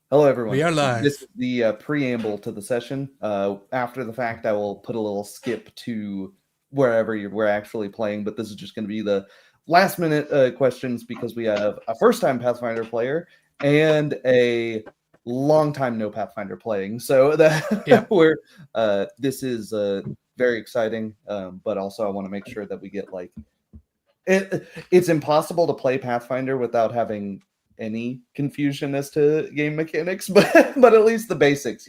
Hello, everyone. We are This live. is the preamble to the session. After the fact, I will put a little skip to wherever we're actually playing, but this is just going to be the last minute questions because we have a first time Pathfinder player and a long time no Pathfinder playing. So that Yep. this is very exciting, but also I want to make sure that we get it's impossible to play Pathfinder without having any confusion as to game mechanics, but at least the basics,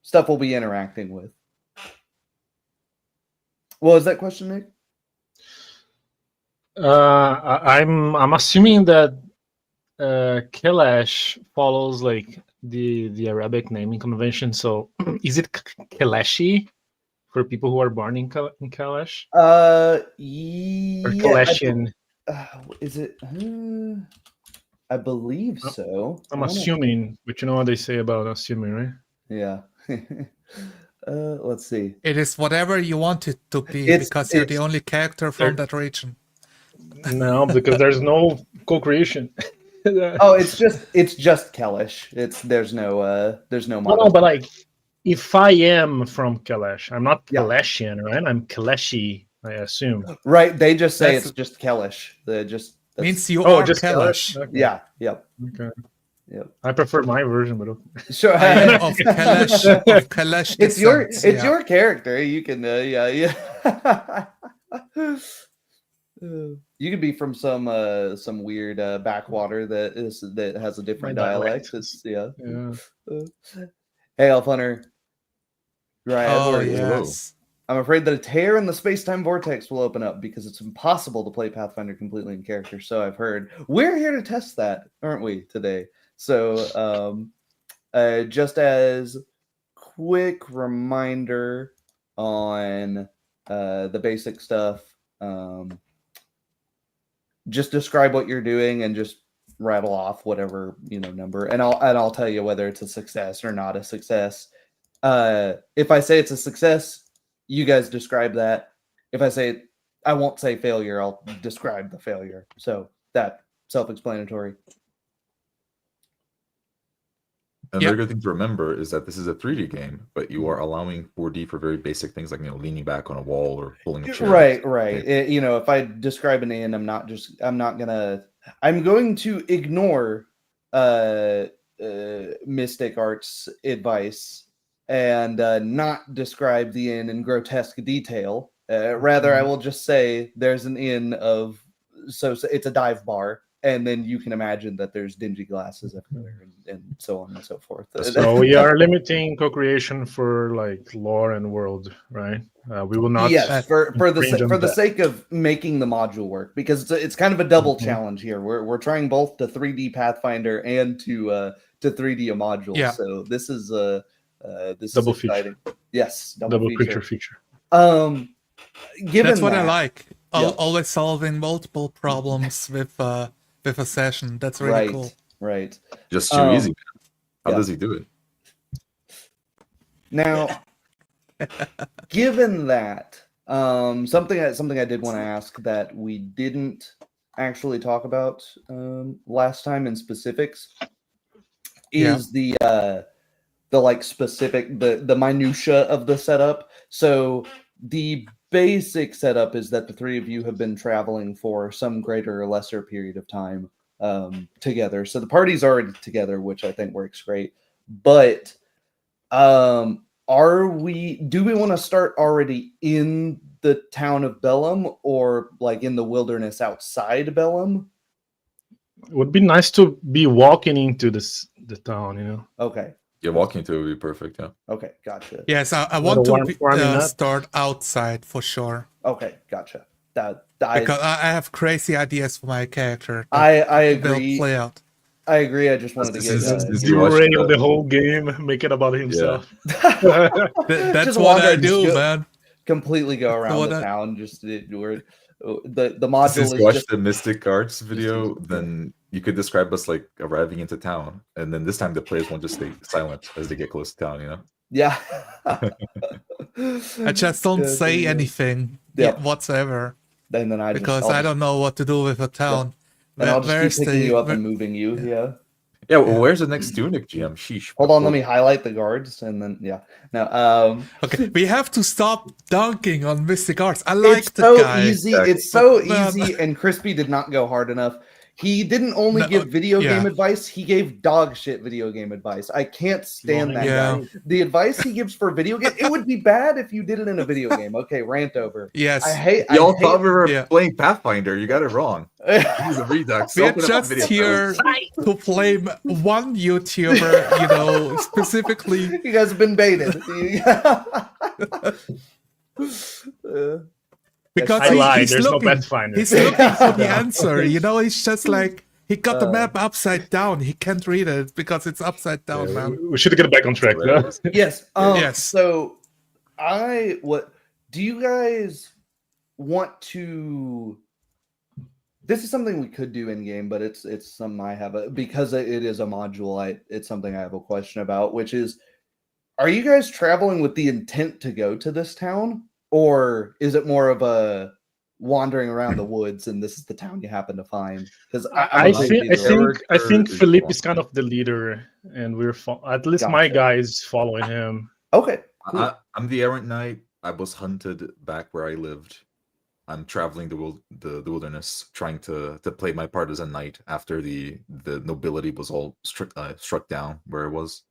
stuff we'll be interacting with. What was that question, Nick? I'm assuming that Kalash follows like the Arabic naming convention. So is it Kalashi for people who are born in Kalash? Or Kalashian? Is it? I believe so. I'm assuming, but you know what they say about assuming, right? Yeah. Let's see. It is whatever you want it to be because you're the only character from that region. No, because there's no co-creation. Oh, it's just Kalash. There's no No, but like if I am from Kalash, I'm not Kalashian, right? I'm Kalashi, I assume. Right. They just say it's just Kalash. Means you are just Kalash. Okay. Yeah. Yep. Okay. Yep. I prefer my version, but okay. Sure. Of Kalash. It's your character. You can yeah. You could be from some weird backwater that has a different dialect. Hey, Elf Hunter. Right. Oh yes. I'm afraid that a tear in the space-time vortex will open up because it's impossible to play Pathfinder completely in character. So I've heard. We're here to test that, aren't we, today? So just as quick reminder on the basic stuff, just describe what you're doing and just rattle off whatever number, and I'll tell you whether it's a success or not a success. If I say it's a success, you guys describe that. If I say I won't say failure, I'll describe the failure. So that self-explanatory. Another good thing to remember is that this is a 3D game, but you are allowing 4D for very basic things like leaning back on a wall or pulling a chair. Right. If I describe an inn, I'm going to ignore Mystic Art's advice and not describe the inn in grotesque detail. Rather, I will just say there's an inn so it's a dive bar. And then you can imagine that there's dingy glasses everywhere and so on and so forth. So we are limiting co-creation for like lore and world, right? We will not. Yes, for the sake of making the module work, because it's kind of a double challenge here. We're trying both to 3D Pathfinder and to 3D a module. Yeah. So this is double is exciting. Feature. Yes, double feature. That's what I like. Always solving multiple problems with a session. That's really cool. Right. Just too easy. How does he do it? Now, given that, something I did want to ask that we didn't actually talk about last time in specifics is the specific the minutia of the setup. So the basic setup is that the three of you have been traveling for some greater or lesser period of time together. So the party's already together, which I think works great. But do we want to start already in the town of Bellum or like in the wilderness outside Bellum? It would be nice to be walking into the town, Okay. Yeah, walking to it would be perfect, yeah. Okay, gotcha. Yes, I want to start outside for sure. Okay, gotcha. Because I have crazy ideas for my character. I agree. Play out. I agree. I just wanted to get derail the whole game, make it about himself. Yeah. That's what I do, man. Completely go around the town. Just the module. Since you watched the Mystic Arts video, then you could describe us like arriving into town, and then this time the players won't just stay silent as they get close to town, Yeah. I just don't say anything whatsoever. And then because I don't know what to do with a town. And I'll just keep picking you up and moving you. Yeah. Yeah, well, where's the next tunic, GM? Sheesh. Hold on, let me highlight the guards, and then no. Okay, we have to stop dunking on Mystic Arts. I like It's the so guy. easy. It's so easy, and Crispy did not go hard enough. He didn't only give video game advice, he gave dog shit video game advice. I can't stand that guy. The advice he gives for video game, it would be bad if you did it in a video game. Okay, rant over. Yes. Y'all thought we were playing Pathfinder. You got it wrong. He's a Redux. We're just here to blame one YouTuber, specifically. You guys have been baited. Because there's no Pathfinder. He's looking for the answer. He's just like, he got the map upside down. He can't read it because it's upside down, man. We should get back on track. Yes. Yes. So, do you guys want to? This is something we could do in game, but it's something I have because it is a module. It's something I have a question about, which is, are you guys traveling with the intent to go to this town? Or is it more of a wandering around the woods and this is the town you happen to find? Because I think Philippe is kind of the leader, and we're at least my guy is following him. Okay, cool. I'm the errant knight. I was hunted back where I lived. I'm traveling the wilderness, trying to play my part as a knight after the nobility was all struck down where it was.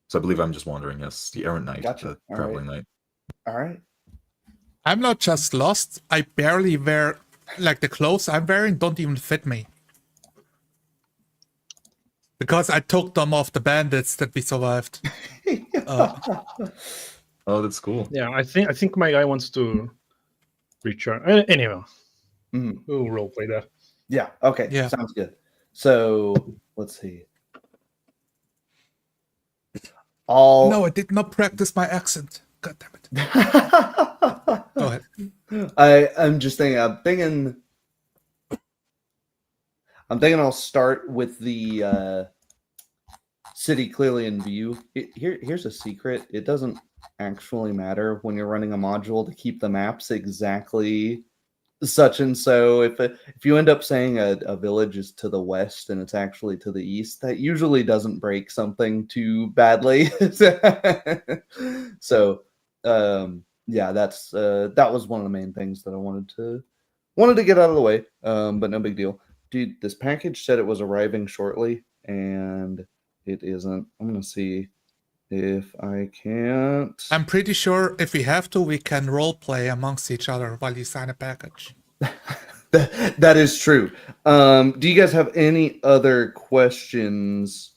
So I believe I'm just wandering as the errant knight, the traveling knight. All right. I'm not just lost. I barely wear, the clothes I'm wearing don't even fit me. Because I took them off the bandits that we survived. Oh, that's cool. Yeah, I think my guy wants to recharge. Anyway, we'll roleplay that. Yeah, okay. Yeah. Sounds good. So, let's see. No, I did not practice my accent. God damn it. Go ahead. I'm just thinking. I'm thinking I'll start with the city clearly in view. Here's a secret. It doesn't actually matter when you're running a module to keep the maps exactly such and so. If you end up saying a village is to the west and it's actually to the east, that usually doesn't break something too badly. So that was one of the main things that I wanted to get out of the way, but no big deal. Dude, this package said it was arriving shortly and it isn't. I'm gonna see if I can't. I'm pretty sure if we have to, we can role play amongst each other while you sign a package. That is true. Do you guys have any other questions?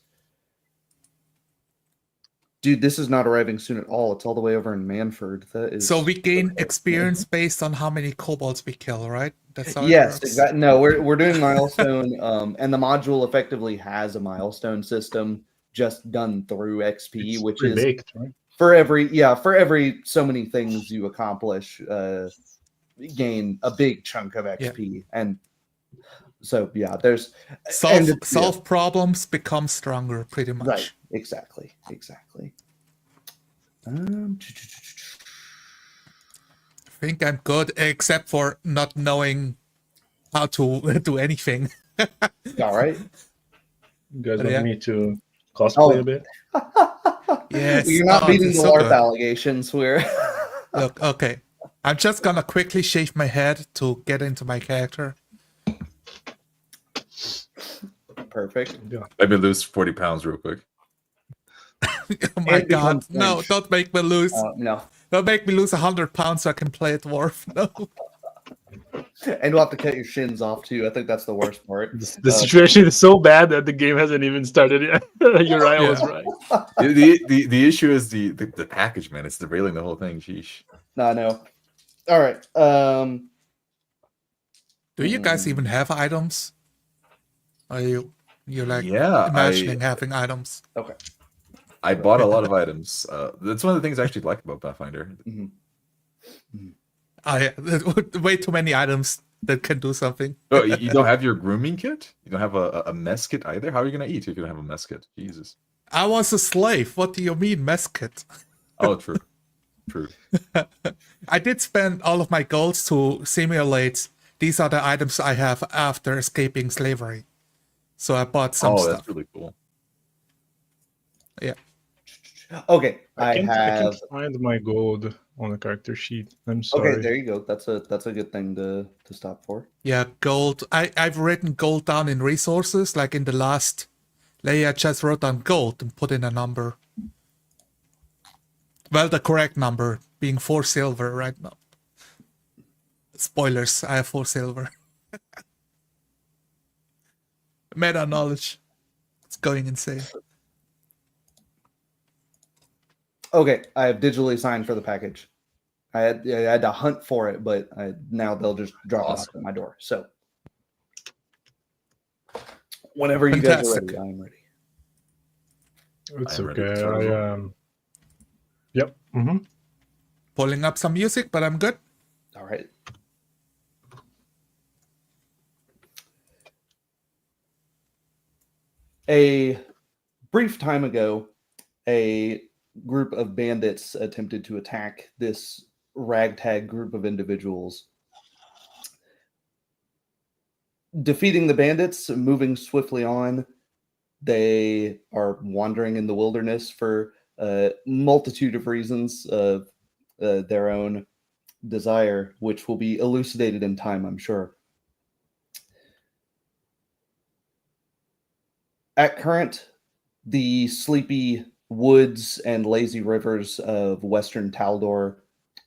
Dude, this is not arriving soon at all. It's all the way over in Manford. That is so we gain experience based on how many kobolds we kill, right? That's how yes, exactly. No, we're doing milestone, and the module effectively has a milestone system just done through XP, which is baked, right? for every so many things you accomplish, gain a big chunk of XP, and so there's solve problems, become stronger, pretty much. Right. Exactly. I think I'm good, except for not knowing how to do anything. All right. You guys want me to cosplay a bit? Yes. You're not beating the LARP allegations. Look, okay. I'm just gonna quickly shave my head to get into my character. Perfect. Let me lose 40 pounds real quick. Oh my god. No, don't make me lose. No. Don't make me lose 100 pounds so I can play a dwarf. No. And you'll have to cut your shins off too. I think that's the worst part. The situation is so bad that the game hasn't even started yet. Uriah was right. The issue is the package, man. It's derailing the whole thing. Sheesh. No, I know. All right. Do you guys even have items? Are you're imagining having items? Okay. I bought a lot of items. That's one of the things I actually like about Pathfinder. Way too many items that can do something. Oh, you don't have your grooming kit? You don't have a mess kit either? How are you going to eat if you don't have a mess kit? Jesus. I was a slave. What do you mean, mess kit? Oh, true. True. I did spend all of my golds to simulate these are the items I have after escaping slavery. So I bought some stuff. That's really cool. Yeah. Okay, I can't find my gold on the character sheet. I'm sorry. Okay, there you go. That's a good thing to stop for. Yeah, gold. I've written gold down in resources, like in the last layer. I just wrote down gold and put in a number. Well, the correct number being 4 silver right now. Spoilers, I have 4 silver. Meta knowledge. It's going insane. Okay, I have digitally signed for the package. I had to hunt for it, but now they'll just drop it off at my door. So whenever you guys are ready, I am ready. It's okay. Yep. Mm-hmm. Pulling up some music, but I'm good. All right. A brief time ago, a group of bandits attempted to attack this ragtag group of individuals. Defeating the bandits, moving swiftly on, they are wandering in the wilderness for a multitude of reasons of their own desire, which will be elucidated in time, I'm sure. At current, the sleepy woods and lazy rivers of western Taldor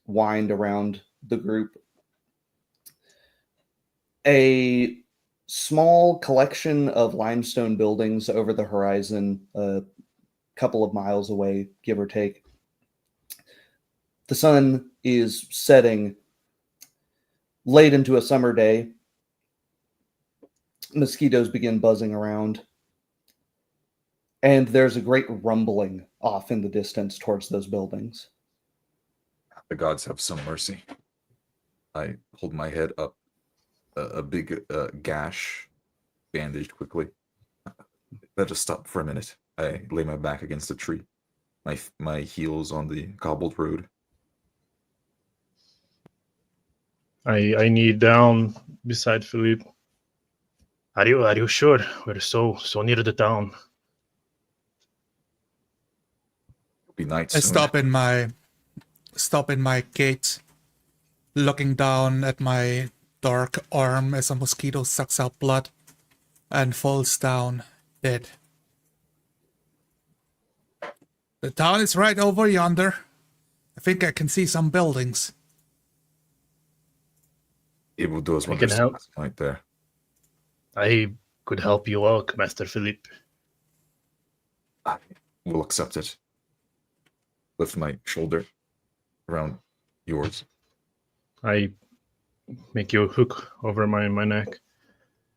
wind around the group. A small collection of limestone buildings over the horizon, a couple of miles away, give or take. The sun is setting late into a summer day. Mosquitoes begin buzzing around. And there's a great rumbling off in the distance towards those buildings. The gods have some mercy. I hold my head up, a big gash bandaged quickly. Let us stop for a minute. I lay my back against a tree, my heels on the cobbled road. I kneel down beside Philippe. Are you sure? We're so near the town. Be night I soon. stop in my gate, looking down at my dark arm as a mosquito sucks out blood and falls down dead. The town is right over yonder. I think I can see some buildings. Evildoers We can help. Right there. I could help you out, Master Philippe. I will accept it. Lift my shoulder around yours. I make you a hook over my neck.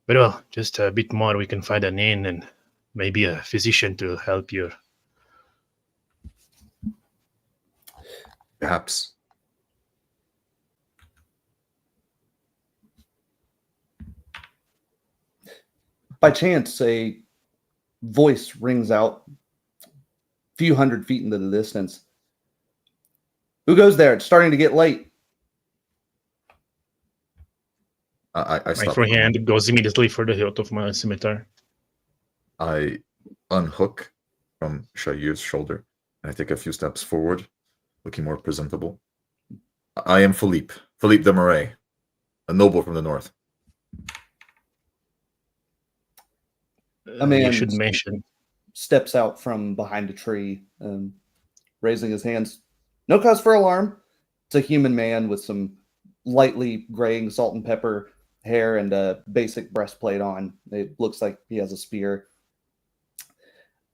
Very well, just a bit more. We can find an inn and maybe a physician to help you. Perhaps. By chance, a voice rings out a few hundred feet into the distance. Who goes there? It's starting to get late. I stop. My free hand goes immediately for the hilt of my scimitar. I unhook from Shair's shoulder, and I take a few steps forward, looking more presentable. I am Philippe de Marais, a noble from the north. A man you should mention. Steps out from behind a tree, raising his hands. No cause for alarm. It's a human man with some lightly graying salt and pepper hair and a basic breastplate on. It looks like he has a spear.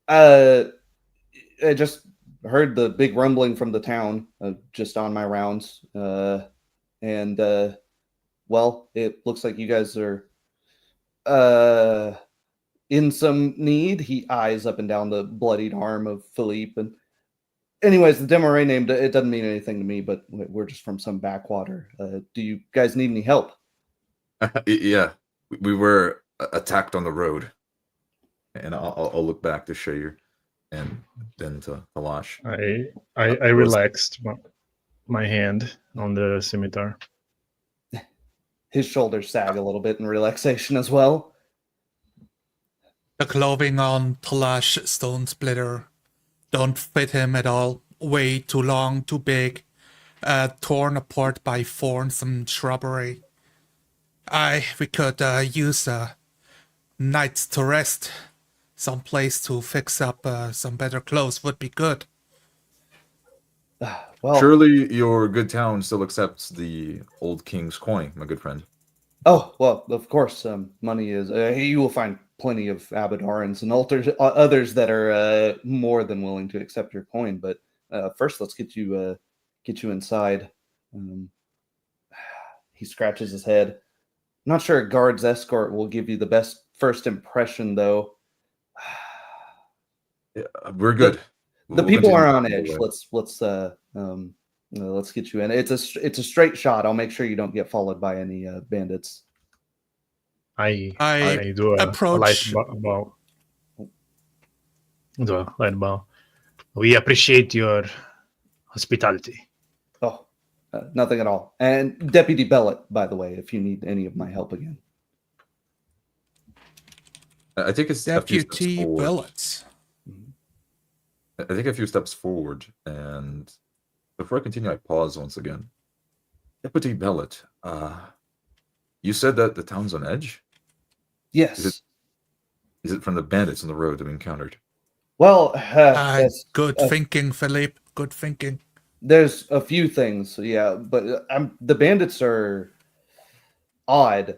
I just heard the big rumbling from the town just on my rounds. Well, it looks like you guys are in some need. He eyes up and down the bloodied arm of Philippe. And anyways, the Demarais name, it doesn't mean anything to me, but we're just from some backwater. Do you guys need any help? Yeah, we were attacked on the road. And I'll look back to Shair and then to Alash. I relaxed my hand on the scimitar. His shoulders sag a little bit in relaxation as well. The clothing on Talash Stone Splitter don't fit him at all. Way too long, too big, torn apart by thorns and shrubbery. We could use nights to rest. Some place to fix up some better clothes would be good. Well, Surely your good town still accepts the old king's coin, my good friend. oh, well, of course, money is. You will find plenty of Abadarans and others that are more than willing to accept your coin. But first, let's get you inside. He scratches his head. I'm not sure a guard's escort will give you the best first impression, though. Yeah, we're good. The We'll people continue are on the edge. way. Let's get you in. It's a straight shot. I'll make sure you don't get followed by any bandits. I do a approach. light bow. Do a light bow. We appreciate your hospitality. Oh, nothing at all. And Deputy Bellet, by the way, if you need any of my help again. I think it's a few steps Deputy forward. Billets. I think a few steps forward, and before I continue, I pause once again. Deputy Bellet, you said that the town's on edge? Yes. Is it from the bandits on the road that we encountered? Well, yes, Good thinking, Philippe. Good thinking. there's a few things, yeah, but the bandits are odd.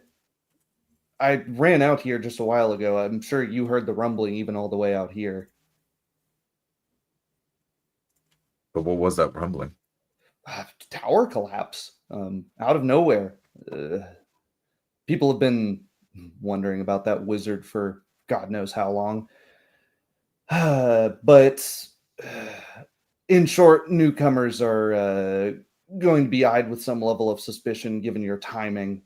I ran out here just a while ago. I'm sure you heard the rumbling even all the way out here. But what was that rumbling? Tower collapse out of nowhere. People have been wondering about that wizard for God knows how long. But in short, newcomers are going to be eyed with some level of suspicion given your timing.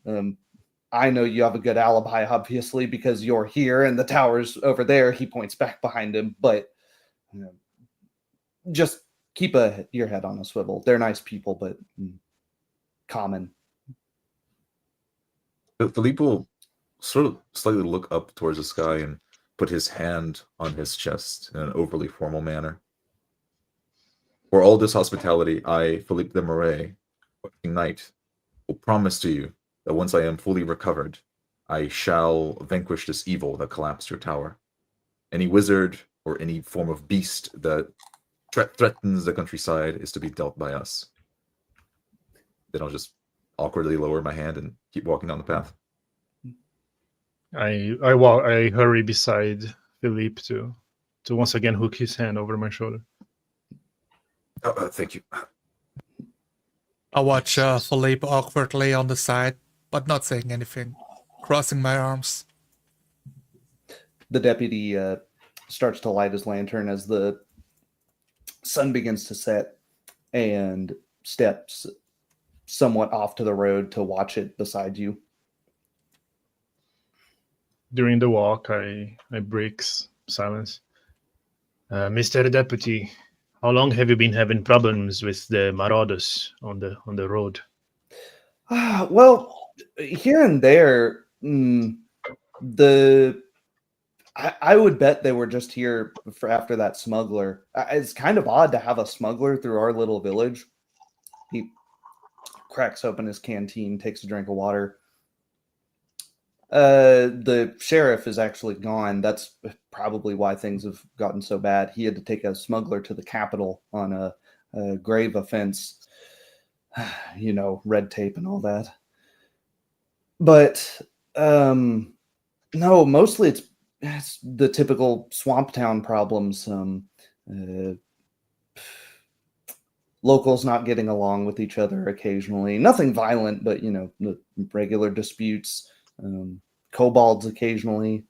I know you have a good alibi, obviously, because you're here and the tower's over there. He points back behind him, but just keep your head on a swivel. They're nice people, but common. Philippe will sort of slightly look up towards the sky and put his hand on his chest in an overly formal manner. For all this hospitality, I, Philippe de Marais, Knight, will promise to you that once I am fully recovered, I shall vanquish this evil that collapsed your tower. Any wizard or any form of beast that threatens the countryside is to be dealt by us. Then I'll just awkwardly lower my hand and keep walking down the path. I hurry beside Philippe to once again hook his hand over my shoulder. Thank you. I watch Philippe awkwardly on the side, but not saying anything, crossing my arms. The deputy starts to light his lantern as the sun begins to set and steps somewhat off to the road to watch it beside you. During the walk, I break silence. Mr. Deputy, how long have you been having problems with the marauders on the road? Well, here and there, I would bet they were just here for after that smuggler. It's kind of odd to have a smuggler through our little village. He cracks open his canteen, takes a drink of water. The sheriff is actually gone. That's probably why things have gotten so bad. He had to take a smuggler to the capital on a grave offense. You know, red tape and all that. But no, mostly it's the typical swamp town problems. Locals not getting along with each other occasionally. Nothing violent, but, you know, the regular disputes. Kobolds occasionally.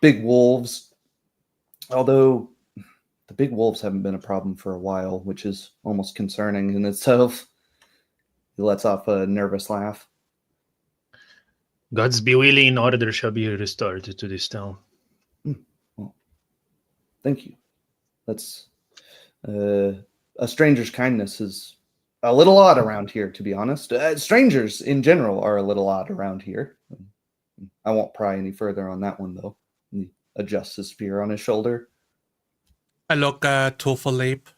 Big wolves. Although the big wolves haven't been a problem for a while, which is almost concerning in itself. He lets off a nervous laugh. Gods be willing, order shall be restored to this town. Well, thank you. That's a stranger's kindness is a little odd around here, to be honest. Strangers in general are a little odd around here. I won't pry any further on that one, though. He adjusts his spear on his shoulder. I look to Philippe.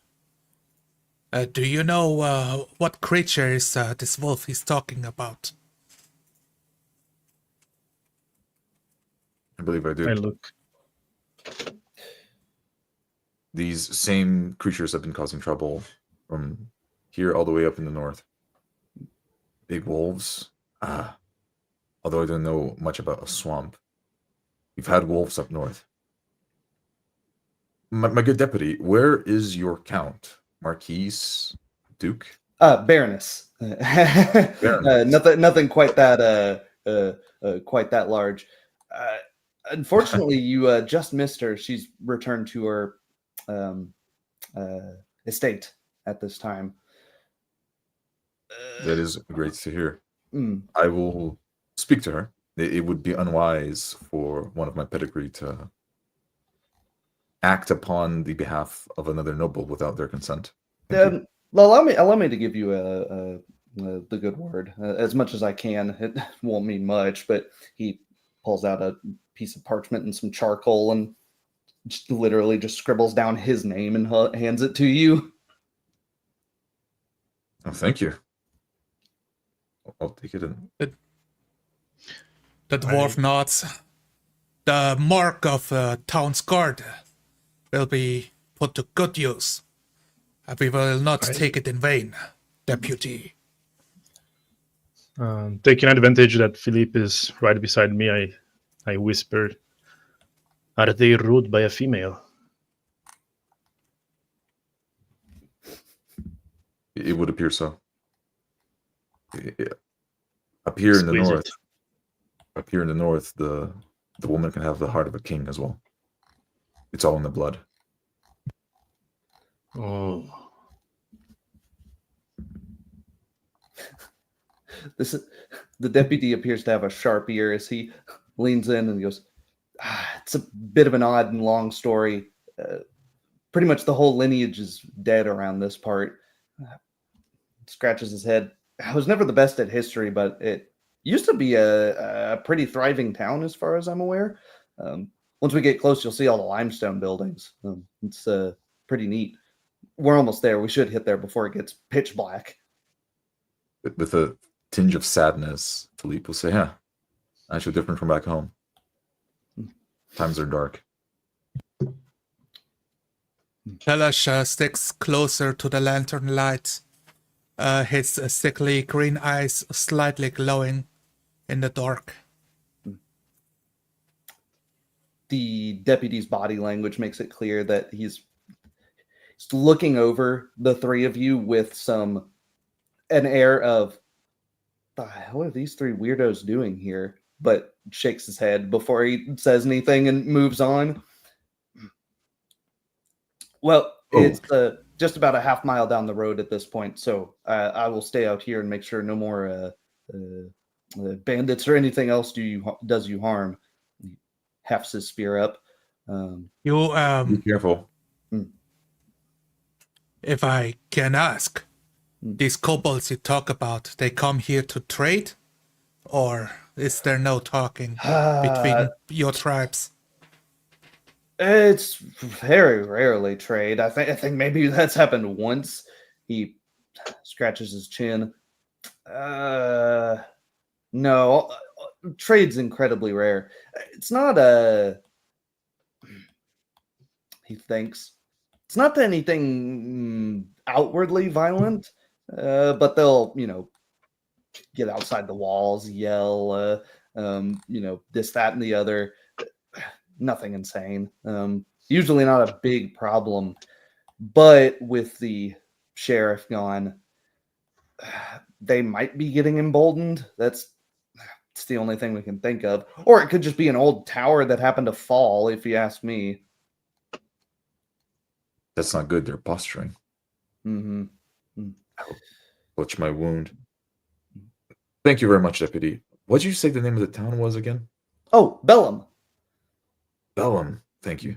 Do you know what creature is this wolf he's talking about? I believe I do. I look. These same creatures have been causing trouble from here all the way up in the north. Big wolves. Although I don't know much about a swamp. We've had wolves up north. My good deputy, where is your count? Marquise? Duke? Baroness. Baroness. Nothing quite that quite that large. Unfortunately, you just missed her. She's returned to her estate at this time. That is great to hear. Mm. I will speak to her. It would be unwise for one of my pedigree to act upon the behalf of another noble without their consent. Allow me to give you the good word as much as I can. It won't mean much, but he pulls out a piece of parchment and some charcoal and literally just scribbles down his name and hands it to you. Oh, thank you. I'll take it in. The dwarf nods. The mark of town's guard will be put to good use. We will not take it in vain, deputy. Taking advantage that Philippe is right beside me, I whispered, "Are they ruled by a female?" It would appear so. Up here in the north, the woman can have the heart of a king as well. It's all in the blood. Oh. The deputy appears to have a sharp ear as he leans in and goes, it's a bit of an odd and long story. Pretty much the whole lineage is dead around this part. Scratches his head. I was never the best at history, but it used to be a pretty thriving town as far as I'm aware. Once we get close, you'll see all the limestone buildings. It's pretty neat. We're almost there. We should hit there before it gets pitch black. With a tinge of sadness, Philippe will say, "Yeah, actually different from back home. Times are dark." Kalash sticks closer to the lantern light, his sickly green eyes slightly glowing in the dark. The deputy's body language makes it clear that he's looking over the three of you with an air of, the hell are these three weirdos doing here? But shakes his head before he says anything and moves on. Well, it's just about a half mile down the road at this point, so I will stay out here and make sure no more bandits or anything else does you harm. He hefts his spear up. You Be careful. If I can ask, these kobolds you talk about, they come here to trade? Or is there no talking between your tribes? It's very rarely trade. I think maybe that's happened once. He scratches his chin. No, trade's incredibly rare. It's not he thinks. It's not anything outwardly violent, but they'll, get outside the walls, yell, this, that, and the other. Nothing insane. Usually not a big problem, but with the sheriff gone, they might be getting emboldened. It's the only thing we can think of. Or it could just be an old tower that happened to fall, if you ask me. That's not good. They're posturing. Mm-hmm. I'll touch my wound. Thank you very much, Deputy. What did you say the name of the town was again? Oh, Bellum. Bellum. Thank you.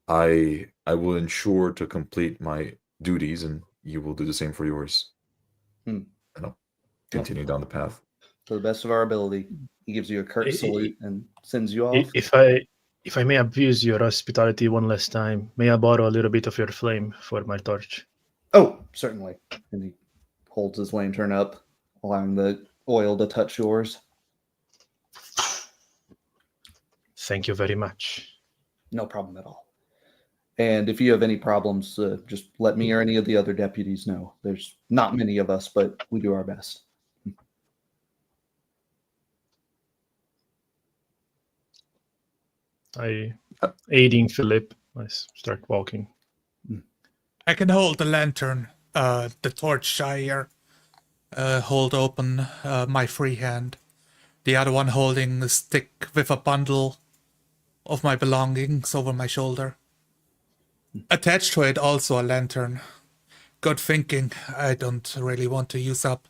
I will ensure to complete my duties, and you will do the same for yours. And I'll continue down the path. To the best of our ability. He gives you a curt salute and sends you off. If I If I may abuse your hospitality one last time, may I borrow a little bit of your flame for my torch? Oh, certainly. And he holds his lantern up, allowing the oil to touch yours. Thank you very much. No problem at all. And if you have any problems, just let me or any of the other deputies know. There's not many of us, but we do our best. Aiding Philip, I start walking. I can hold the lantern, the torch Shire, hold open my free hand. The other one holding a stick with a bundle of my belongings over my shoulder. Attached to it also a lantern. Good thinking. I don't really want to use up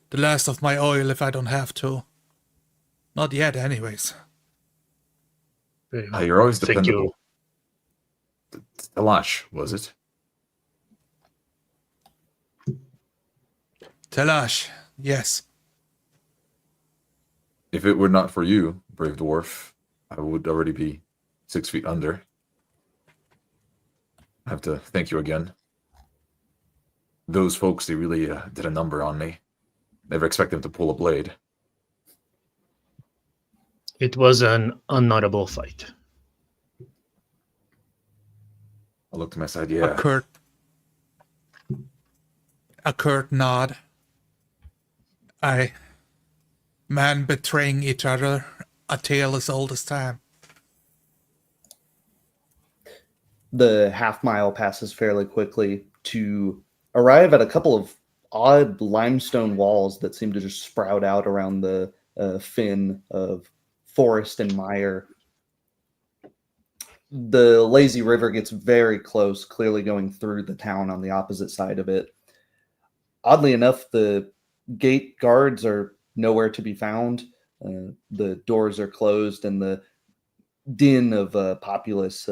the last of my oil if I don't have to. Not yet, anyways. You're always Thank dependable. you. Talash, was it? Talash, yes. If it were not for you, brave dwarf, I would already be 6 feet under. I have to thank you again. Those folks, they really did a number on me. Never expect them to pull a blade. It was an honorable fight. I looked to my side, yeah. A curt nod. Man betraying each other, a tale as old as time. The half mile passes fairly quickly to arrive at a couple of odd limestone walls that seem to just sprout out around the fin of forest and mire. The lazy river gets very close, clearly going through the town on the opposite side of it. Oddly enough, the gate guards are nowhere to be found. The doors are closed, and the din of populace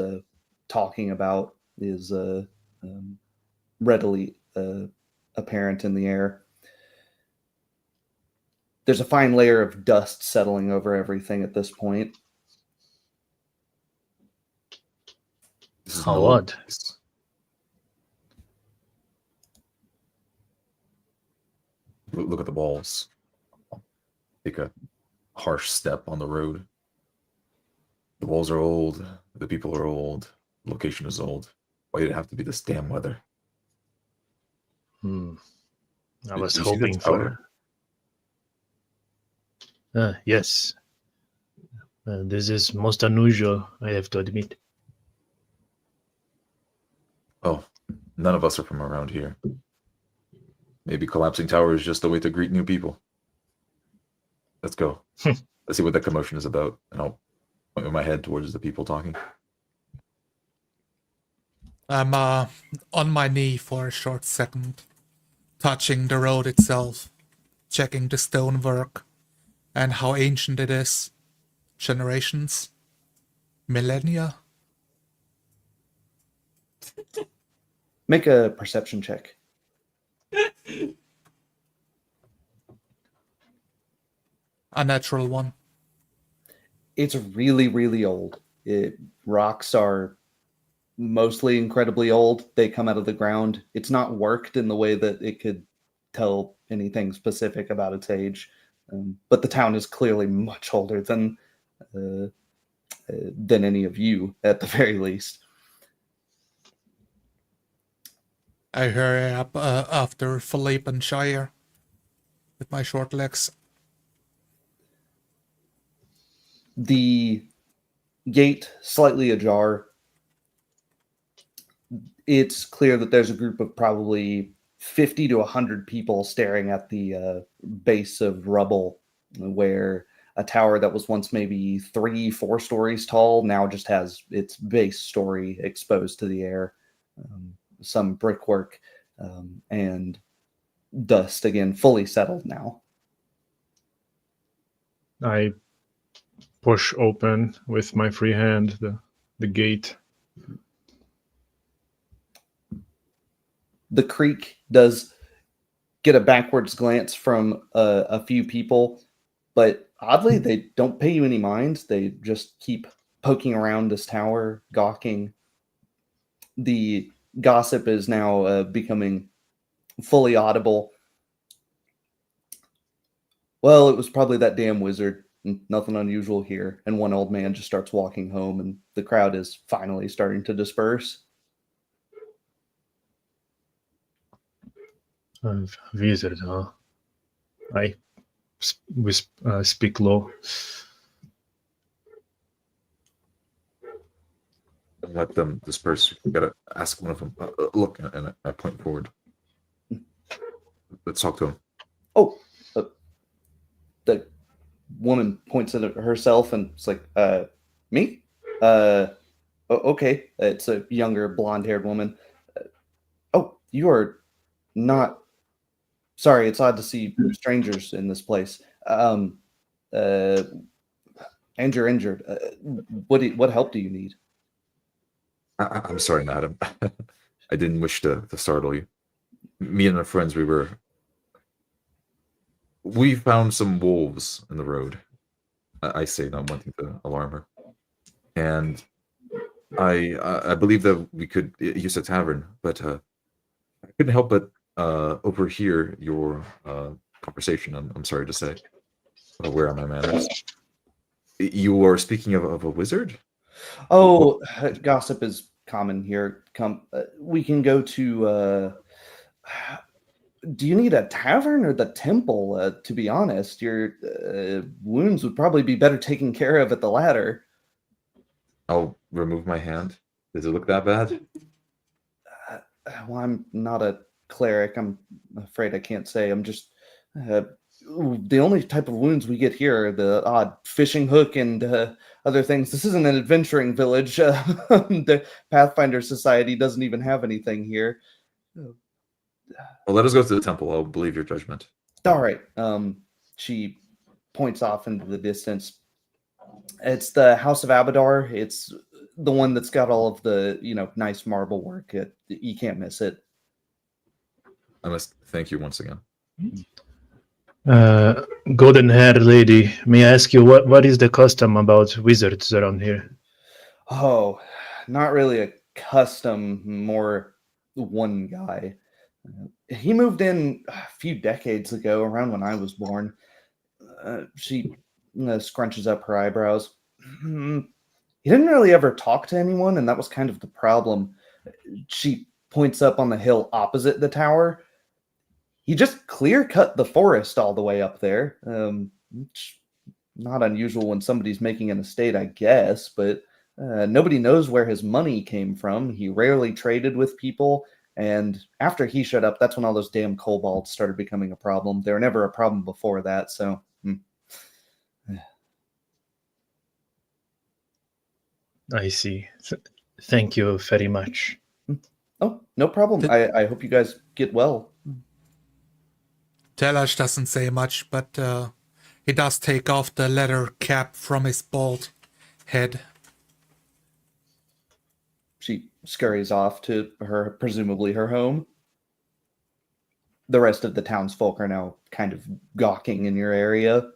talking about is readily apparent in the air. There's a fine layer of dust settling over everything at this point. This is How no odd. place. Look at the walls. Take a harsh step on the road. The walls are old. The people are old. The location is old. Why did it have to be this damn weather? I was Did you see the hoping tower? for... yes. This is most unusual, I have to admit. Oh, none of us are from around here. Maybe collapsing tower is just a way to greet new people. Let's go. Let's see what that commotion is about, and I'll point my head towards the people talking. I'm on my knee for a short second, touching the road itself, checking the stonework and how ancient it is. Generations? Millennia? Make a perception check. A natural one. It's really, really old. Rocks are mostly incredibly old. They come out of the ground. It's not worked in the way that it could tell anything specific about its age. But the town is clearly much older than any of you, at the very least. I hurry up after Philippe and Shire with my short legs. The gate slightly ajar. It's clear that there's a group of probably 50 to 100 people staring at the base of rubble, where a tower that was once maybe 3-4 stories tall now just has its base story exposed to the air. Some brickwork and dust, again, fully settled now. I push open with my free hand the gate. The creek does get a backwards glance from a few people, but oddly, they don't pay you any mind. They just keep poking around this tower, gawking. The gossip is now becoming fully audible. Well, it was probably that damn wizard. Nothing unusual here. And one old man just starts walking home, and the crowd is finally starting to disperse. Wizard, huh? I speak low. And let them disperse. You gotta ask one of them. Look, and I point forward. Let's talk to him. Oh, the woman points at herself and it's like, me? Okay. It's a younger blonde-haired woman. Oh, you are not... Sorry, it's odd to see strangers in this place. And you're injured. What help do you need? I'm sorry, madam. I didn't wish to startle you. Me and my friends, we found some wolves in the road. I say, not wanting to alarm her. And I believe that we could use a tavern, but I couldn't help but overhear your conversation. I'm sorry to say. Where are my manners? You are speaking of a wizard? Oh, gossip is common here. We can go to... do you need a tavern or the temple? To be honest, your wounds would probably be better taken care of at the latter. I'll remove my hand. Does it look that bad? Well, I'm not a cleric. I'm afraid I can't say. I'm just... the only type of wounds we get here are the odd fishing hook and other things. This isn't an adventuring village. The Pathfinder Society doesn't even have anything here. Well, let us go to the temple. I'll believe your judgment. All right. She points off into the distance. It's the House of Abadar. It's the one that's got all of the, nice marble work. You can't miss it. I must thank you once again. Golden-haired lady, may I ask you what is the custom about wizards around here? Oh, not really a custom, more one guy. He moved in a few decades ago, around when I was born. She scrunches up her eyebrows. He didn't really ever talk to anyone, and that was kind of the problem. She points up on the hill opposite the tower. He just clear-cut the forest all the way up there. Not unusual when somebody's making an estate, I guess, but nobody knows where his money came from. He rarely traded with people, and after he showed up, that's when all those damn kobolds started becoming a problem. They were never a problem before that, so... I see. Thank you very much. Oh, no problem. I hope you guys get well. Telash doesn't say much, but he does take off the leather cap from his bald head. She scurries off to presumably her home. The rest of the townsfolk are now kind of gawking in your area.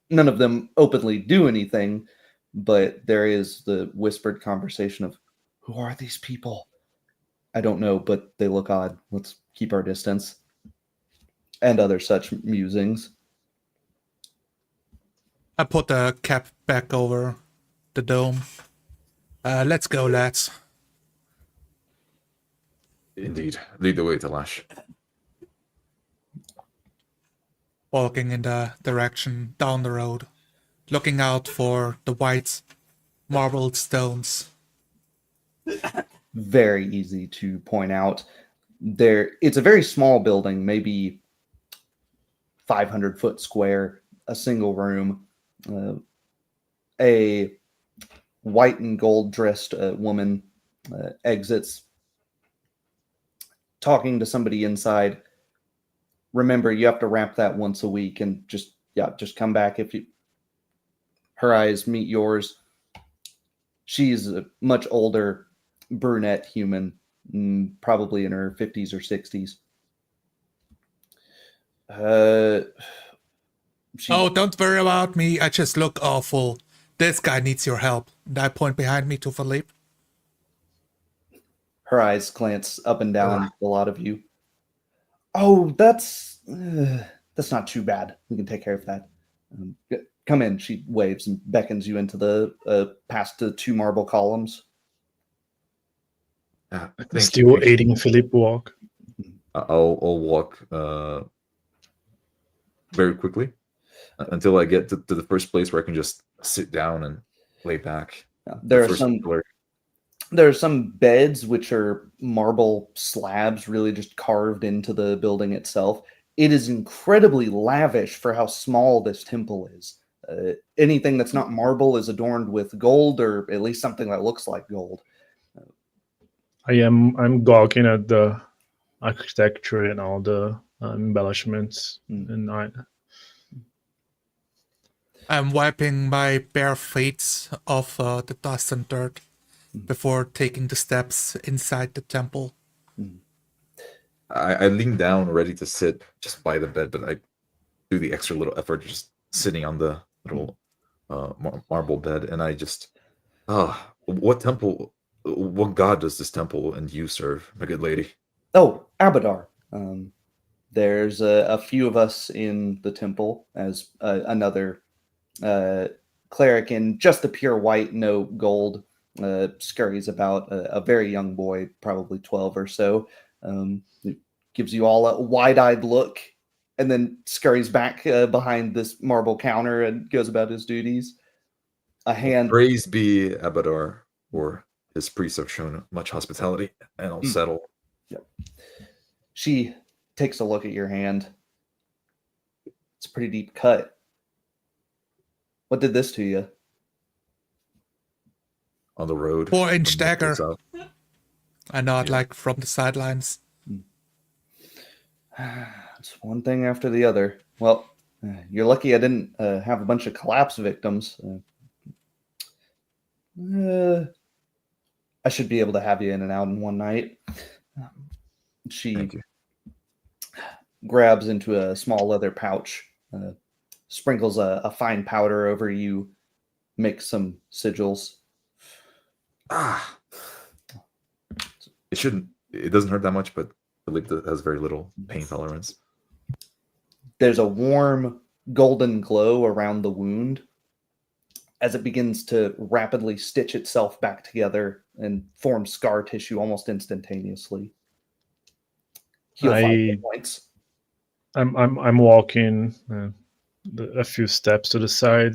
None of them openly do anything, but there is the whispered conversation of, who are these people? I don't know, but they look odd. Let's keep our distance. And other such musings. I put the cap back over the dome. Let's go, lads. Indeed. Lead the way, Talash. Walking in the direction down the road, looking out for the white marbled stones. Very easy to point out. It's a very small building, maybe 500 foot square, a single room. A white and gold dressed woman exits, talking to somebody inside. Remember, you have to wrap that once a week, and just come back if you... Her eyes meet yours. She's a much older brunette human, probably in her 50s or 60s. Oh, don't worry about me. I just look awful. This guy needs your help. And I point behind me to Philippe. Her eyes glance up and down a lot of you. Oh, that's not too bad. We can take care of that. Come in. She waves and beckons you into the past the 2 marble columns. Thank Still you. aiding Philippe walk. I'll walk very quickly until I get to the first place where I can just sit down and lay back. There are some beds which are marble slabs really just carved into the building itself. It is incredibly lavish for how small this temple is. Anything that's not marble is adorned with gold, or at least something that looks like gold. I'm gawking at the architecture and all the embellishments, and I'm wiping my bare feet off the dust and dirt before taking the steps inside the temple. I lean down ready to sit just by the bed, but I do the extra little effort just sitting on the little marble bed, and I just what god does this temple and you serve, my good lady? Oh, Abadar. There's a few of us in the temple, as another cleric in just the pure white, no gold, scurries about, a very young boy, probably 12 or so. Gives you all a wide-eyed look, and then scurries back behind this marble counter and goes about his duties. A hand. Praise be Abadar, for his priests have shown much hospitality, and I'll settle. Yep. She takes a look at your hand. It's a pretty deep cut. What did this to you? On the road. 4-inch dagger. I nod like from the sidelines. It's one thing after the other. Well, you're lucky I didn't have a bunch of collapse victims. I should be able to have you in and out in one night. She grabs into a small leather pouch, sprinkles a fine powder over you, makes some sigils. It doesn't hurt that much, but Philippe has very little pain tolerance. There's a warm golden glow around the wound as it begins to rapidly stitch itself back together and form scar tissue almost instantaneously. Heal 5 hit points. I'm walking a few steps to the side,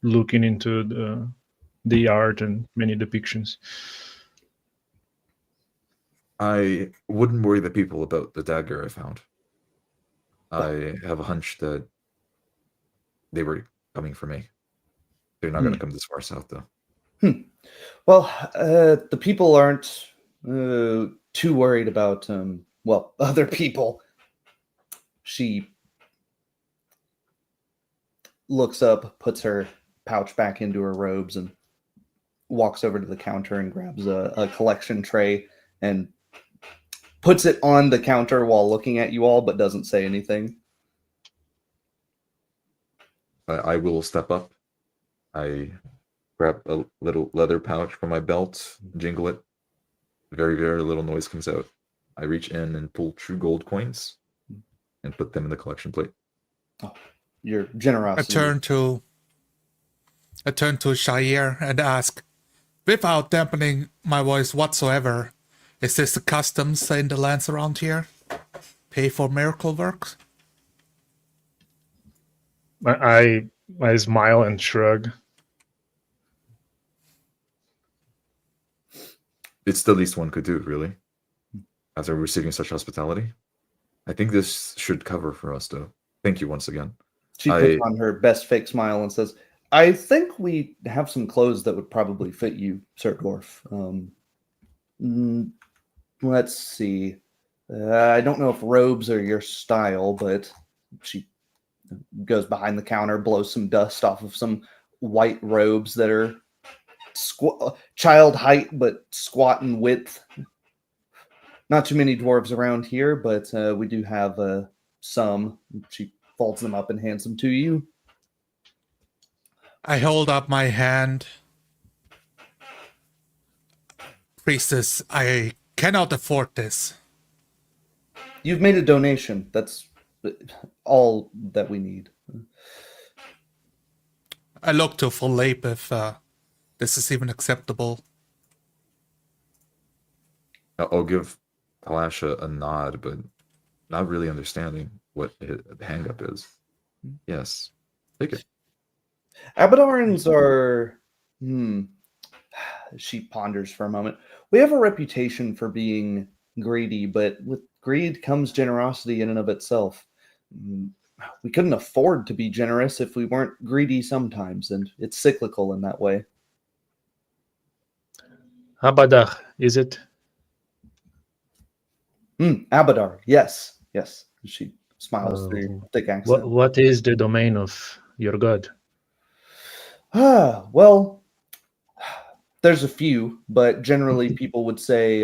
looking into the art and many depictions. I wouldn't worry the people about the dagger I found. I have a hunch that they were coming for me. They're not going to come this far south, though. Well, the people aren't too worried about, other people. She looks up, puts her pouch back into her robes, and walks over to the counter and grabs a collection tray and puts it on the counter while looking at you all, but doesn't say anything. I will step up. I grab a little leather pouch from my belt, jingle it. Very, very little noise comes out. I reach in and pull true gold coins and put them in the collection plate. Oh, your generosity. I turn to Shair and ask, without dampening my voice whatsoever, is this the customs in the lands around here? Pay for miracle works? I smile and shrug. It's the least one could do, really. After receiving such hospitality. I think this should cover for us, though. Thank you once again. She puts on her best fake smile and says, I think we have some clothes that would probably fit you, Sir Dwarf. Let's see. I don't know if robes are your style, but she goes behind the counter, blows some dust off of some white robes that are child height, but squat in width. Not too many dwarves around here, but we do have some. She folds them up and hands them to you. I hold up my hand Priestess, I cannot afford this. You've made a donation. That's all that we need. I look to Philippe if this is even acceptable. I'll give Talash a nod, but not really understanding what the hang-up is. Yes, take it. Abadarans are... She ponders for a moment. We have a reputation for being greedy, but with greed comes generosity in and of itself. We couldn't afford to be generous if we weren't greedy sometimes, and it's cyclical in that way. Abadar, is it? Abadar, yes. She smiles through your thick accent. What is the domain of your god? Well, there's a few, but generally people would say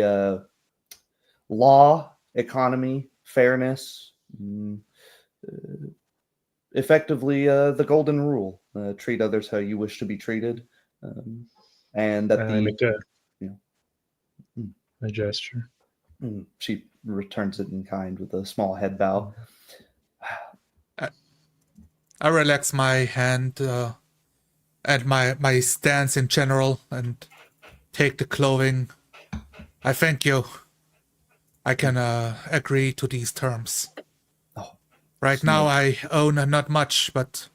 law, economy, fairness, effectively the golden rule. Treat others how you wish to be treated. And that I make a gesture. She returns it in kind with a small head bow. I relax my hand and my stance in general and take the clothing. I thank you. I can agree to these terms. Right now I own not much, but...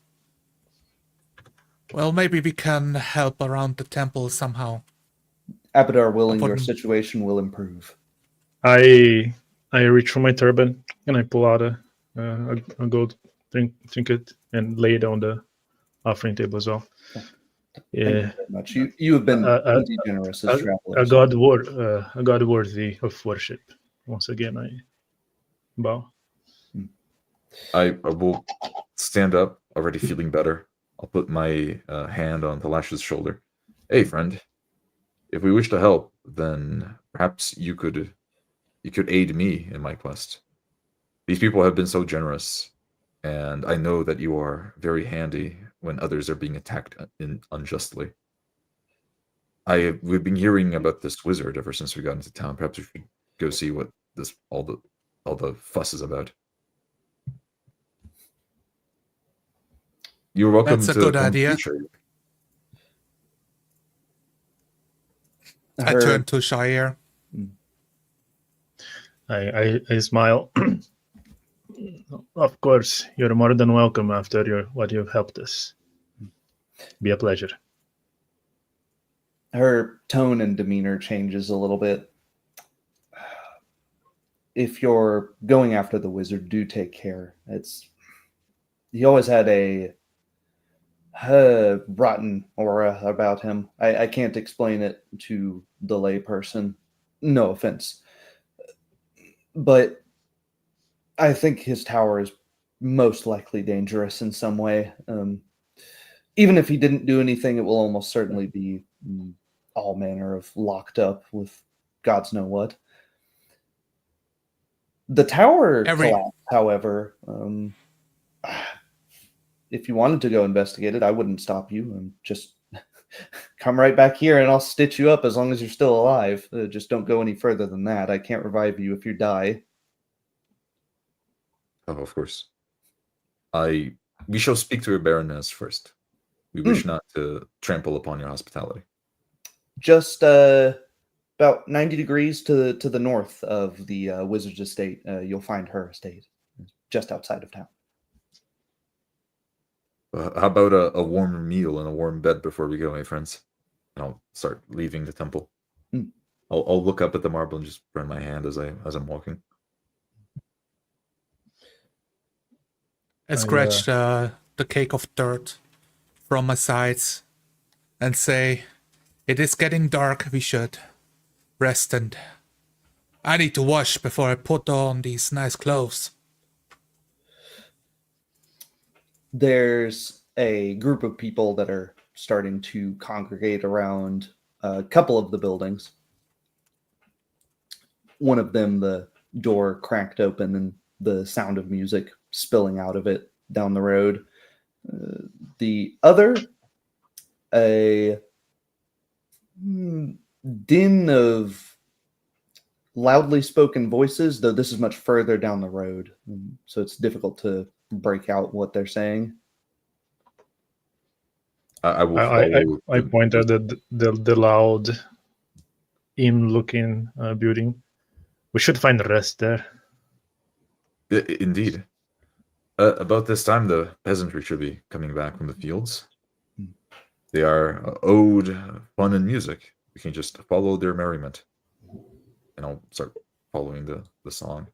Well, maybe we can help around the temple somehow. Abadar willing, your situation will improve. I reach for my turban and I pull out a gold trinket and lay it on the offering table as well. Thank you very much. You have been plenty generous as travelers. A god worthy of worship. Once again, I bow. I will stand up, already feeling better. I'll put my hand on Talash's shoulder. Hey, friend. If we wish to help, then perhaps you could aid me in my quest. These people have been so generous, and I know that you are very handy when others are being attacked unjustly. We've been hearing about this wizard ever since we got into town. Perhaps we should go see what this all the fuss is about. You're welcome. That's a good idea. I turn to Shire. I smile. Of course, you're more than welcome after what you've helped us. Be a pleasure. Her tone and demeanor changes a little bit. If you're going after the wizard, do take care. He always had a rotten aura about him. I can't explain it to the lay person. No offense. But I think his tower is most likely dangerous in some way. Even if he didn't do anything, it will almost certainly be all manner of locked up with gods know what. The tower collapsed, however. If you wanted to go investigate it, I wouldn't stop you. Just come right back here and I'll stitch you up as long as you're still alive. Just don't go any further than that. I can't revive you if you die. Oh, of course. We shall speak to your Baroness first. We wish not to trample upon your hospitality. Just about 90 degrees to the north of the wizard's estate, you'll find her estate, just outside of town. How about a warm meal and a warm bed before we go, my friends? And I'll start leaving the temple. I'll look up at the marble and just burn my hand as I'm walking. I scratch the cake of dirt from my sides and say, "It is getting dark. We should rest, and I need to wash before I put on these nice clothes." There's a group of people that are starting to congregate around a couple of the buildings. One of them, the door cracked open and the sound of music spilling out of it down the road. The other, a din of loudly spoken voices, though this is much further down the road, so it's difficult to break out what they're saying. I will follow. I point at the loud inn-looking building. We should find rest there. Indeed. About this time, the peasantry should be coming back from the fields. They are owed fun and music. We can just follow their merriment. And I'll start following the song.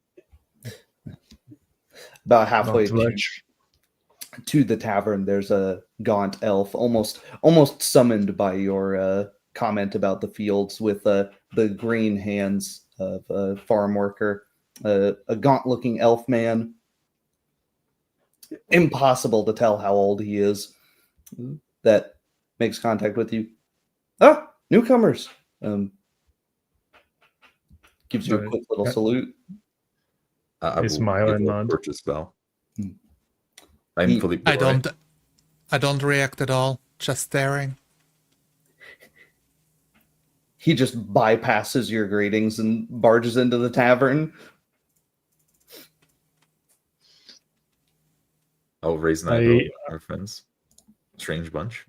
About halfway Not much. to the tavern, there's a gaunt elf, almost summoned by your comment about the fields, with the green hands of a farm worker, a gaunt-looking elf man. Impossible to tell how old he is. That makes contact with you. Ah, newcomers. Gives you a quick little salute. I will smile give and a nod. purchase spell. I'm fully. I don't react at all. Just staring. He just bypasses your greetings and barges into the tavern. I'll raise an eyebrow. Our friends. Strange bunch.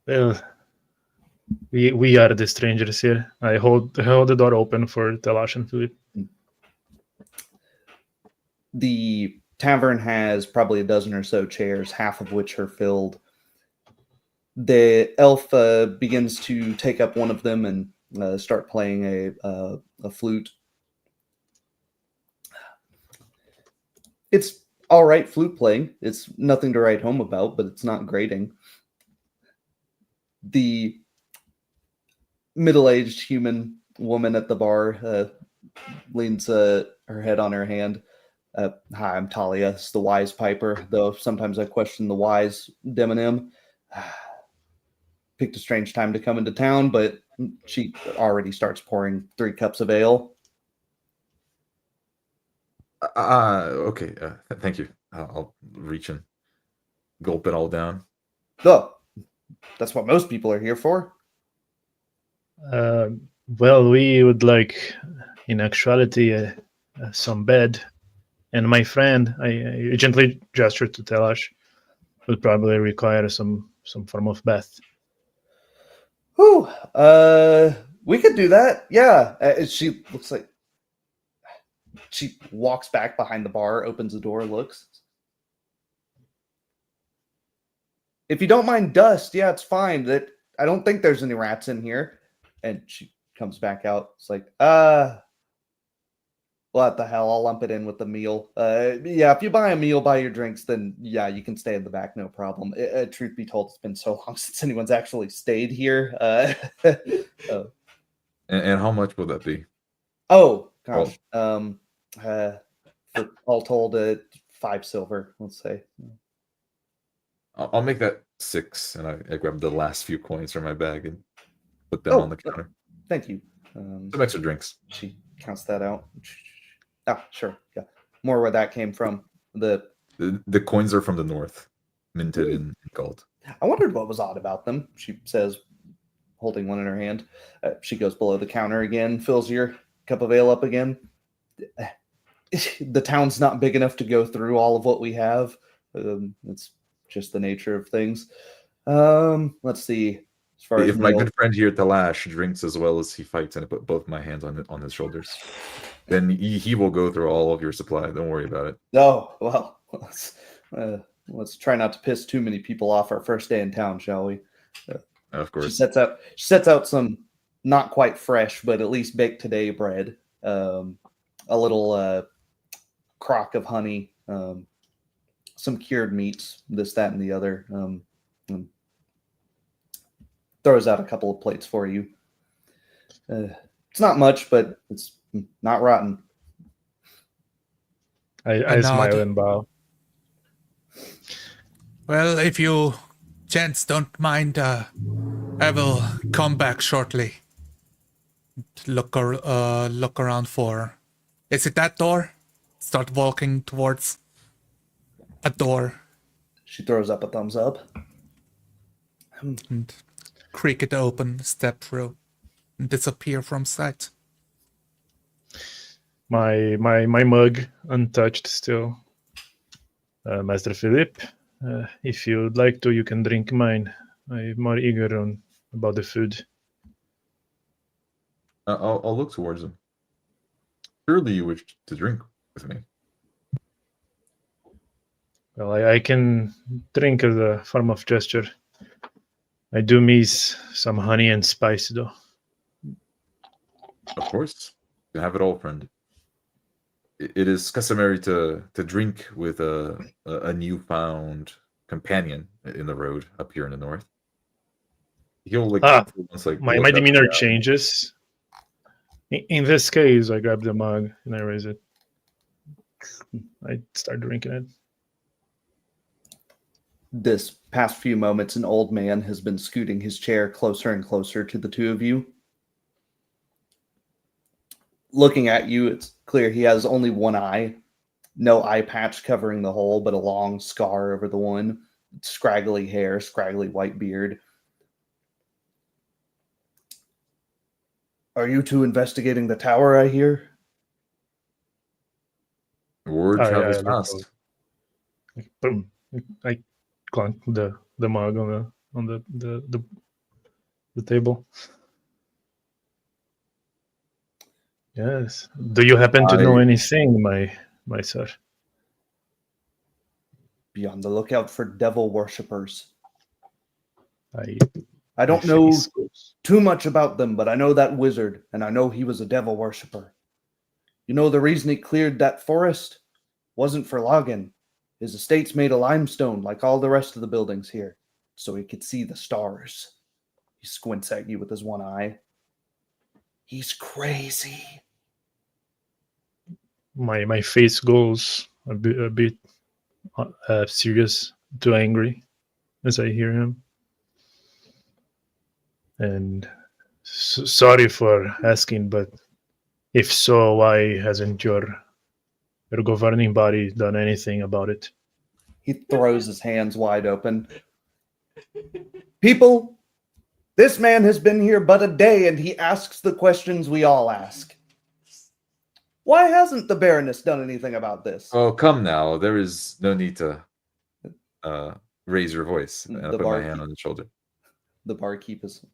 Well, we are the strangers here. I hold the door open for Talash and Philip. The tavern has probably a dozen or so chairs, half of which are filled. The elf begins to take up one of them and start playing a flute. It's all right flute playing. It's nothing to write home about, but it's not grating. The middle-aged human woman at the bar leans her head on her hand. Hi, I'm Talia. It's the wise piper, though sometimes I question the wise demonym. Picked a strange time to come into town, but she already starts pouring 3 cups of ale. Okay. Thank you. I'll reach and gulp it all down. Oh, that's what most people are here for. Well, we would like, in actuality, some bed. And my friend, I gently gestured to Telash, will probably require some form of bath. Whew. We could do that. Yeah. She looks like she walks back behind the bar, opens the door, looks. If you don't mind dust, yeah, it's fine. That I don't think there's any rats in here. And she comes back out. It's like, what the hell? I'll lump it in with the meal. Yeah, if you buy a meal, buy your drinks, then yeah, you can stay in the back, no problem. Truth be told, it's been so long since anyone's actually stayed here. And how much will that be? Oh gosh, for all told, 5 silver, let's say. I'll make that 6, and I grab the last few coins from my bag and put them on the counter. Thank you. Some extra drinks. She counts that out. Ah, sure. Yeah, more where that came from. The coins are from the north, minted in gold. I wondered what was odd about them. She says, holding one in her hand. She goes below the counter again, fills your cup of ale up again. The town's not big enough to go through all of what we have. It's just the nature of things. Let's see. As far as my good friend here, Talash, drinks as well as he fights, and I put both my hands on his shoulders, then he will go through all of your supply. Don't worry about it. Oh, well, let's try not to piss too many people off our first day in town, shall we? Of course. She sets out some not quite fresh, but at least baked today bread, a little crock of honey, some cured meats, this, that, and the other. Throws out a couple of plates for you. It's not much, but it's not rotten. I smile and bow. Well, if you gents don't mind, I will come back shortly. Look around for. Is it that door? Start walking towards a door. She throws up a thumbs up. And creak it open, step through, and disappear from sight. My mug untouched still. Master Philip, if you'd like to, you can drink mine. I'm more eager about the food. I'll look towards him. Surely you wish to drink with me. Well, I can drink as a form of gesture. I do miss some honey and spice, though. Of course. You have it all, friend. It is customary to drink with a newfound companion in the road up here in the north. He'll My look up demeanor and down. changes. In this case, I grab the mug and I raise it. I start drinking it. This past few moments, an old man has been scooting his chair closer and closer to the two of you. Looking at you, it's clear he has only one eye. No eye patch covering the hole, but a long scar over the one. Scraggly hair, scraggly white beard. Are you two investigating the tower, I hear? Word travels look fast. Boom! I clunk the mug on the table. Yes. Do you happen to know anything, my sir? Be on the lookout for devil worshippers. I don't my know face goes. too much about them, but I know that wizard, and I know he was a devil worshipper. You know the reason he cleared that forest? Wasn't for logging. His estate's made of limestone, like all the rest of the buildings here, so he could see the stars. He squints at you with his one eye. He's crazy. My face goes a bit serious to angry as I hear him. And sorry for asking, but if so, why hasn't your governing body done anything about it? He throws his hands wide open. People, this man has been here but a day, and he asks the questions we all ask. Why hasn't the Baroness done anything about this? Oh, come now. There is no need to raise your voice. And I The put my barkeep. hand on his shoulder. The barkeep is...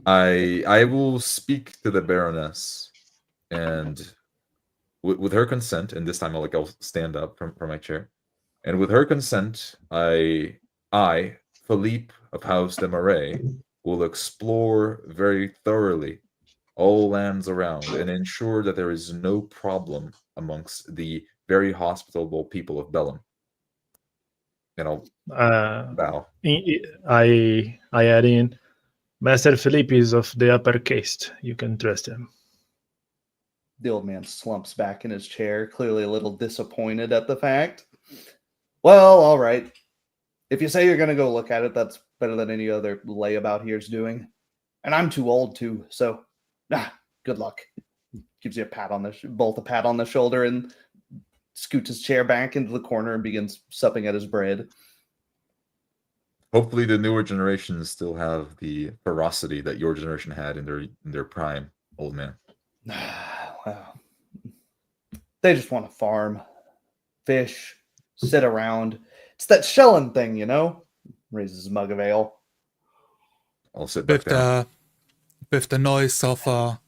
I will speak to the Baroness, and with her consent, and this time I'll stand up from my chair, and with her consent, I Philippe of House de Marais, will explore very thoroughly all lands around and ensure that there is no problem amongst the very hospitable people of Bellum. And I'll bow. I add in, Master Philippe is of the upper caste. You can trust him. The old man slumps back in his chair, clearly a little disappointed at the fact. Well, all right. If you say you're going to go look at it, that's better than any other layabout here's doing. And I'm too old to, so good luck. Gives you a pat on both a pat on the shoulder, and scoots his chair back into the corner and begins supping at his bread. Hopefully the newer generations still have the ferocity that your generation had in their prime, old man. Well, they just want to farm, fish, sit around. It's that shelling thing, you know? Raises his mug of ale. I'll sit back down. With the noise of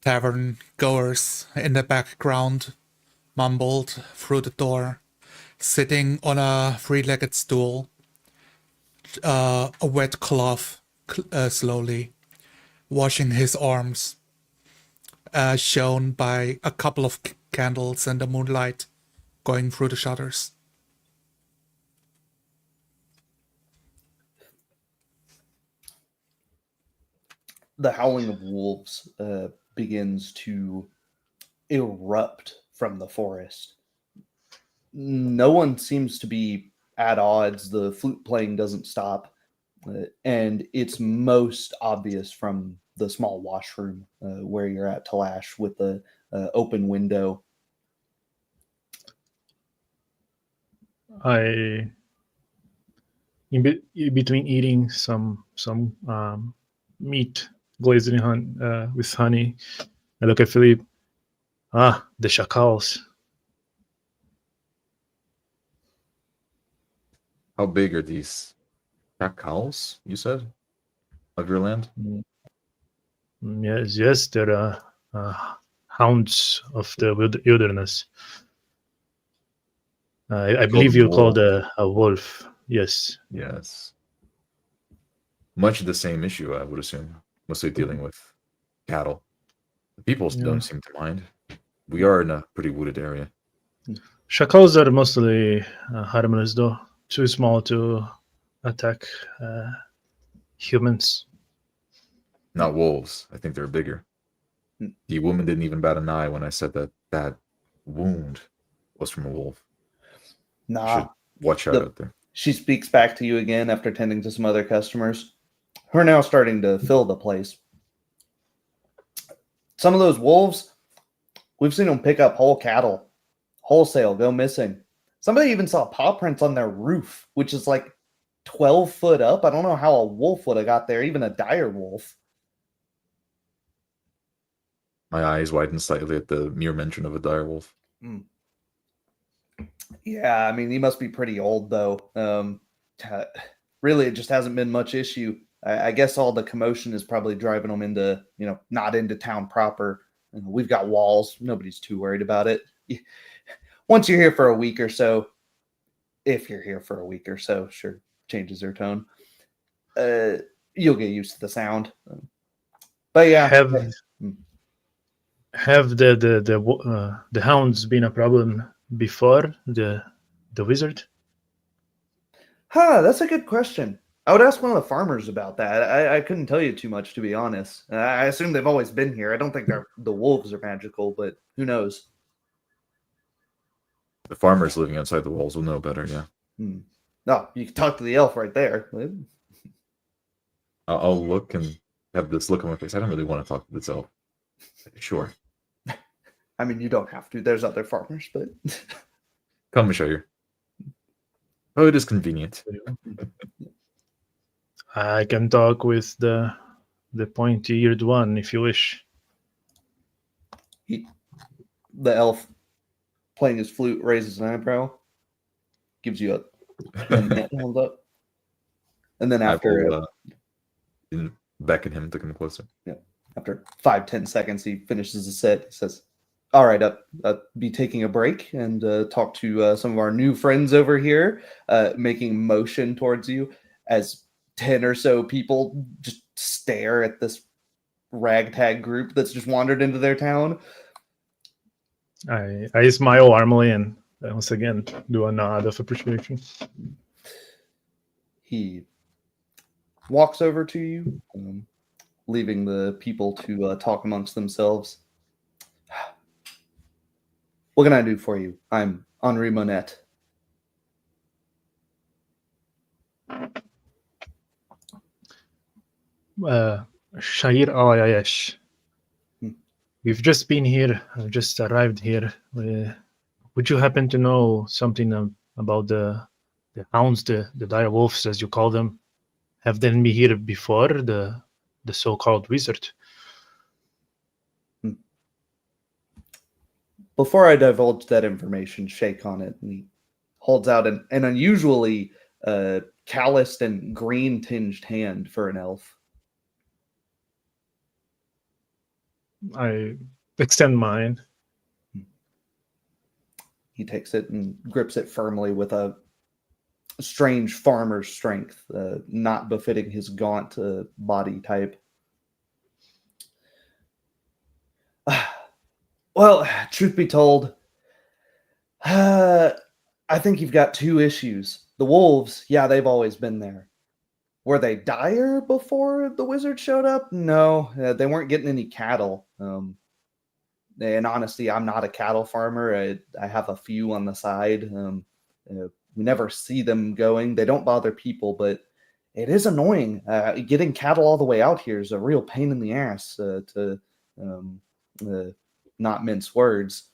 tavern goers in the background mumbled through the door, sitting on a three-legged stool, a wet cloth slowly washing his arms, shown by a couple of candles and the moonlight going through the shutters. The howling of wolves begins to erupt from the forest. No one seems to be at odds. The flute playing doesn't stop, and it's most obvious from the small washroom where you're at, Talash, with the open window. I in between eating some meat glazed in with honey, I look at Philippe. Ah, the chacals. How big are these cows? You said of your land. Yes, they're hounds of the wilderness. I believe them you called wolves. a wolf. Yes. Yes. Much the same issue, I would assume. Mostly dealing with cattle. The people Yeah. don't seem to mind. We are in a pretty wooded area. Chacals are mostly harmless, though. Too small to attack humans. Not wolves. I think they're bigger. The woman didn't even bat an eye when I said that that wound was from a wolf. You should Nah. watch out out there. She speaks back to you again after tending to some other customers. We're now starting to fill the place. Some of those wolves, we've seen them pick up whole cattle, wholesale, go missing. Somebody even saw paw prints on their roof, which is like 12 foot up. I don't know how a wolf would have got there, even a dire wolf. My eyes widened slightly at the mere mention of a dire wolf. Yeah, I mean, he must be pretty old, though. Really, it just hasn't been much issue. I guess all the commotion is probably driving them into, not into town proper. We've got walls. Nobody's too worried about it. Once you're here for a week or so, if you're here for a week or so, sure, changes their tone. You'll get used to the sound. But yeah. Have the hounds been a problem before the wizard? That's a good question. I would ask one of the farmers about that. I couldn't tell you too much, to be honest. I assume they've always been here. I don't think the wolves are magical, but who knows? The farmers living outside the walls will know better, yeah. No, you can talk to the elf right there. I'll look and have this look on my face. I don't really want to talk to this elf. Sure. I mean, you don't have to. There's other farmers, but... Come and show you. Oh, it is convenient. I can talk with the pointy-eared one if you wish. The elf, playing his flute, raises an eyebrow, gives you a hold up, and then after beckon him to come closer. Yeah, after 5-10 seconds, he finishes the set. He says, "All right, be taking a break and talk to some of our new friends over here," making motion towards you as 10 or so people just stare at this ragtag group that's just wandered into their town. I smile warmly and once again do a nod of appreciation. He walks over to you, leaving the people to talk amongst themselves. What can I do for you? I'm Henri Monette. Shair Ayayesh. We've just been here. I've just arrived here. Would you happen to know something about the hounds, the dire wolves, as you call them? Have they been here before, the so-called wizard? Before I divulge that information, shake on it, and he holds out an unusually calloused and green-tinged hand for an elf. I extend mine. He takes it and grips it firmly with a strange farmer's strength, not befitting his gaunt body type. Well, truth be told, I think you've got two issues. The wolves, yeah, they've always been there. Were they dire before the wizard showed up? No, they weren't getting any cattle. In honesty, I'm not a cattle farmer. I have a few on the side. We never see them going. They don't bother people, but it is annoying. Getting cattle all the way out here is a real pain in the ass, to not mince words.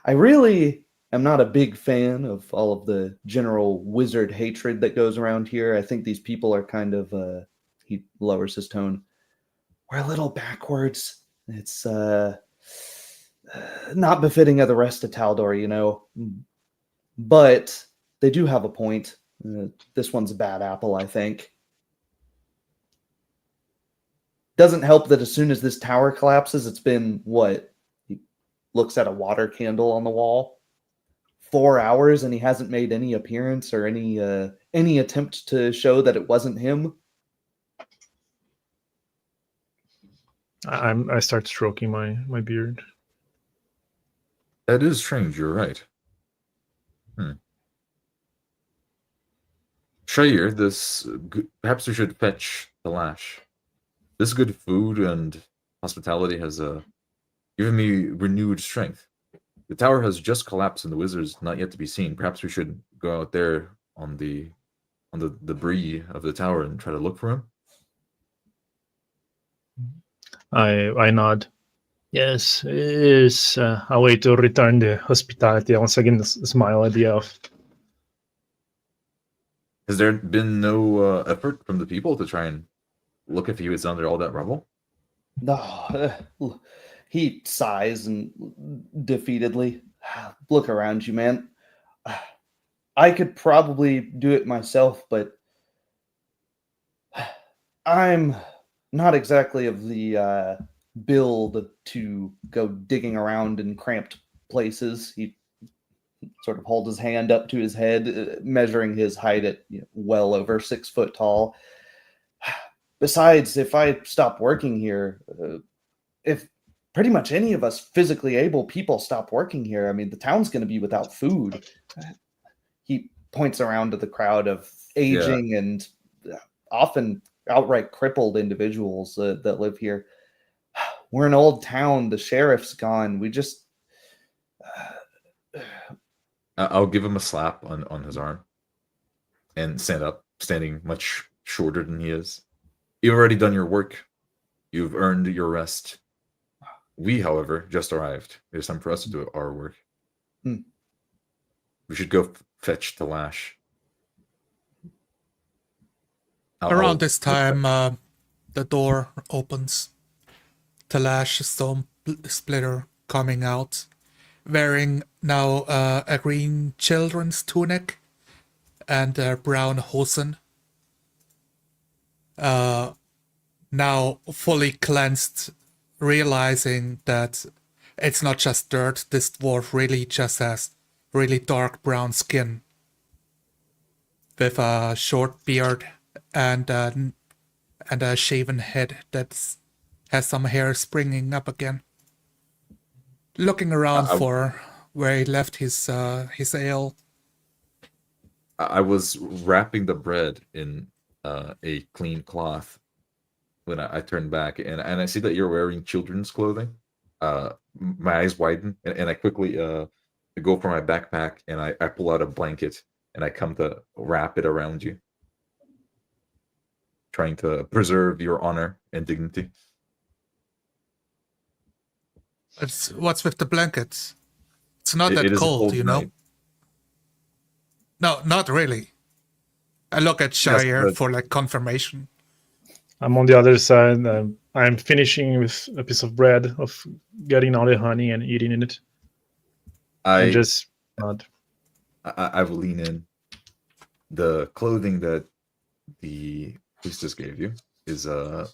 I really am not a big fan of all of the general wizard hatred that goes around here. I think these people are kind of, he lowers his tone, we're a little backwards. It's not befitting of the rest of Taldor, you know. But they do have a point. This one's a bad apple, I think. Doesn't help that as soon as this tower collapses, it's been what? He looks at a water candle on the wall. 4 hours, and he hasn't made any appearance or any attempt to show that it wasn't him. I start stroking my beard. That is strange. You're right. Shayir, perhaps we should fetch the lash. This good food and hospitality has given me renewed strength. The tower has just collapsed and the wizard's not yet to be seen. Perhaps we should go out there on the debris of the tower and try to look for him. I nod. Yes, it is a way to return the hospitality. I once again smile at the elf. Has there been no effort from the people to try and look if he was under all that rubble? No, he sighs and defeatedly. Look around you, man. I could probably do it myself, but I'm not exactly of the build to go digging around in cramped places. He sort of holds his hand up to his head, measuring his height at well over 6 foot tall. Besides, if I stop working here, if pretty much any of us physically able people stop working here, I mean, the town's going to be without food. He points around to the crowd of aging and often outright crippled individuals that live here. We're an old town. The sheriff's gone. We just... I'll give him a slap on his arm and stand up, standing much shorter than he is. You've already done your work. You've earned your rest. We, however, just arrived. It's time for us to do our work. We should go fetch the lash. Around this time, the door opens. Talash Stone Splitter coming out, wearing now a green children's tunic and a brown hosen. Now fully cleansed, realizing that it's not just dirt. This dwarf really just has really dark brown skin with a short beard and a shaven head that has some hair springing up again. Looking around for where he left his ale. I was wrapping the bread in a clean cloth when I turned back, and I see that you're wearing children's clothing. My eyes widen, and I quickly go for my backpack, and I pull out a blanket, and I come to wrap it around you, trying to preserve your honor and dignity. What's with the blankets? It's not that It is a cold, you know? night. No, not really. I look at Shire for like confirmation. I'm on the other side. I'm finishing with a piece of bread, of getting all the honey and eating it. I just nod. I will lean in. The clothing that the priestess gave you is of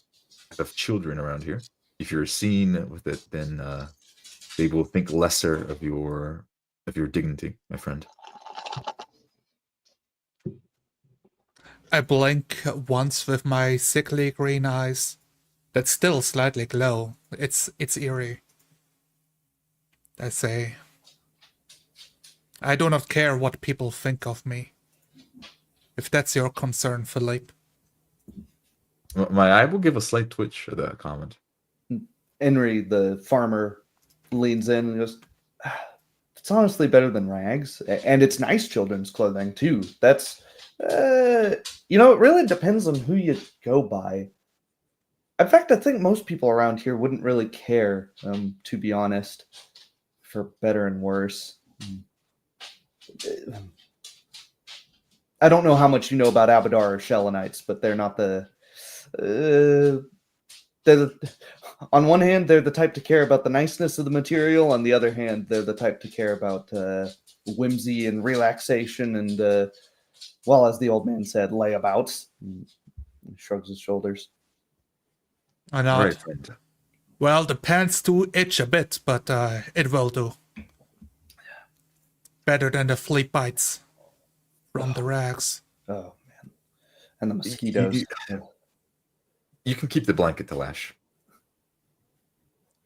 children around here. If you're seen with it, then they will think lesser of your dignity, my friend. I blink once with my sickly green eyes that still slightly glow. It's eerie. I say, I do not care what people think of me. If that's your concern, Philippe. My eye will give a slight twitch at that comment. Henry, the farmer, leans in and goes, it's honestly better than rags. And it's nice children's clothing, too. That's... it really depends on who you go by. In fact, I think most people around here wouldn't really care, to be honest, for better and worse. I don't know how much you know about Abadar or Shellenites, but they're not the. On one hand, they're the type to care about the niceness of the material. On the other hand, they're the type to care about whimsy and relaxation and, well, as the old man said, layabouts. He shrugs his shoulders. I nod. Right, friend. Well, the pants do itch a bit, but it will do. Better than the flea bites from the rags. Oh, man. And the mosquitoes. You can keep the blanket, Talash.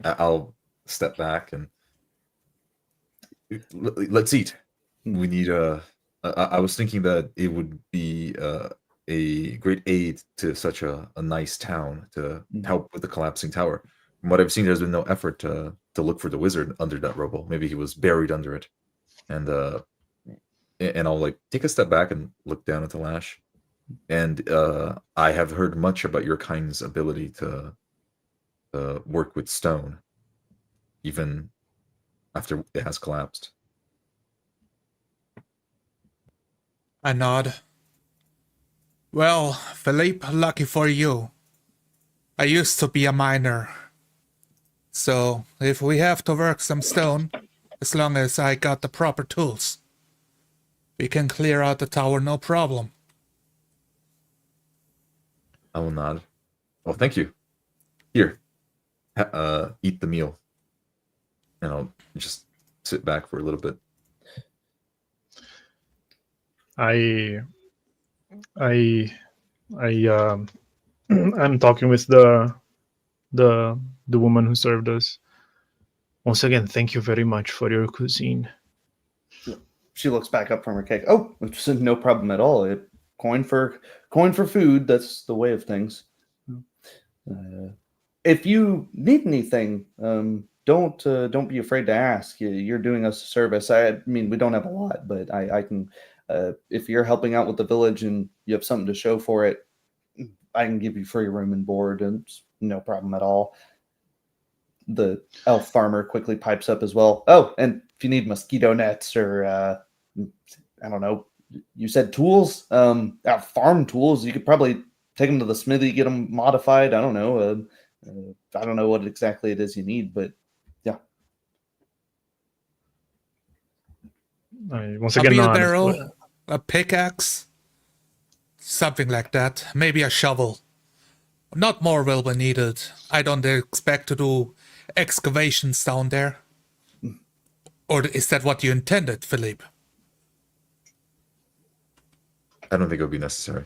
I'll step back and let's eat. We need I was thinking that it would be a great aid to such a nice town to help with the collapsing tower. From what I've seen, there's been no effort to look for the wizard under that rubble. Maybe he was buried under it. And I'll like take a step back and look down at Talash. And I have heard much about your kind's ability to work with stone, even after it has collapsed. I nod. Well, Philippe, lucky for you. I used to be a miner. So, if we have to work some stone, as long as I got the proper tools, we can clear out the tower no problem. I will nod. Oh, thank you. Here, eat the meal, and I'll just sit back for a little bit. I'm talking with the woman who served us. Once again, thank you very much for your cuisine. She looks back up from her cake. Oh, it's no problem at all. Coin for food. That's the way of things. If you need anything, don't be afraid to ask. You're doing us a service. I mean, we don't have a lot, but I can. If you're helping out with the village and you have something to show for it, I can give you free room and board, and it's no problem at all. The elf farmer quickly pipes up as well. Oh, and if you need mosquito nets or I don't know, you said tools, farm tools, you could probably take them to the smithy, get them modified. I don't know. I don't know what exactly it is you need, but yeah. Once again, A nod. wheelbarrow, a pickaxe, something like that. Maybe a shovel. Not more will be needed. I don't expect to do excavations down there. Or is that what you intended, Philippe? I don't think it would be necessary.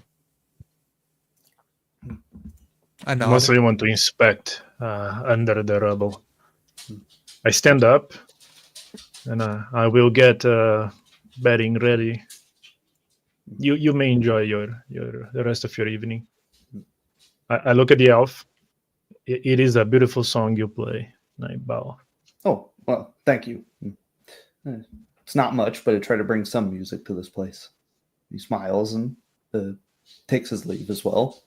I know. Mostly want to inspect under the rubble. I stand up and I will get bedding ready. You may enjoy the rest of your evening. I look at the elf. It is a beautiful song you play, and I bow. Oh, well, thank you. It's not much, but I try to bring some music to this place. He smiles and takes his leave as well.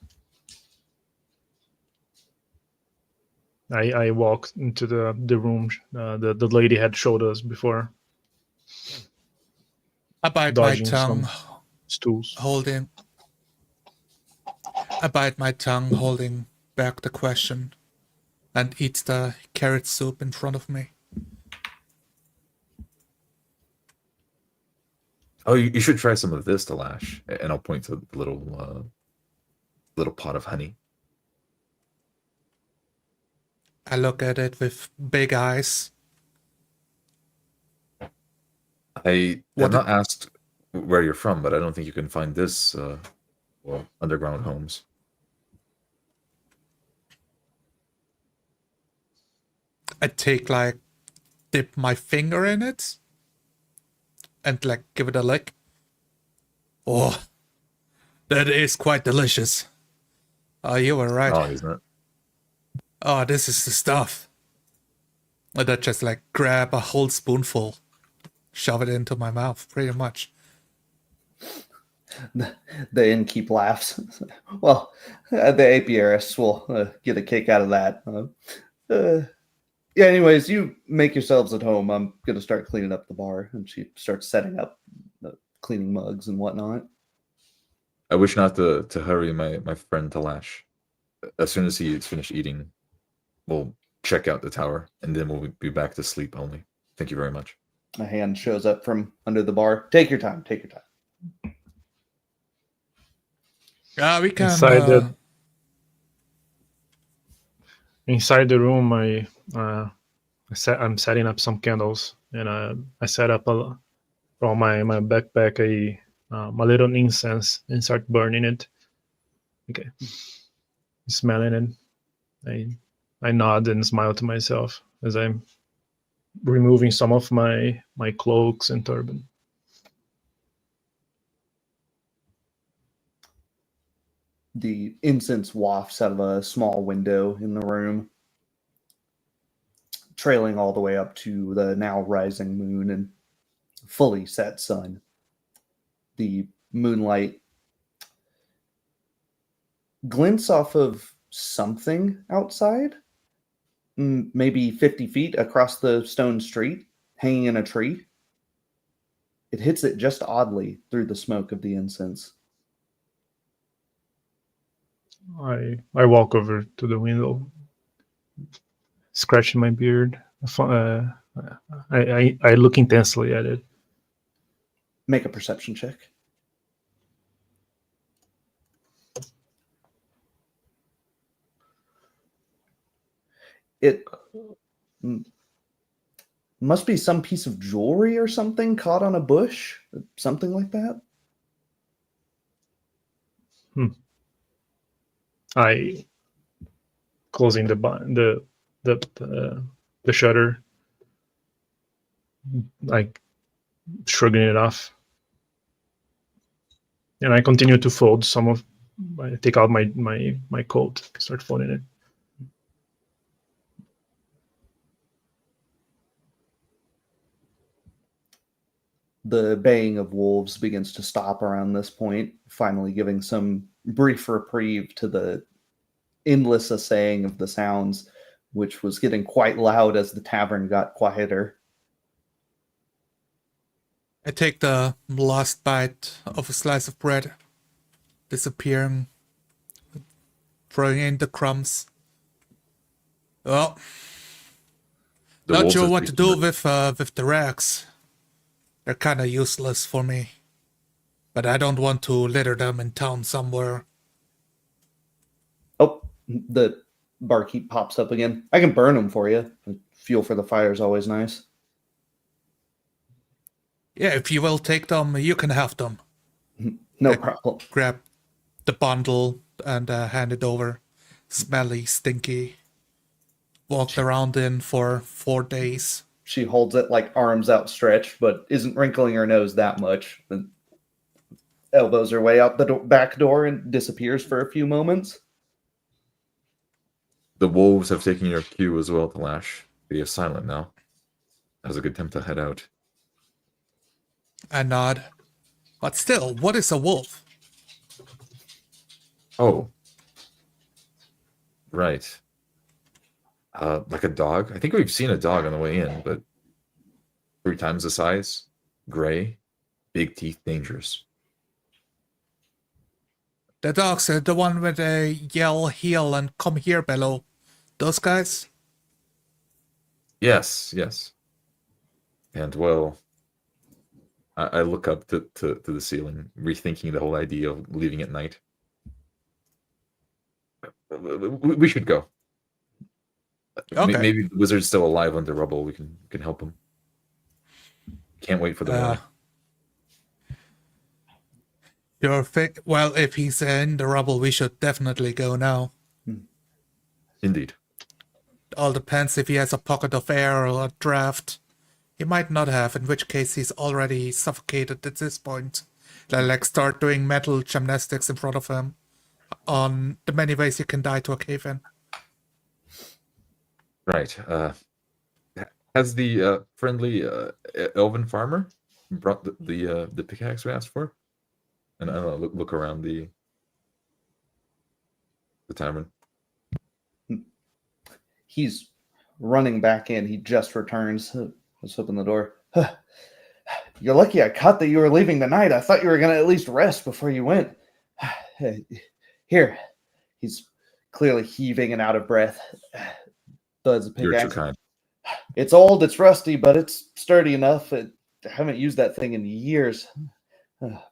I walk into the room the lady had showed us before. I bite my Dodging tongue, stools. I bite my tongue, holding back the question, and eat the carrot soup in front of me. Oh, you should try some of this, Talash. And I'll point to the little pot of honey. I look at it with big eyes. I have not asked where you're from, but I don't think you can find this underground homes. I dip my finger in it and give it a lick. Oh, that is quite delicious. Oh, you were right. Oh, isn't it? Oh, this is the stuff. And I just grab a whole spoonful, shove it into my mouth, pretty much. The innkeep laughs. Well, the apiarists will get a kick out of that. Yeah, anyways, you make yourselves at home. I'm going to start cleaning up the bar. And she starts setting up the cleaning mugs and whatnot. I wish not to hurry my friend Talash. As soon as he's finished eating, we'll check out the tower, and then we'll be back to sleep only. Thank you very much. A hand shows up from under the bar. Take your time. Take your time. We can. Inside the room, I'm setting up some candles, and I set up from my backpack a little incense and start burning it. Okay, smelling it. I nod and smile to myself as I'm removing some of my cloaks and turban. The incense wafts out of a small window in the room, trailing all the way up to the now rising moon and fully set sun. The moonlight glints off of something outside, maybe 50 feet across the stone street, hanging in a tree. It hits it just oddly through the smoke of the incense. I walk over to the window, scratching my beard. I look intensely at it. Make a perception check. It must be some piece of jewelry or something caught on a bush, something like that. I closing the shutter, like shrugging it off, and I continue to fold some of. I take out my coat, start folding it. The baying of wolves begins to stop around this point, finally giving some brief reprieve to the endless assaying of the sounds, which was getting quite loud as the tavern got quieter. I take the last bite of a slice of bread, disappearing, throwing in the crumbs. Well, not sure what to do with the rags. They're kind of useless for me, but I don't want to litter them in town somewhere. Oh, the barkeep pops up again. I can burn them for you. Fuel for the fire is always nice. Yeah, if you will take them, you can have them. No problem. Grab the bundle and hand it over. Smelly, stinky. Walked around in for 4 days. She holds it like arms outstretched, but isn't wrinkling her nose that much. And elbows her way out the back door and disappears for a few moments. The wolves have taken your cue as well, Talash. Be silent now. Now's a good time to head out. I nod. But still, what is a wolf? Oh. Right. Like a dog? I think we've seen a dog on the way in, but 3 times the size, gray, big teeth, dangerous. The dogs are the one with a yell, heel, and come here below. Those guys? Yes. And well, I look up to the ceiling, rethinking the whole idea of leaving at night. We should go. Okay. Maybe the wizard's still alive under rubble. We can help him. Can't wait for the morning. Well, if he's in the rubble, we should definitely go now. Indeed. All depends if he has a pocket of air or a draft. He might not have, in which case he's already suffocated at this point. Like start doing mental gymnastics in front of him on the many ways you can die to a cave-in. Right. Has the friendly elven farmer brought the pickaxe we asked for? And I don't know, look around the tavern. He's running back in. He just returns. Let's open the door. You're lucky I caught that you were leaving tonight. I thought you were going to at least rest before you went. Here. He's clearly heaving and out of breath. Buds a You're too pickaxe. kind. It's old, it's rusty, but it's sturdy enough. I haven't used that thing in years.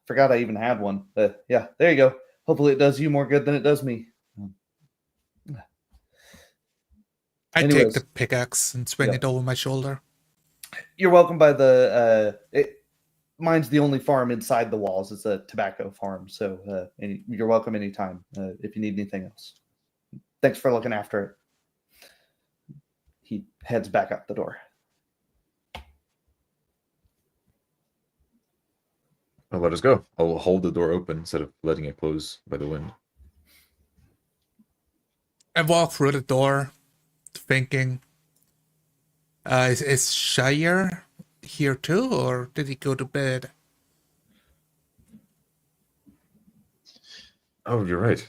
Forgot I even had one. Yeah, there you go. Hopefully it does you more good than it does me. I take Anyways. the pickaxe and swing Yeah. it over my shoulder. You're welcome by the mine's the only farm inside the walls. It's a tobacco farm, so you're welcome anytime if you need anything else. Thanks for looking after it. He heads back out the door. Well, let us go. I'll hold the door open instead of letting it close by the wind. I walk through the door, thinking, is Shire here too, or did he go to bed? Oh, you're right.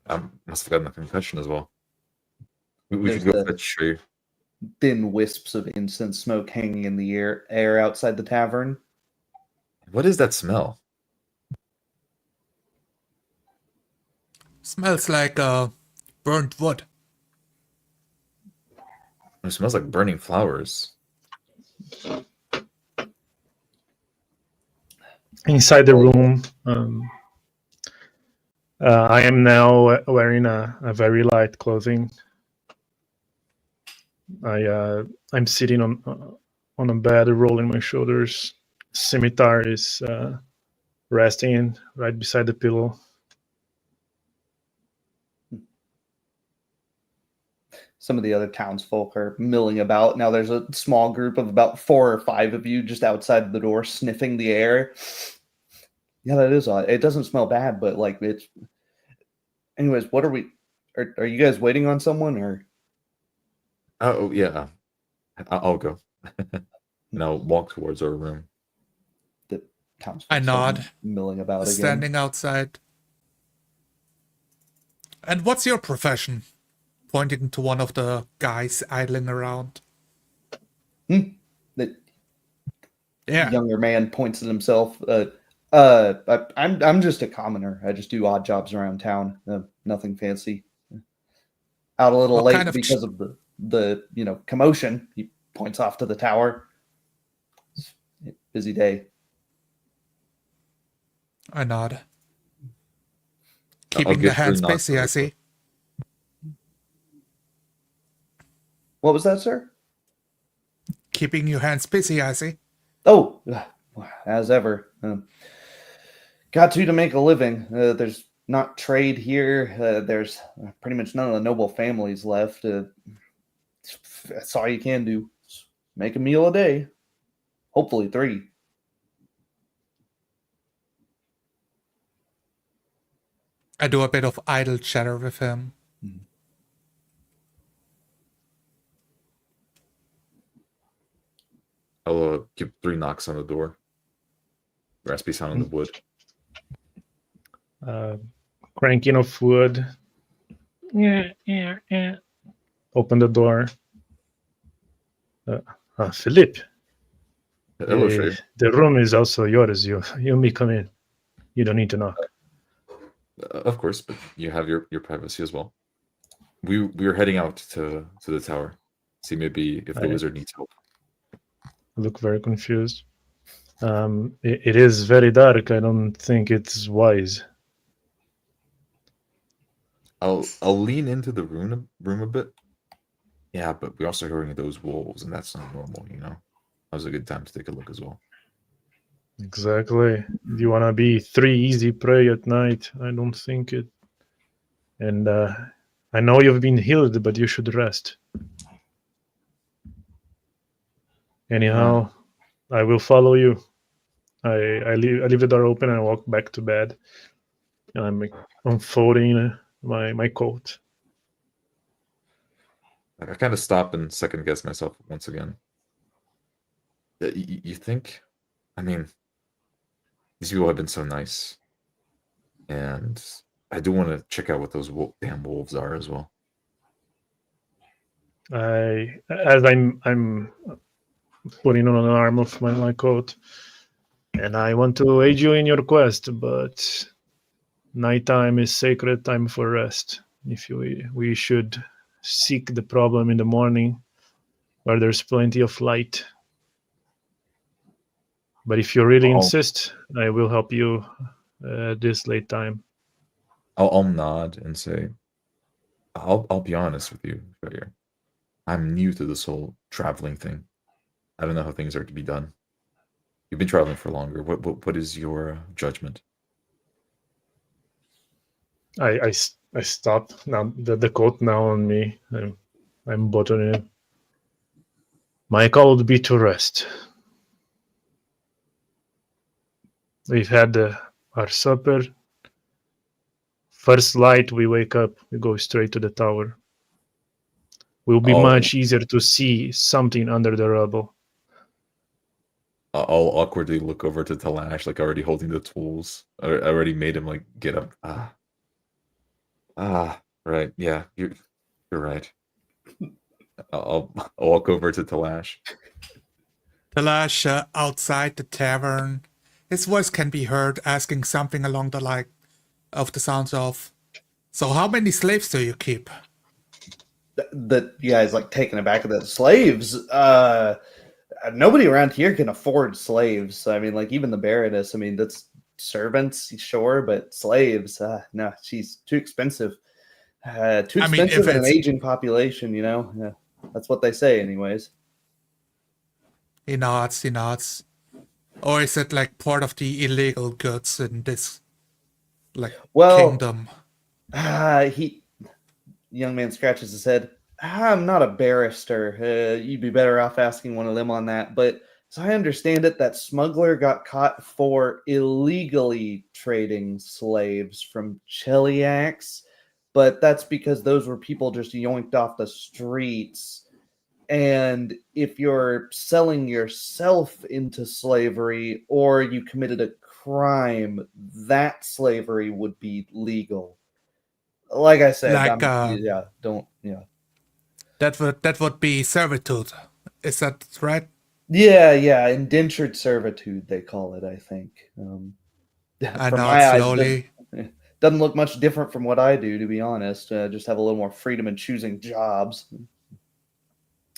I must have gotten a concussion as well. We should go fetch Shay. Thin wisps of incense smoke hanging in the air outside the tavern. What is that smell? Smells like burnt wood. It smells like burning flowers. Inside the room, I am now wearing a very light clothing. I'm sitting on a bed, rolling my shoulders. Scimitar is resting right beside the pillow. Some of the other townsfolk are milling about. Now there's a small group of about 4 or 5 of you just outside the door sniffing the air. Yeah, that is odd. It doesn't smell bad, but like it's... Anyways, what are we... Are you guys waiting on someone, or... Oh, yeah. I'll go. And I'll walk towards our room. The townsfolk I nod, milling about again. standing outside. And what's your profession? Pointing to one of the guys idling around. The Yeah. younger man points at himself. I'm just a commoner. I just do odd jobs around town. Nothing fancy. Out a little What late kind of because of the commotion. He points off to the tower. Busy day. I nod. I'll Keeping the give hands 3 knocks busy, on I the see. What was that, sir? Keeping your hands busy, I see. Oh, as ever. Got to make a living. There's not trade here. There's pretty much none of the noble families left. That's all you can do. Make a meal a day. Hopefully 3. I do a bit of idle chatter with him. I'll give 3 knocks on the door. Raspy sound on the wood. Cranking of wood. Open the door. Philippe, Hello, Shay. the room is also yours. You may come in. You don't need to knock. Of course, but you have your privacy as well. We are heading out to the tower. See maybe if the wizard needs help. I look very confused. It is very dark. I don't think it's wise. I'll lean into the room a bit. Yeah, but we're also hearing those wolves, and that's not normal, That was a good time to take a look as well. Exactly. You want to be 3 easy prey at night? I don't think it. And I know you've been healed, but you should rest. Anyhow, I will follow you. I leave the door open and I walk back to bed. And I'm unfolding my coat. I kind of stop and second guess myself once again. You think? I mean, these people have been so nice. And I do want to check out what those damn wolves are as well. As I'm putting on an arm of my coat, and I want to aid you in your quest, but nighttime is sacred time for rest. If we should seek the problem in the morning, where there's plenty of light. But if you really I'll, insist, I will help you this late time. I'll nod and say, I'll be honest with you, Fair. I'm new to this whole traveling thing. I don't know how things are to be done. You've been traveling for longer. What is your judgment? I stop now. The coat now on me. I'm buttoning it. My call would be to rest. We've had our supper. First light, we wake up. We go straight to the tower. Will be much easier to see something under the rubble. I'll awkwardly look over to Talash, like already holding the tools. I already made him like get up. Right. Yeah, you're right. I'll walk over to Talash. Talash, outside the tavern, his voice can be heard asking something along the line of the sounds of, "So how many slaves do you keep?" That you guys like taken aback at the slaves. Nobody around here can afford slaves. I mean, like even the Baroness. I mean, that's servants, sure, but slaves. No, she's too expensive. Too I mean, if expensive in an it's- aging population. You know, yeah, that's what they say, anyways. He nods. Or is it like part of the illegal goods in this kingdom? Young man scratches his head. I'm not a barrister. You'd be better off asking one of them on that. But as I understand it, that smuggler got caught for illegally trading slaves from Cheliacs. But that's because those were people just yoinked off the streets. And if you're selling yourself into slavery or you committed a crime, that slavery would be legal. Like I said, Like, that would be servitude. Is that right? Yeah, indentured servitude they call it, I think. I From nod my eyes, slowly. doesn't look much different from what I do, to be honest. Just have a little more freedom in choosing jobs.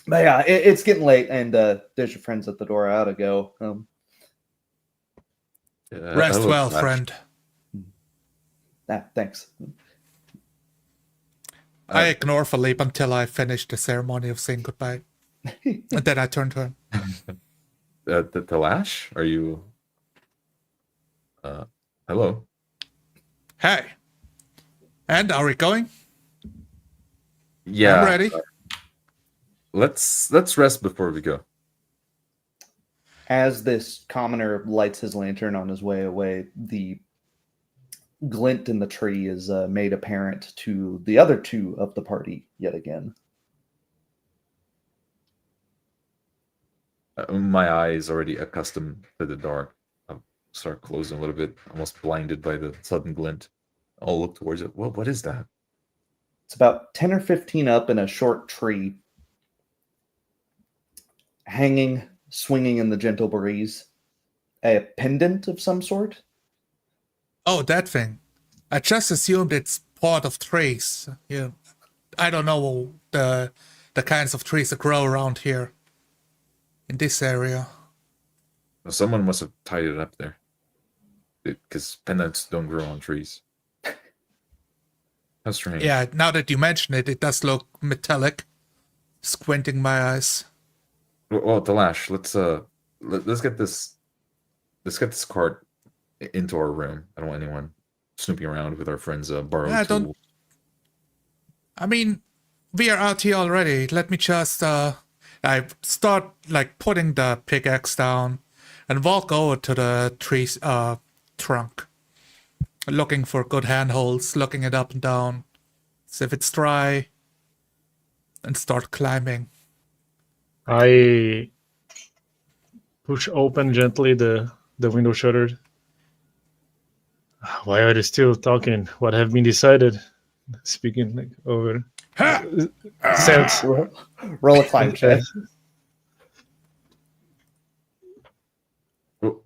But yeah, it's getting late, and there's your friends at the door. I ought to go. Rest hello, well, Talash. friend. Thanks. I ignore Philippe until I finish the ceremony of saying goodbye. And then I turn to him. The Talash? Are you? Hello. Hey. And are we going? Yeah. I'm ready. Let's rest before we go. As this commoner lights his lantern on his way away, the glint in the tree is made apparent to the other two of the party yet again. My eye is already accustomed to the dark. I'll start closing a little bit, almost blinded by the sudden glint. I'll look towards it. What is that? It's about 10 or 15 up in a short tree, hanging, swinging in the gentle breeze. A pendant of some sort? Oh, that thing. I just assumed it's part of trees. Yeah. I don't know the kinds of trees that grow around here. In this area. Someone must have tied it up there. Because pendants don't grow on trees. How strange. Yeah, now that you mention it, it does look metallic. Squinting my eyes. Well, Talash, let's get this cart into our room. I don't want anyone snooping around with our friends' borrowed tools. I mean, we are out here already. Let me just I start putting the pickaxe down and walk over to the tree's trunk. Looking for good handholds, looking it up and down. See if it's dry. And start climbing. I push open gently the window shutter. Why are they still talking? What have been decided? Speaking over. Since Roll a climb check. Oh,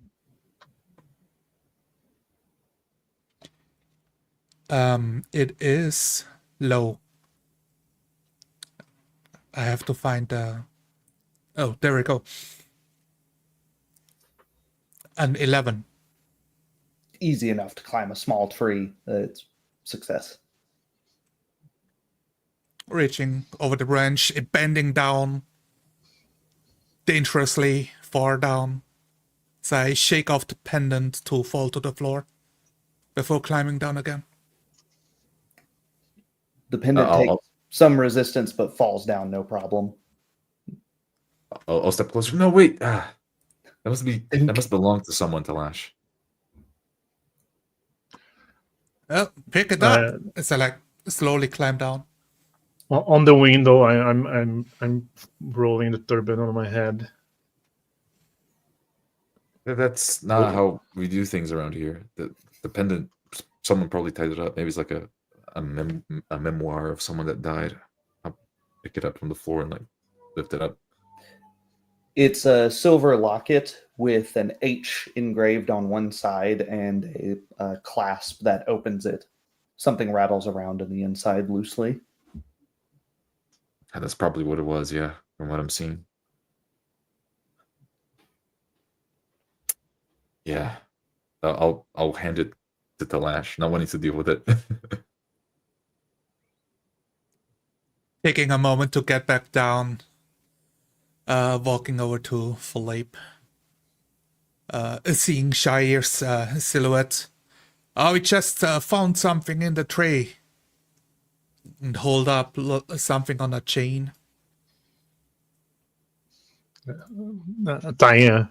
It is low. I have to find oh, there we go. An 11. Easy enough to climb a small tree. It's success. Reaching over the branch, it bending down dangerously far down. So I shake off the pendant to fall to the floor before climbing down again. The pendant I'll- takes some resistance, but falls down no problem. I'll step closer. No, wait. That must belong to someone, Talash. Oh, pick it up. As I like slowly climb down. On the window, I'm rolling the turban on my head. That's not how we do things around here. The pendant, someone probably tied it up. Maybe it's like a memoir of someone that died. I'll pick it up from the floor and like lift it up. It's a silver locket with an H engraved on one side and a clasp that opens it. Something rattles around in the inside loosely. And that's probably what it was, yeah, from what I'm seeing. Yeah. I'll hand it to Talash, not wanting to deal with it. Taking a moment to get back down. Walking over to Philippe. Seeing Shire's silhouette. Oh, we just found something in the tray. And hold up something on a chain. Tying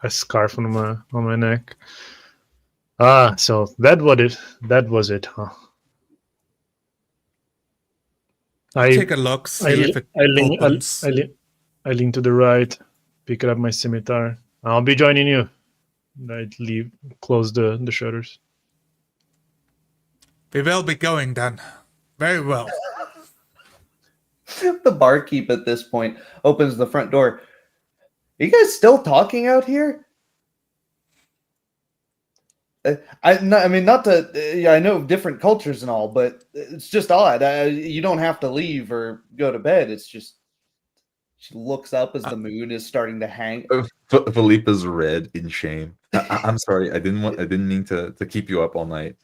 a scarf on my neck. Ah, so that was it, huh? Take a look, see if it opens. I lean to the right, pick up my scimitar. I'll be joining you. I'd close the shutters. We will be going then. Very well. The barkeep at this point opens the front door. Are you guys still talking out here? I mean, not to. I know different cultures and all, but it's just odd. You don't have to leave or go to bed. It's just she looks up as the moon is starting to hang. Felipe's red in shame. I'm sorry. I didn't mean to keep you up all night.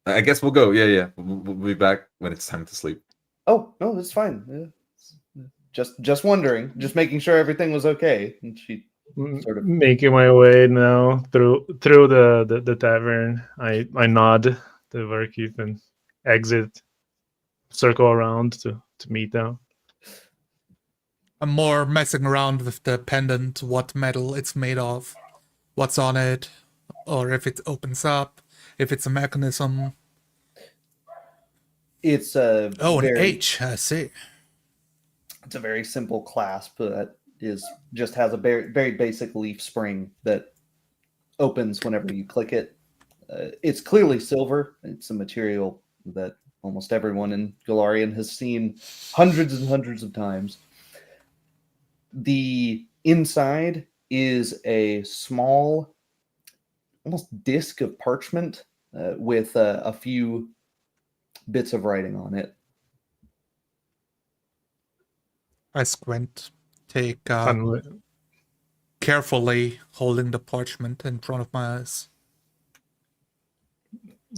I guess we'll go. Yeah. We'll be back when it's time to sleep. Oh no, that's fine. Just wondering, just making sure everything was okay. And she sort of making my way now through the tavern. I nod to the barkeep and exit, circle around to meet them. I'm more messing around with the pendant, what metal it's made of, what's on it, or if it opens up, if it's a mechanism. It's a an H, I see. It's a very simple clasp that just has a very, very basic leaf spring that opens whenever you click it. It's clearly silver. It's a material that almost everyone in Galarian has seen hundreds and hundreds of times. The inside is a small, almost disc of parchment with a few bits of writing on it. I squint, carefully holding the parchment in front of my eyes.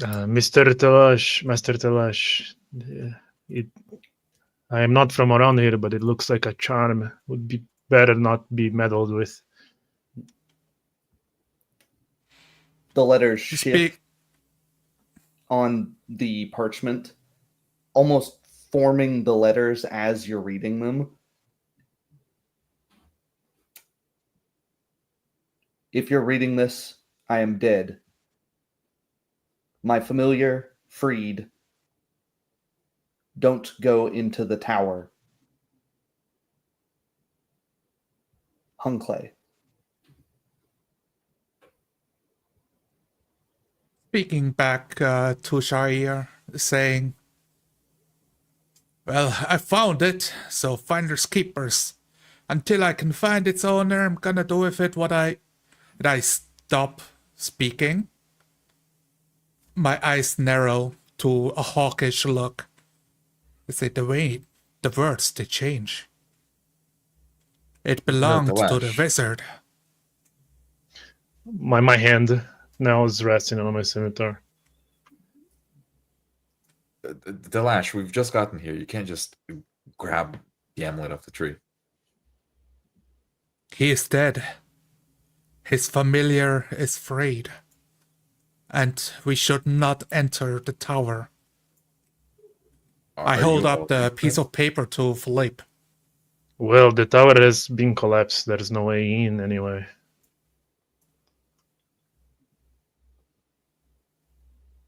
Master Talash, I am not from around here, but it looks like a charm. Would be better not be meddled with. The letters shift on the parchment, almost forming the letters as you're reading them. If you're reading this, I am dead. My familiar, freed. Don't go into the tower. Hunclay. Speaking back to Shire, saying, Well, I found it, so finders keepers. Until I can find its owner, I'm gonna do with it what I... Did I stop speaking? My eyes narrow to a hawkish look. Is it the way the words they change? It belonged to the Dalash. wizard. My hand now is resting on my scimitar. Dalash, we've just gotten here. You can't just grab the amulet off the tree. He is dead. His familiar is freed. And we should not enter the tower. I Are hold you up all the right piece then? of paper to Philippe. Well, the tower has been collapsed. There is no way in anyway.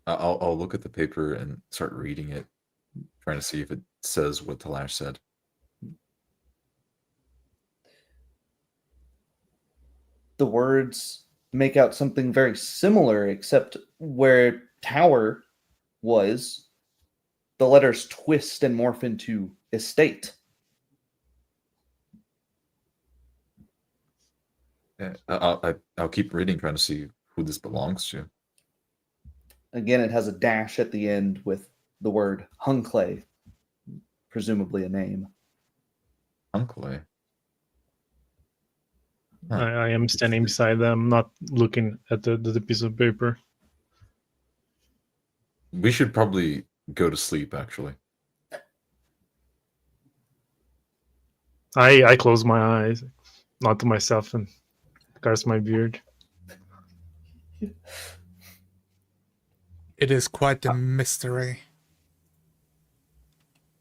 I'll look at the paper and start reading it, trying to see if it says what Dalash said. The words make out something very similar, except where tower was, the letters twist and morph into estate. Yeah, I'll keep reading, trying to see who this belongs to. Again, it has a dash at the end with the word Hunclay, presumably a name. Uncle. Huh. I am standing beside them, not looking at the piece of paper. We should probably go to sleep, actually. I close my eyes, nod to myself, and caress my beard. It is quite a mystery.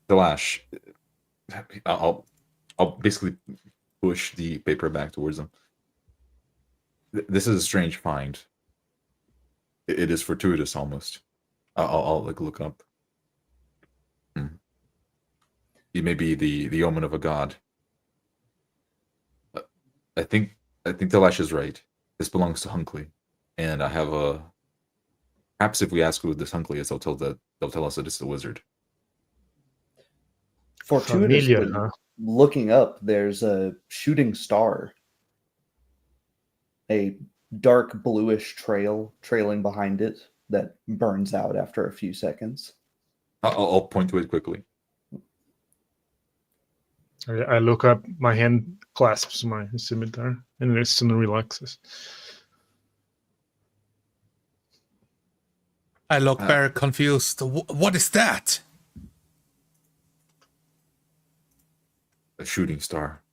Dalash, I'll basically push the paper back towards them. This is a strange find. It is fortuitous, almost. I'll like look up. He may be the omen of a god. I think Dalash is right. This belongs to Hunkley, and I have a. Perhaps if we ask who this Hunkley is, they'll tell us that it's the wizard. Fortuitously, Familiar, huh? looking up, there's a shooting star, a dark bluish trail trailing behind it that burns out after a few seconds. I'll point to it quickly. I look up, my hand clasps my scimitar, and it instantly relaxes. I look very confused. What is that? A shooting star.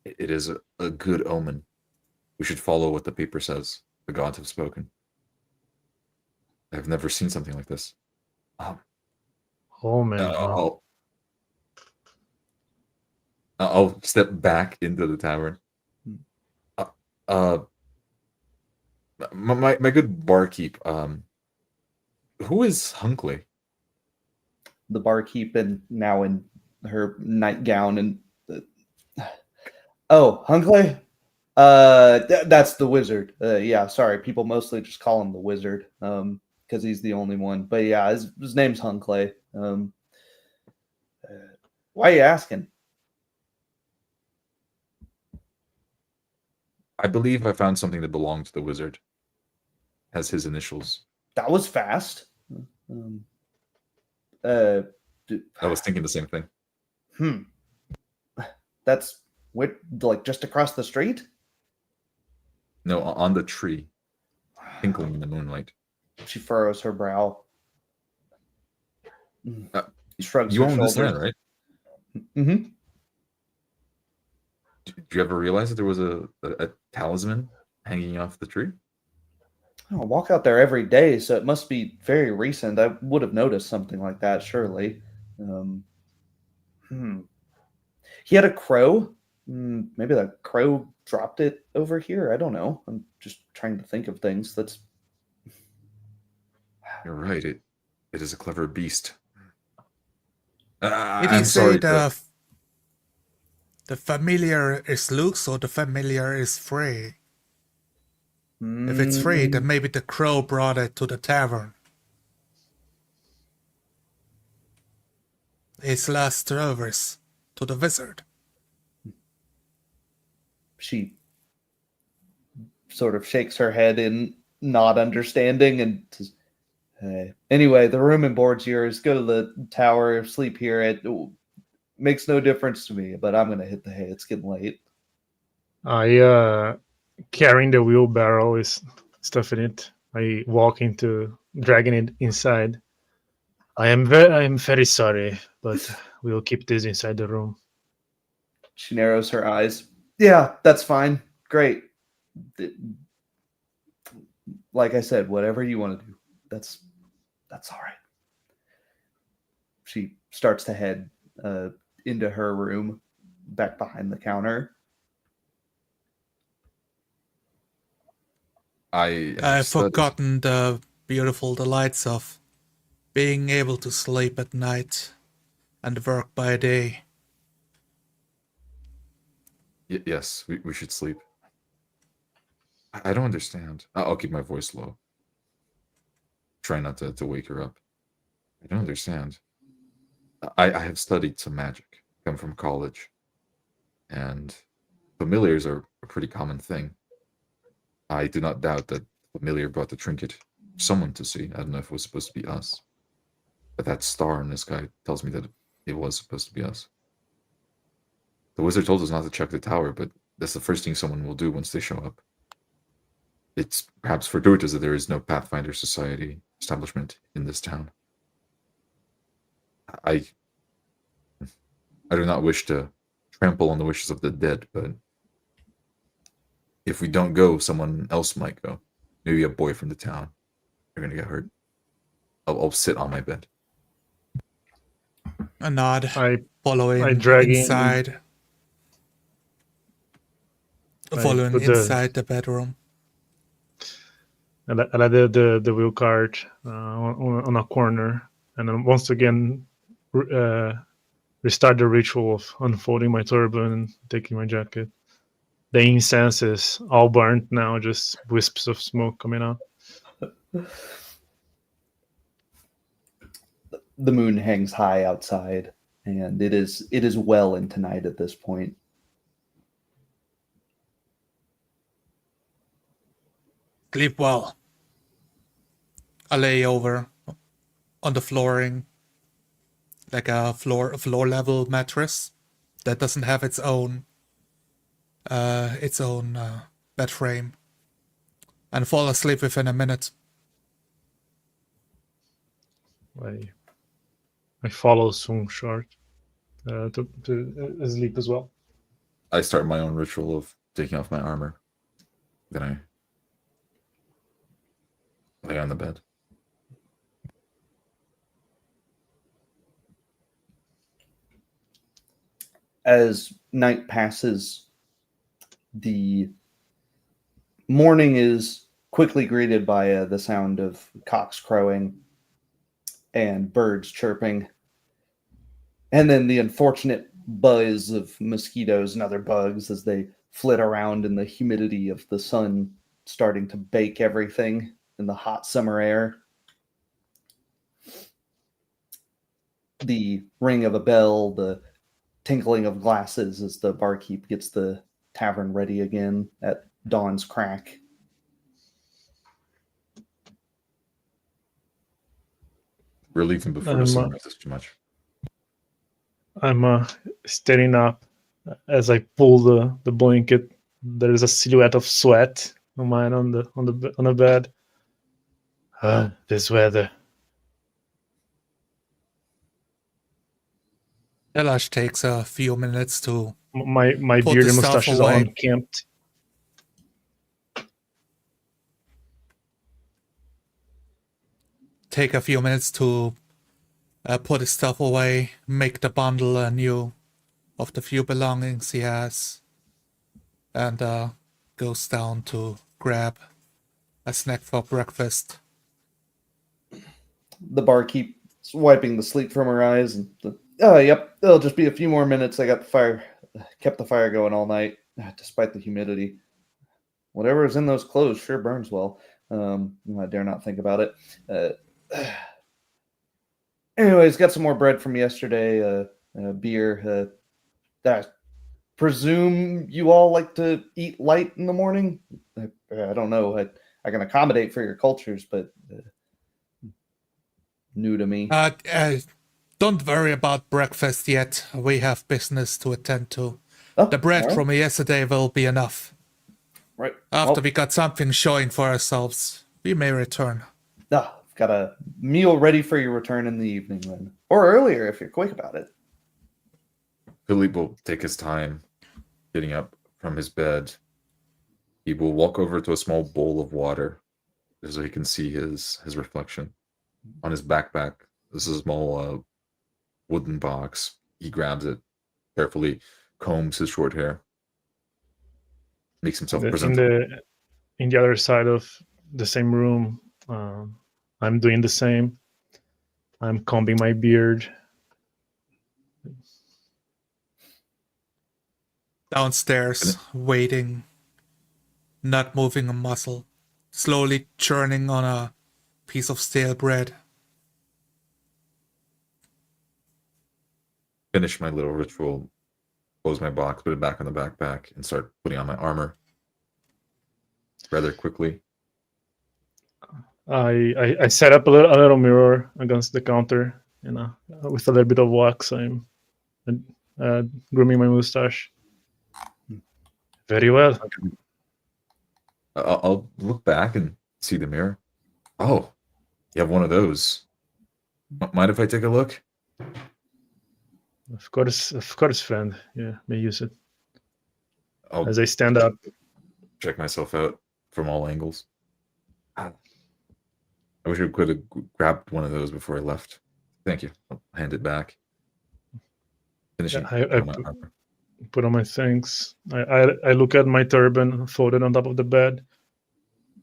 It is a good omen. We should follow what the paper says. The gods have spoken. I've never seen something like this. Oh man, huh? I'll step back into the tavern. My good barkeep. Who is Hunkley? The barkeep and now in her nightgown and oh, Hunkley? That's the wizard. Yeah, sorry. People mostly just call him the wizard because he's the only one. But yeah, his name's Hunkley. Why are you asking? I believe I found something that belonged to the wizard. Has his initials. That was fast. Uh, I was thinking the same thing. That's what, like just across the street? No, on the tree, twinkling in the moonlight. She furrows her brow. Shrugs You her own this shoulders. land, right? Mm-hmm. Did you ever realize that there was a talisman hanging off the tree? I walk out there every day, so it must be very recent. I would have noticed something like that, surely. He had a crow. Maybe the crow dropped it over here. I don't know. I'm just trying to think of things. You're right. It is a clever beast. Did I'm he say sorry. the familiar is loose or the familiar is free? If it's free, then maybe the crow brought it to the tavern. his last service to the wizard. She sort of shakes her head in not understanding and says, "Hey, anyway, the room and board's yours. Go to the tower, sleep here. It makes no difference to me, but I'm going to hit the hay. It's getting late." I carrying the wheelbarrow is stuff in it. I walk into dragging it inside. I am very sorry, but we'll keep this inside the room. She narrows her eyes. "Yeah, that's fine. Great. Like I said, whatever you want to do, that's all right." She starts to head into her room, back behind the counter. I've forgotten the beautiful delights of being able to sleep at night and work by day. Yes, we should sleep. I don't understand. I'll keep my voice low. Try not to wake her up. I don't understand. I have studied some magic. Come from college. And familiars are a pretty common thing. I do not doubt that familiar brought the trinket someone to see. I don't know if it was supposed to be us. But that star in the sky tells me that it was supposed to be us. The wizard told us not to check the tower, but that's the first thing someone will do once they show up. It's perhaps fortuitous that there is no Pathfinder Society establishment in this town. I do not wish to trample on the wishes of the dead, but if we don't go, someone else might go. Maybe a boy from the town. They're gonna get hurt. I'll sit on my bed. A nod, I following drag inside. Following put inside the bedroom. I let the wheel cart on a corner, and then once again restart the ritual of unfolding my turban and taking my jacket. The incense is all burnt now, just wisps of smoke coming out. The moon hangs high outside, and it is well into night at this point. Sleep well. I lay over on the flooring, like a floor level mattress that doesn't have its own bed frame, and fall asleep within a minute. I follow Sung Short to sleep as well. I start my own ritual of taking off my armor. Then I lay on the bed. As night passes, the morning is quickly greeted by the sound of cocks crowing and birds chirping, and then the unfortunate buzz of mosquitoes and other bugs as they flit around in the humidity of the sun, starting to bake everything in the hot summer air. The ring of a bell, the tinkling of glasses as the barkeep gets the tavern ready again at dawn's crack. We're leaving before the sun rises too much. I'm standing up as I pull the blanket. There is a silhouette of sweat on mine on the bed. This weather. Elash takes a few minutes to My put beard the and stuff mustache is all away. unkempt. Take a few minutes to put his stuff away, make the bundle anew of the few belongings he has, and goes down to grab a snack for breakfast. The barkeep is wiping the sleep from her eyes and oh, yep, it'll just be a few more minutes. I got kept the fire going all night, despite the humidity. Whatever is in those clothes sure burns well. I dare not think about it. Anyways, got some more bread from yesterday. Beer. I presume you all like to eat light in the morning. I don't know. I can accommodate for your cultures, but new to me. Don't worry about breakfast yet. We have business to attend to. Oh, The bread all right. from yesterday will be enough. Right. After Well, we got something showing for ourselves, we may return. I've got a meal ready for your return in the evening then. Or earlier if you're quick about it. Philippe will take his time getting up from his bed. He will walk over to a small bowl of water so he can see his reflection. On his backpack, this is a small wooden box. He grabs it, carefully combs his short hair, makes himself presentable. In the other side of the same room, I'm doing the same. I'm combing my beard. Downstairs, waiting, not moving a muscle, slowly churning on a piece of stale bread. Finish my little ritual, close my box, put it back in the backpack, and start putting on my armor rather quickly. I set up a little mirror against the counter, with a little bit of wax. I'm grooming my mustache. Very well. I'll look back and see the mirror. Oh, you have one of those. Mind if I take a look? Of course, friend. Yeah, may use it. I'll As I stand up, check myself out from all angles. I wish I could have grabbed one of those before I left. Thank you. I'll hand it back. Finishing. I put on my things. I look at my turban folded on top of the bed.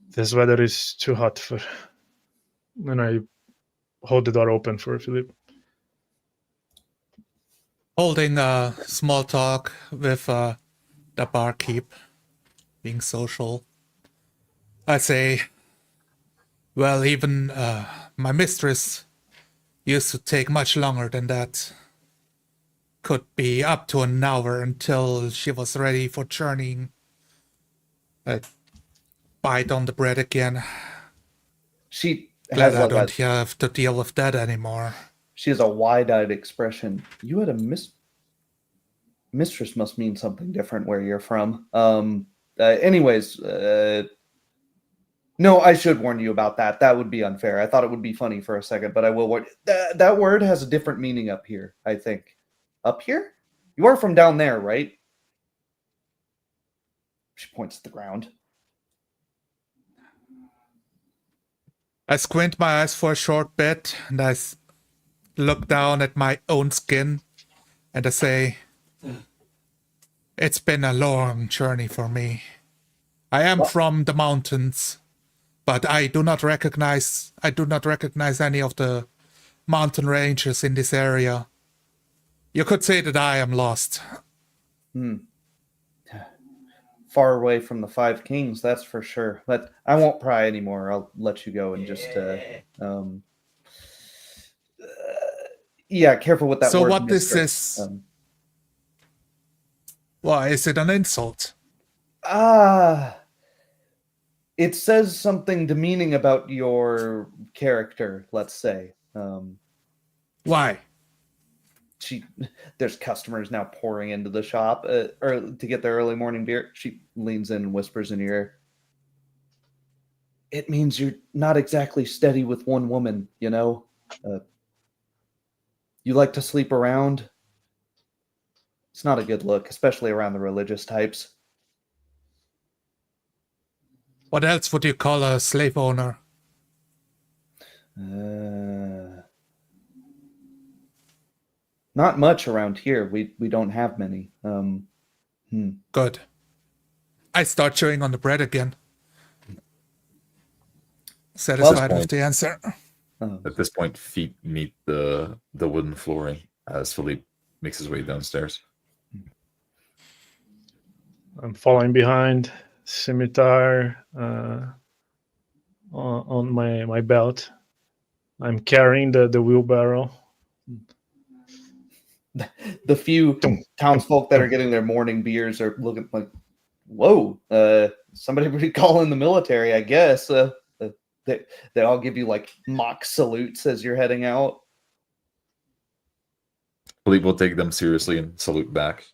This weather is too hot for. And I hold the door open for Philippe. Holding a small talk with the barkeep, being social. I say, well, even my mistress used to take much longer than that. Could be up to an hour until she was ready for journeying. I bite on the bread again. She Glad has I like don't have to deal with that anymore. she has a wide-eyed expression. You had a mistress must mean something different where you're from. Anyways, no, I should warn you about that. That would be unfair. I thought it would be funny for a second, but I will warn that word has a different meaning up here, I think. Up here? You are from down there, right? She points at the ground. I squint my eyes for a short bit, and I look down at my own skin, and I say, it's been a long journey for me. I am from the mountains, but I do not recognize any of the mountain ranges in this area. You could say that I am lost. Far away from the Five Kings, that's for sure. But I won't pry anymore. I'll let you go and just careful with that So word. what mistress. this is? Why is it an insult? It says something demeaning about your character, let's say. Why? There's customers now pouring into the shop or to get their early morning beer. She leans in and whispers in your ear. It means you're not exactly steady with one woman, you know? You like to sleep around. It's not a good look, especially around the religious types. What else would you call a slave owner? Not much around here. We don't have many. Good. I start chewing on the bread again. Satisfied with the answer. At this point, feet meet the wooden flooring as Philippe makes his way downstairs. I'm following behind, scimitar on my belt. I'm carrying the wheelbarrow The few townsfolk that are getting their morning beers are looking like, whoa, somebody would call in the military, I guess. They all give you like mock salutes as you're heading out. Philippe will take them seriously and salute back.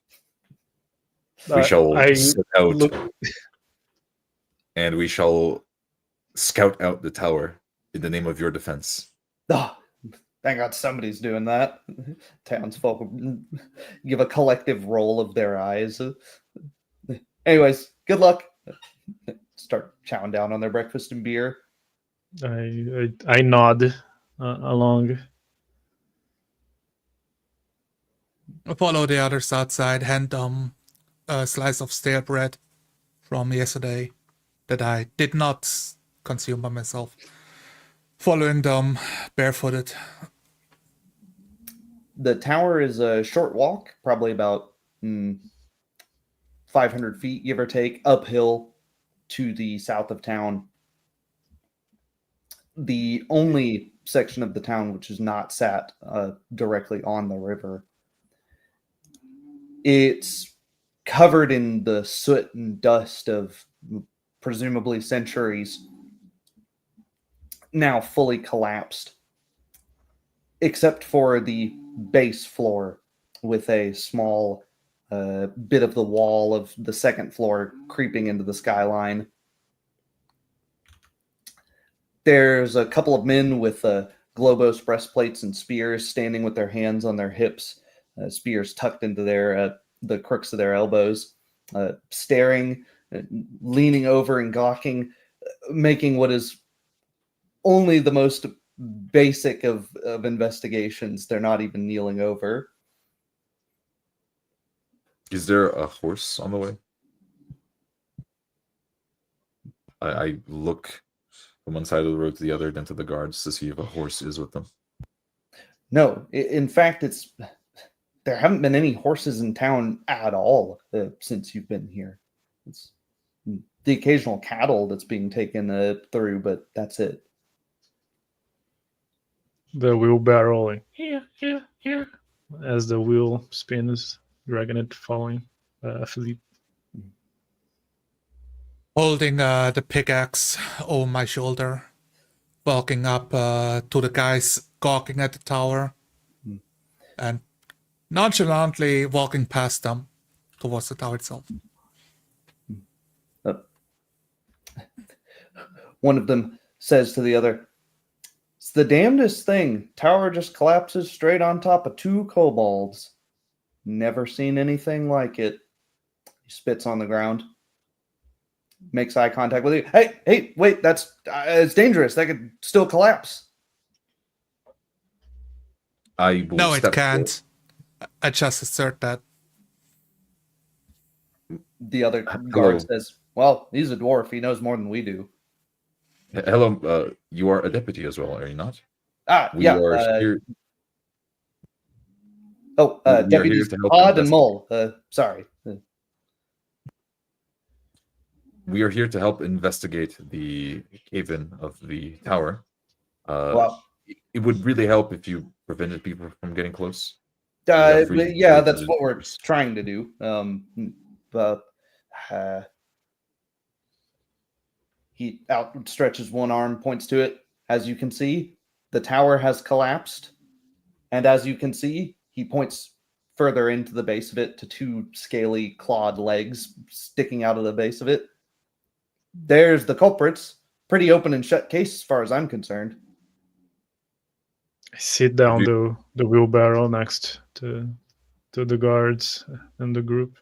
We I shall set out look- and we shall scout out the tower in the name of your defense. Oh, thank God somebody's doing that. Townsfolk give a collective roll of their eyes. Anyways, good luck. Start chowing down on their breakfast and beer. I nod along. I follow the others outside, hand them a slice of stale bread from yesterday that I did not consume by myself. Following them barefooted. The tower is a short walk, probably about 500 feet, give or take, uphill to the south of town. The only section of the town which is not sat directly on the river. It's covered in the soot and dust of presumably centuries, now fully collapsed, except for the base floor with a small bit of the wall of the second floor creeping into the skyline. There's a couple of men with globos breastplates and spears standing with their hands on their hips, spears tucked into their the crooks of their elbows, staring, leaning over and gawking, making what is only the most basic of investigations. They're not even kneeling over. Is there a horse on the way? I look from one side of the road to the other, then to the guards to see if a horse is with them. No, in fact, there haven't been any horses in town at all since you've been here. It's the occasional cattle that's being taken through, but that's it. The wheelbarrow, like, here, as the wheel spins, dragging it, following Philippe. Holding the pickaxe over my shoulder, walking up to the guys gawking at the tower, and nonchalantly walking past them towards the tower itself. One of them says to the other, "It's the damnedest thing. Tower just collapses straight on top of two kobolds. Never seen anything like it." He spits on the ground, makes eye contact with you. Hey, wait, that's it's dangerous. That could still collapse. I will No, it step can't. I just assert that. The other Hello. guard says, "Well, he's a dwarf. He knows more than we do." Hello, you are a deputy as well, are you not? We Yeah. are here. Oh, we are here deputies to help Todd and investigate. Mull. Sorry. We are here to help investigate the cave-in of the tower. Well, It would really help if you prevented people from getting close. have reason to yeah, believe that's that what it we're is. trying to do. But he outstretches one arm, points to it. As you can see, the tower has collapsed. And as you can see, he points further into the base of it to two scaly clawed legs sticking out of the base of it. There's the culprits. Pretty open and shut case as far as I'm concerned. I sit down the wheelbarrow next to the guards and the group.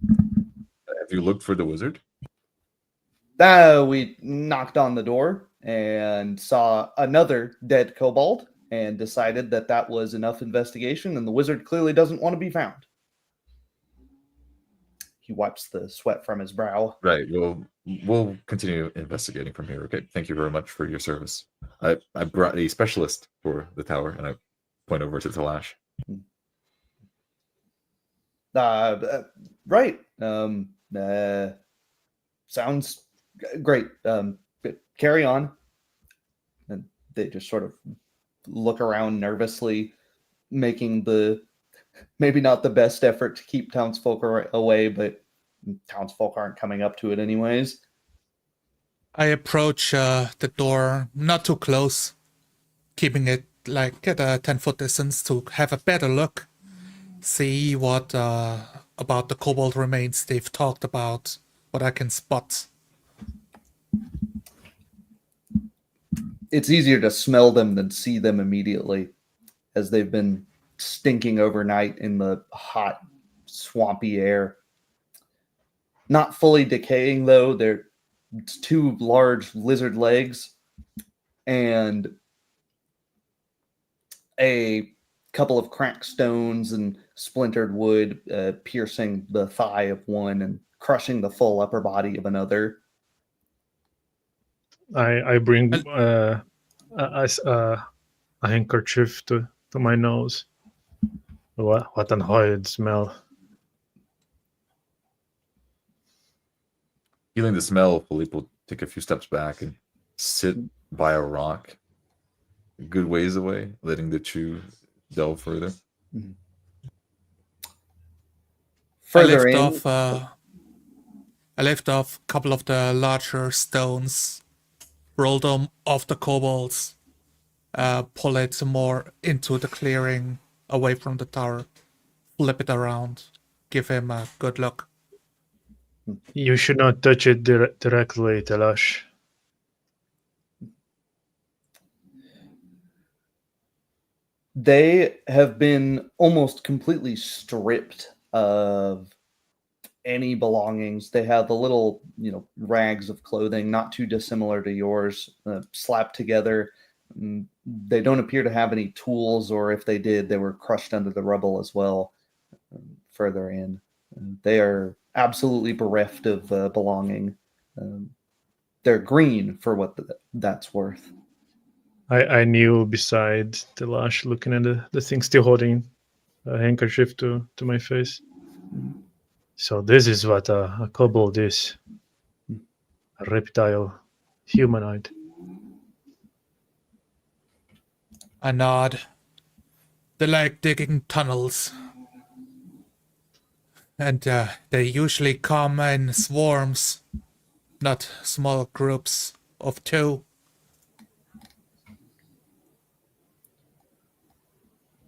Have you looked for the wizard? We knocked on the door and saw another dead kobold and decided that that was enough investigation, and the wizard clearly doesn't want to be found. He wipes the sweat from his brow. Right. We'll continue investigating from here. Okay. Thank you very much for your service. I brought a specialist for the tower, and I point over to Talash. Right. Sounds great. Carry on. And they just sort of look around nervously, making the maybe not the best effort to keep townsfolk away, but townsfolk aren't coming up to it anyways. I approach the door, not too close, keeping it like at a 10-foot distance to have a better look. See what about the kobold remains they've talked about, what I can spot. It's easier to smell them than see them immediately, as they've been stinking overnight in the hot, swampy air. Not fully decaying, though. They're two large lizard legs and a couple of cracked stones and splintered wood piercing the thigh of one and crushing the full upper body of another. I bring And- a handkerchief to my nose. What an horrid smell. Feeling the smell, Philippe will take a few steps back and sit by a rock, a good ways away, letting the chew delve further. Further I lift off a couple of the larger stones, roll them off the kobolds, pull it more into the clearing, away from the tower, flip it around, give him a good look. You should not touch it directly, Telash. they have been almost completely stripped of any belongings. They have the little, rags of clothing, not too dissimilar to yours, slapped together. They don't appear to have any tools, or if they did, they were crushed under the rubble as well. Further in, they are absolutely bereft of belonging. They're green for what that's worth. I knew beside Telash, looking at the thing, still holding a handkerchief to my face. So this is what a kobold is. A reptile humanoid. I nod. They like digging tunnels. And they usually come in swarms, not small groups of two.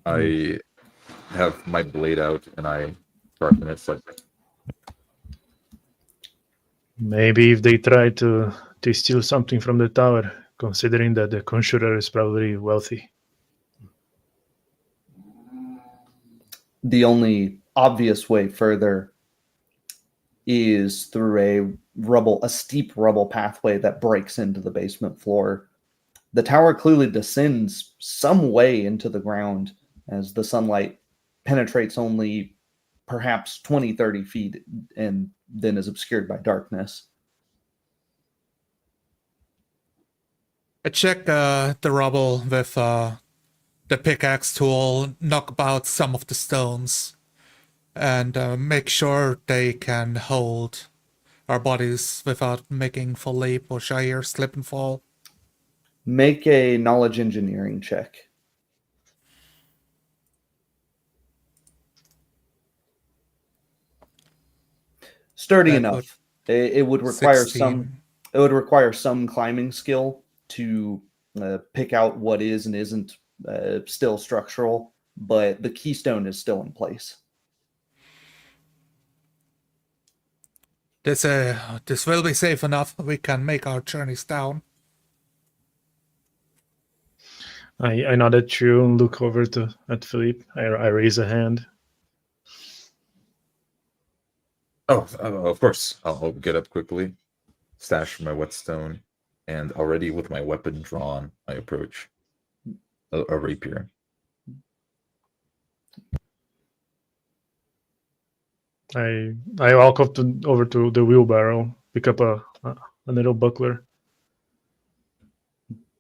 I have my blade out and I sharpen it slightly. Maybe if they try to steal something from the tower, considering that the conjurer is probably wealthy. The only obvious way further is through a steep rubble pathway that breaks into the basement floor. The tower clearly descends some way into the ground as the sunlight penetrates only perhaps 20, 30 feet and then is obscured by darkness. I check the rubble with the pickaxe tool, knock about some of the stones, and make sure they can hold our bodies without making Philippe or Jair slip and fall. Make a knowledge engineering check. Sturdy That enough. It would require 16. some climbing skill to pick out what is and isn't still structural, but the keystone is still in place. This will be safe enough. We can make our journeys down. I nod at you and look over at Philippe. I raise a hand. Oh, of course. I'll get up quickly, stash my whetstone, and already with my weapon drawn, I approach a rapier. I walk over to the wheelbarrow, pick up a little buckler.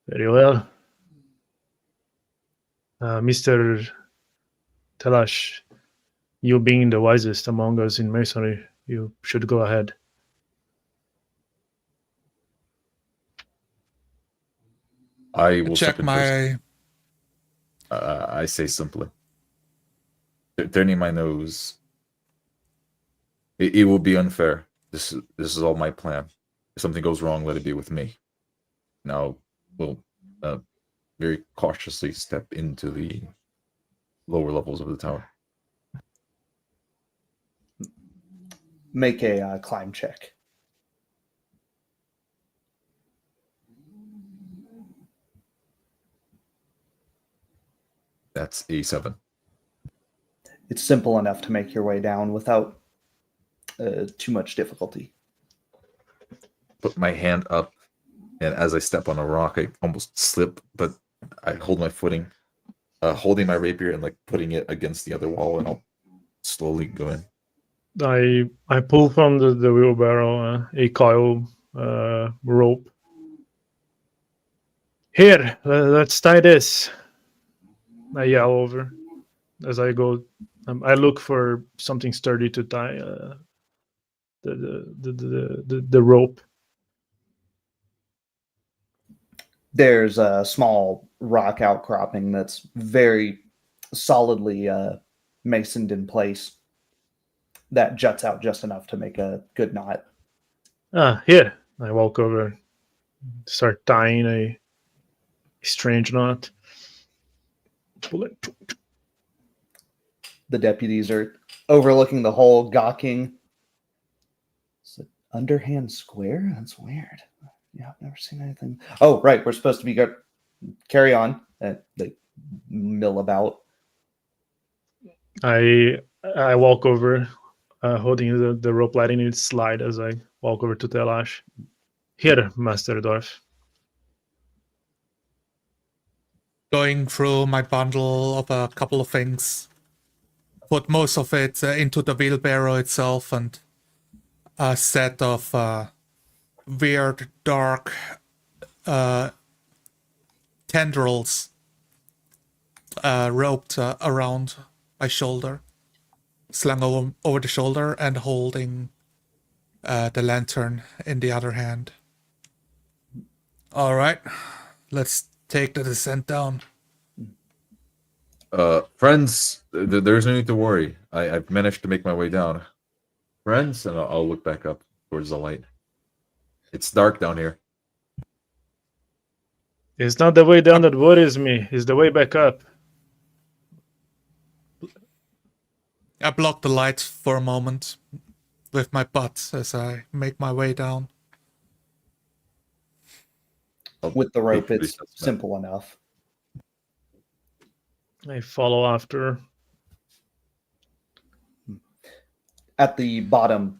Very well. Mr. Telash, you being the wisest among us in masonry, you should go ahead. I will Check step in first. my... I say simply. turning my nose. It will be unfair. This is all my plan. If something goes wrong, let it be with me. Now we'll very cautiously step into the lower levels of the tower. Make a climb check. That's a 7. It's simple enough to make your way down without too much difficulty. Put my hand up, and as I step on a rock, I almost slip, but I hold my footing, holding my rapier and like putting it against the other wall, and I'll slowly go in. I pull from the wheelbarrow a coil rope. Here, let's tie this. I yell over as I go. I look for something sturdy to tie the rope. There's a small rock outcropping that's very solidly masoned in place that juts out just enough to make a good knot. Here. I walk over, start tying a strange knot. Pull it. The deputies are overlooking the hole, gawking. It's an underhand square? That's weird. Yeah, I've never seen anything. Oh, right. We're supposed to be good. Carry on. They mill about. I walk over, holding the rope, letting it slide as I walk over to Telash. Here, Master Dwarf. Going through my bundle of a couple of things. Put most of it into the wheelbarrow itself, and a set of weird, dark tendrils roped around my shoulder, slung over the shoulder, and holding the lantern in the other hand. All right, let's take the descent down. Friends, there's no need to worry. I've managed to make my way down. Friends, and I'll look back up towards the light. It's dark down here. It's not the way down that worries me. It's the way back up. I block the light for a moment with my butt as I make my way down. With the rope, it's simple enough. I follow after. At the bottom,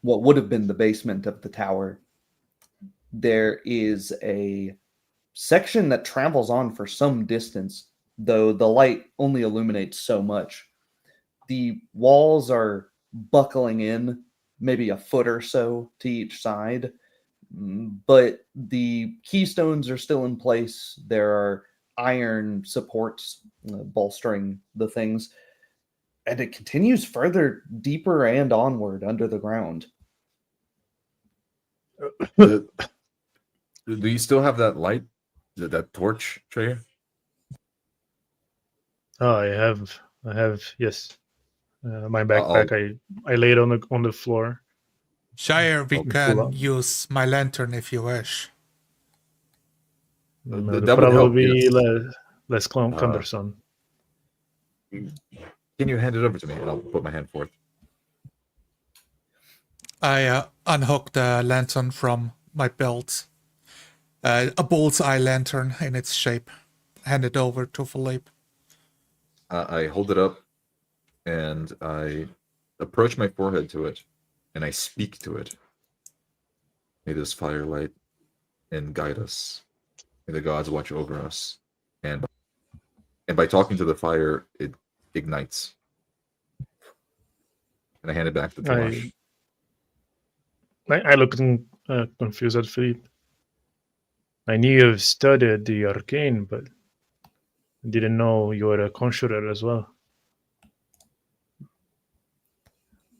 what would have been the basement of the tower, there is a section that travels on for some distance, though the light only illuminates so much. The walls are buckling in, maybe a foot or so to each side, but the keystones are still in place. There are iron supports bolstering the things, and it continues further deeper and onward under the ground. Do you still have that light? That torch, Treyer? Oh, I have, yes. My backpack, I laid on the floor. Shire, we Pull can up. use my lantern if you wish. That would would probably help, be yes. less cumbersome. Can you hand it over to me, and I'll put my hand forth. I unhook the lantern from my belt. A bullseye lantern in its shape. Hand it over to Philippe. I hold it up, and I approach my forehead to it, and I speak to it. May this firelight and guide us. May the gods watch over us. And by talking to the fire, it ignites. And I hand it back to Talash. I look confused at Philippe. I knew you've studied the arcane, but I didn't know you were a conjurer as well.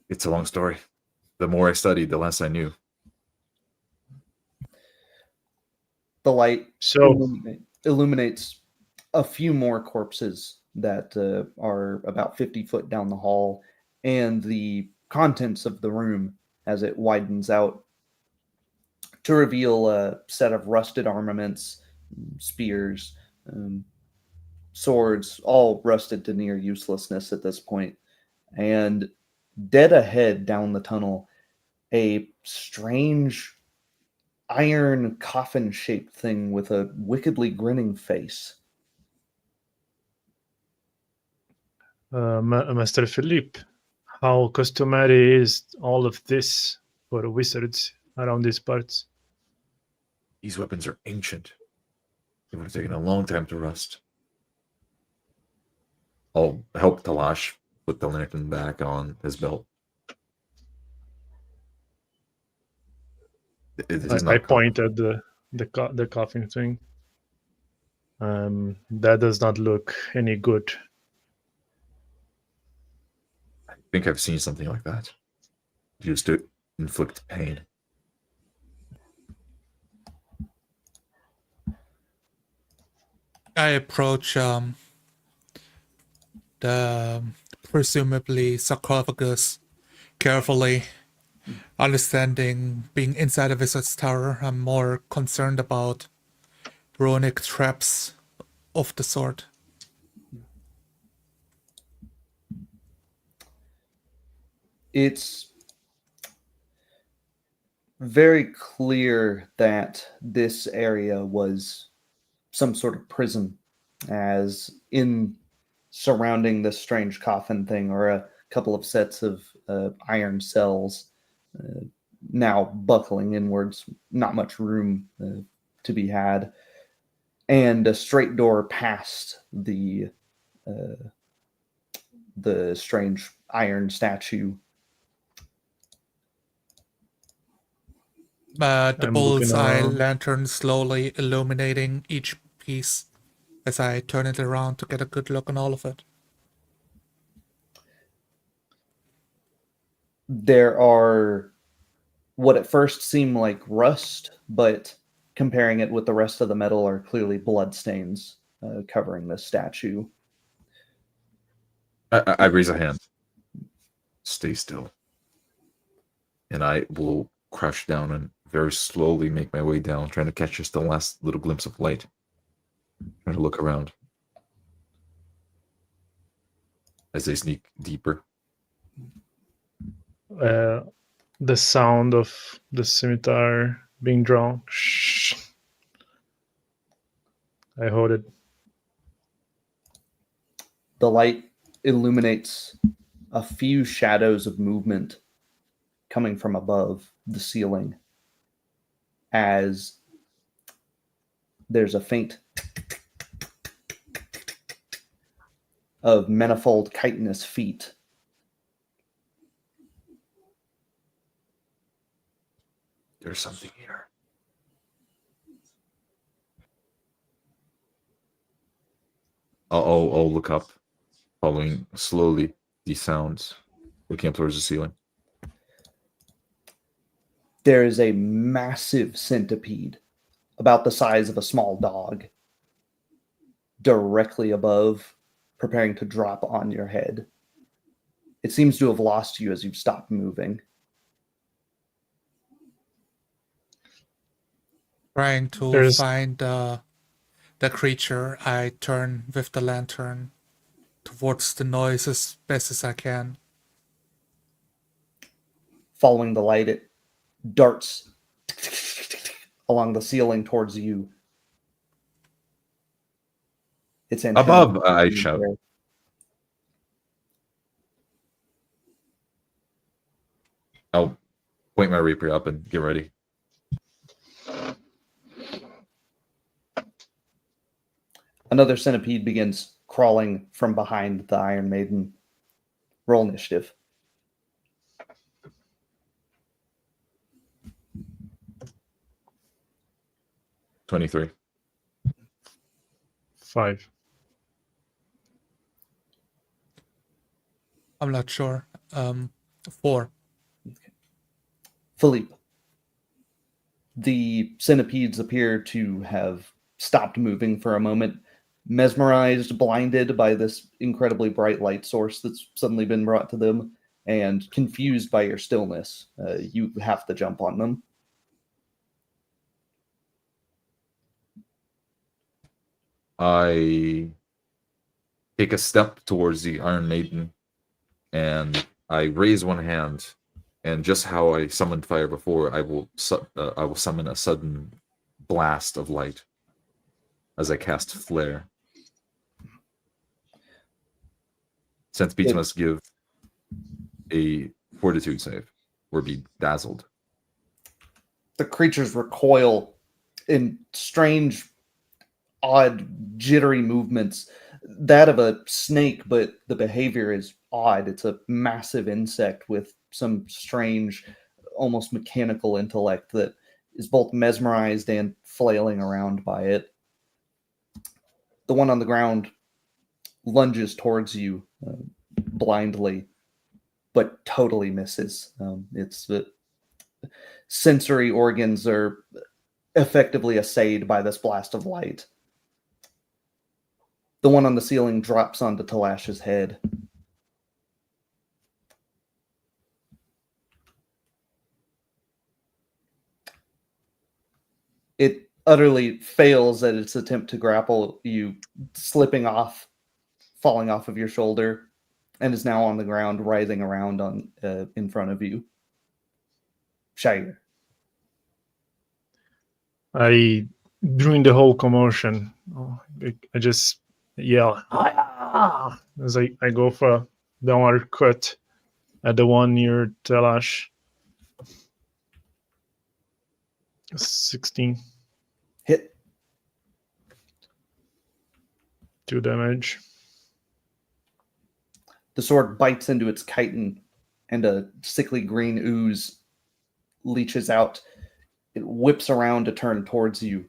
It's a long story. The more I studied, the less I knew. The light So illuminates a few more corpses that are about 50 foot down the hall, and the contents of the room as it widens out to reveal a set of rusted armaments, spears, swords, all rusted to near uselessness at this point. And dead ahead down the tunnel, a strange iron coffin shaped thing with a wickedly grinning face. Master Philippe, how customary is all of this for wizards around these parts? These weapons are ancient. It would have taken a long time to rust. I'll help Talash put the lantern back on his belt. This is I not point at the coffin thing. That does not look any good. I think I've seen something like that. Used to inflict pain. I approach the presumably sarcophagus carefully. Understanding being inside a wizard's tower, I'm more concerned about runic traps of the sort. It's very clear that this area was some sort of prison, as in surrounding this strange coffin thing are a couple of sets of iron cells, now buckling inwards, not much room to be had, and a straight door past the strange iron statue. The I'm looking bullseye around. lantern slowly illuminating each piece as I turn it around to get a good look on all of it. There are what at first seem like rust, but comparing it with the rest of the metal are clearly bloodstains covering this statue. I raise a hand. Stay still. And I will crouch down and very slowly make my way down, trying to catch just the last little glimpse of light. Trying to look around. As they sneak deeper. The sound of the scimitar being drawn. Shh. I hold it. The light illuminates a few shadows of movement coming from above the ceiling as there's a faint of manifold chitinous feet. There's something here. I'll look up, following slowly these sounds, looking up towards the ceiling. There is a massive centipede about the size of a small dog directly above, preparing to drop on your head. It seems to have lost you as you've stopped moving. Trying to find the creature, I turn with the lantern towards the noise as best as I can. Following the light, it darts along the ceiling towards you. It's above, I shout. I'll point my rapier up and get ready. Another centipede begins crawling from behind the Iron Maiden. Roll initiative. $23. 5. I'm not sure. 4. Philippe. The centipedes appear to have stopped moving for a moment, mesmerized, blinded by this incredibly bright light source that's suddenly been brought to them, and confused by your stillness. You have to jump on them. I take a step towards the Iron Maiden, and I raise one hand, and just how I summoned fire before, I will summon a sudden blast of light as I cast Flare. Centipedes must give a Fortitude save or be dazzled. The creatures recoil in strange, odd, jittery movements. That of a snake, but the behavior is odd. It's a massive insect with some strange, almost mechanical intellect that is both mesmerized and flailing around by it. The one on the ground lunges towards you blindly, but totally misses. Its sensory organs are effectively assayed by this blast of light. The one on the ceiling drops onto Talash's head. It utterly fails at its attempt to grapple you, slipping off, falling off of your shoulder, and is now on the ground, writhing around in front of you. Shire. During the whole commotion, I just yell as I go for a downward cut at the one near Talash. 16. Hit. 2 damage. The sword bites into its chitin, and a sickly green ooze leeches out. It whips around to turn towards you,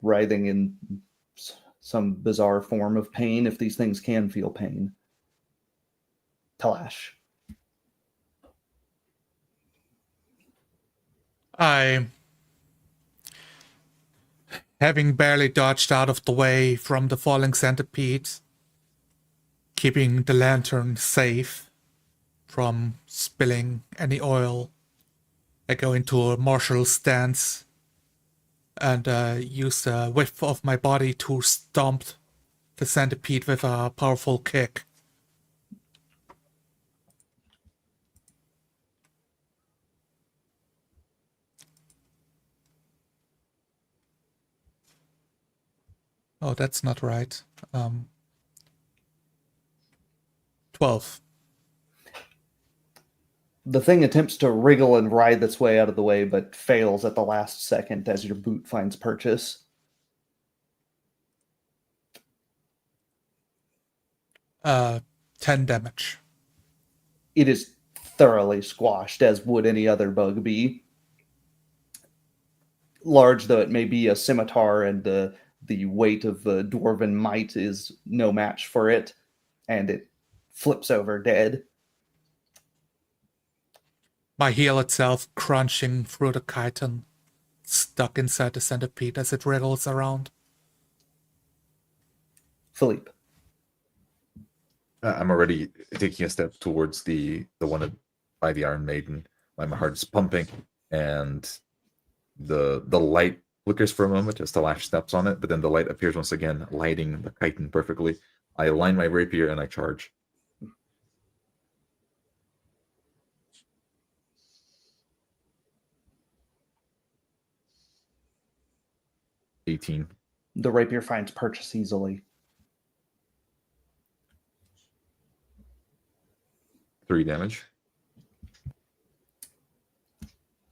writhing in some bizarre form of pain, if these things can feel pain. Talash. Having barely dodged out of the way from the falling centipede, keeping the lantern safe from spilling any oil, I go into a martial stance and use the width of my body to stomp the centipede with a powerful kick. Oh, that's not right. 12. The thing attempts to wriggle and writhe its way out of the way, but fails at the last second as your boot finds purchase. 10 damage. It is thoroughly squashed, as would any other bug be. Large though it may be, a scimitar and the weight of the dwarven might is no match for it, and it flips over dead. My heel itself crunching through the chitin, stuck inside the centipede as it wriggles around. Philippe. I'm already taking a step towards the one by the Iron Maiden. My heart's pumping, and the light flickers for a moment as Talash steps on it, but then the light appears once again, lighting the chitin perfectly. I align my rapier and I charge. $18. The rapier finds purchase easily. 3 damage.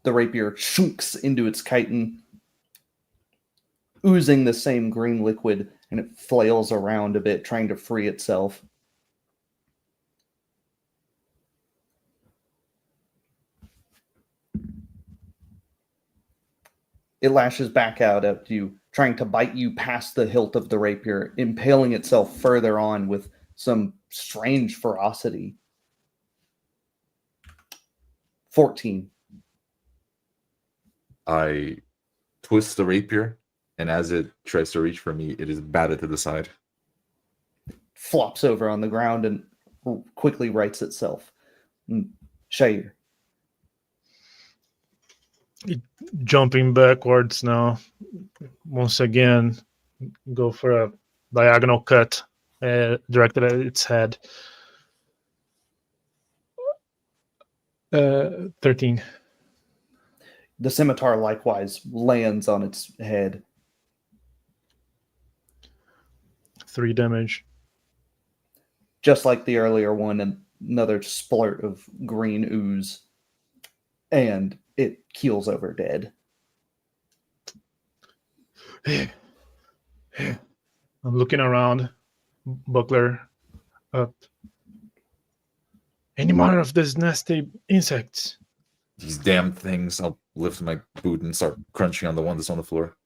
The rapier shunks into its chitin, oozing the same green liquid, and it flails around a bit, trying to free itself. It lashes back out at you, trying to bite you past the hilt of the rapier, impaling itself further on with some strange ferocity. 14. I twist the rapier and as it tries to reach for me, it is batted to the side. Flops over on the ground and quickly rights itself. Shair. Jumping backwards now. Once again, go for a diagonal cut directed at its head. 13. The scimitar likewise lands on its head. 3 damage. Just like the earlier one, another splurt of green ooze. And it keels over dead. I'm looking around. Buckler up. Any more of these nasty insects? These damn things. I'll lift my boot and start crunching on the one that's on the floor,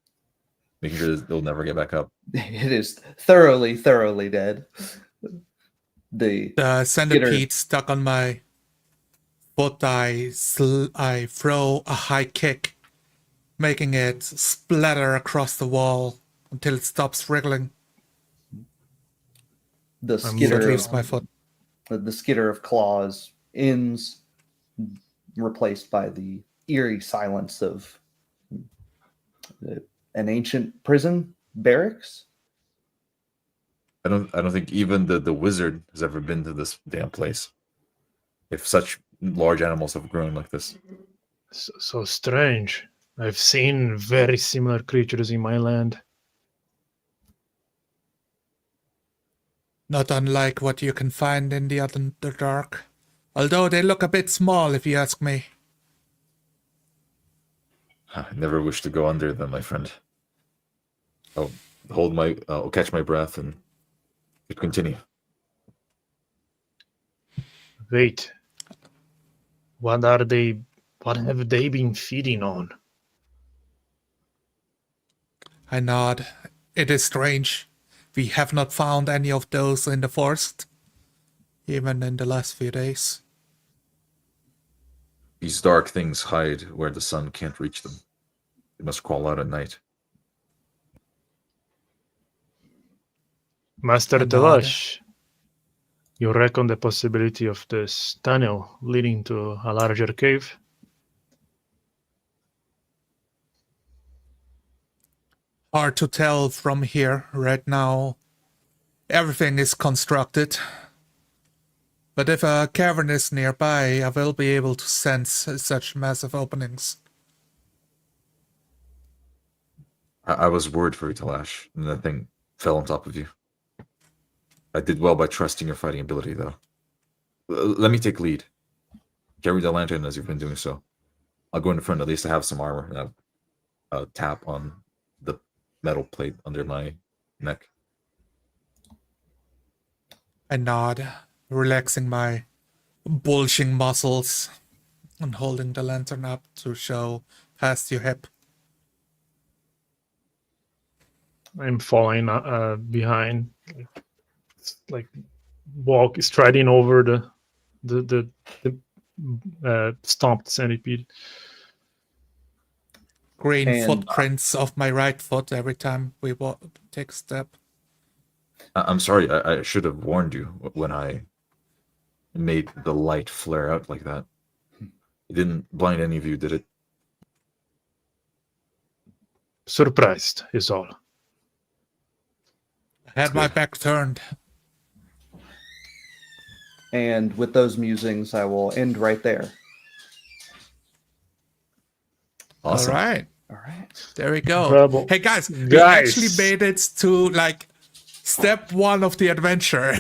making sure they'll never get back up. It is thoroughly, thoroughly dead. The centipede stuck on my foot. I throw a high kick, making it splatter across the wall until it stops wriggling. The skitter leaves my foot. The skitter of claws ends, replaced by the eerie silence of an ancient prison barracks. I don't think even the wizard has ever been to this damn place. If such large animals have grown like this. So strange. I've seen very similar creatures in my land. Not unlike what you can find in the Underdark. Although they look a bit small, if you ask me. I never wish to go under them, my friend. I'll catch my breath and continue. Wait. What have they been feeding on? I nod. It is strange. We have not found any of those in the forest, even in the last few days. These dark things hide where the sun can't reach them. They must crawl out at night. Master Telash, you reckon the possibility of this tunnel leading to a larger cave? Hard to tell from here right now. Everything is constructed. But if a cavern is nearby, I will be able to sense such massive openings. I was worried for you, Talash, and that thing fell on top of you. I did well by trusting your fighting ability, though. Let me take lead. Carry the lantern as you've been doing so. I'll go in front, at least to have some armor, and I'll tap on the metal plate under my neck. I nod, relaxing my bulging muscles and holding the lantern up to show past your hip. I'm following behind, like striding over the stomped centipede. Green footprints of my right foot every time we take a step. I'm sorry, I should have warned you when I made the light flare out like that. It didn't blind any of you, did it? Surprised is all. I had my back turned. And with those musings, I will end right there. Awesome. All right. There we go. Incredible. Hey guys, we actually made it to like step 1 of the adventure.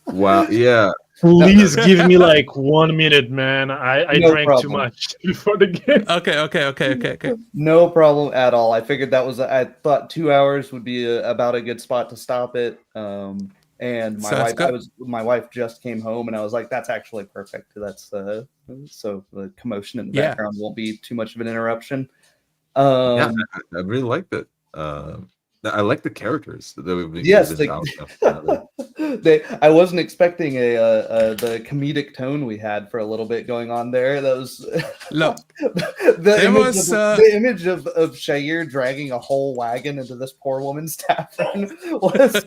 Wow, yeah. Please give me like 1 minute, man. I No drank problem. too much before the game. Okay. No problem at all. I figured I thought 2 hours would be about a good spot to stop it. And my wife just came home, and I was like, "That's actually perfect. That's so the commotion in the background won't be too much of an interruption." Yeah, I really liked it. I like the characters that we've been, Yes, been bouncing off. I wasn't expecting the comedic tone we had for a little bit going on there. That was Look, the there image, was, the image of Shair dragging a whole wagon into this poor woman's tavern was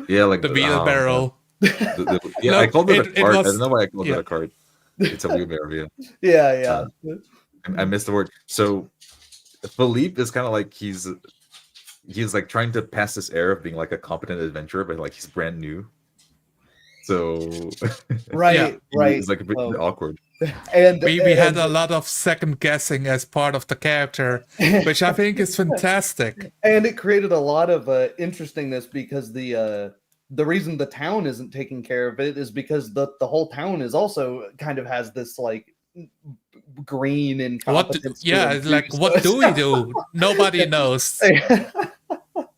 Yeah, like the wheelbarrow. yeah, I Look, called it a it cart. I was- don't know why I called yeah. it a cart. It's a wheelbarrow. yeah. I missed the word. So Philippe is kind of like he's like trying to pass this air of being like a competent adventurer, but like he's brand new. So Right. he's like a bit awkward. And we had a lot of second guessing as part of the character, which I think is fantastic. And it created a lot of interestingness because the reason the town isn't taking care of it is because the whole town is also kind of has this like green incompetence. It's like, what do we do? Nobody knows.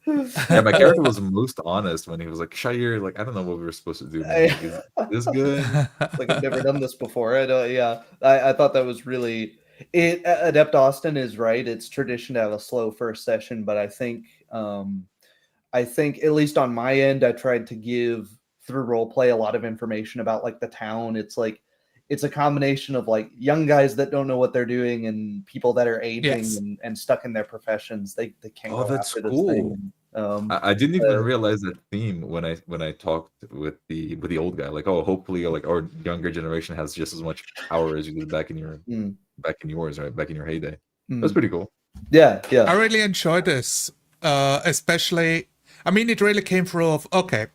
Yeah, my character was most honest when he was like, Shair, like, I don't know what we were supposed to do. Man. Like, is this good? Like, I've never done this before. I thought that was really it. Adept Austin is right. It's tradition to have a slow first session, but I think at least on my end, I tried to give through roleplay a lot of information about like the town. It's like it's a combination of like young guys that don't know what they're doing and people that are aging and stuck in their professions. They can't. Oh, go that's after this cool. thing. I didn't even realize that theme when I talked with the old guy. Like, oh, hopefully, like our younger generation has just as much power as you did back in your yours, right? Back in your heyday. That's pretty cool. Yeah. I really enjoyed this, especially. I mean, it really came through of okay.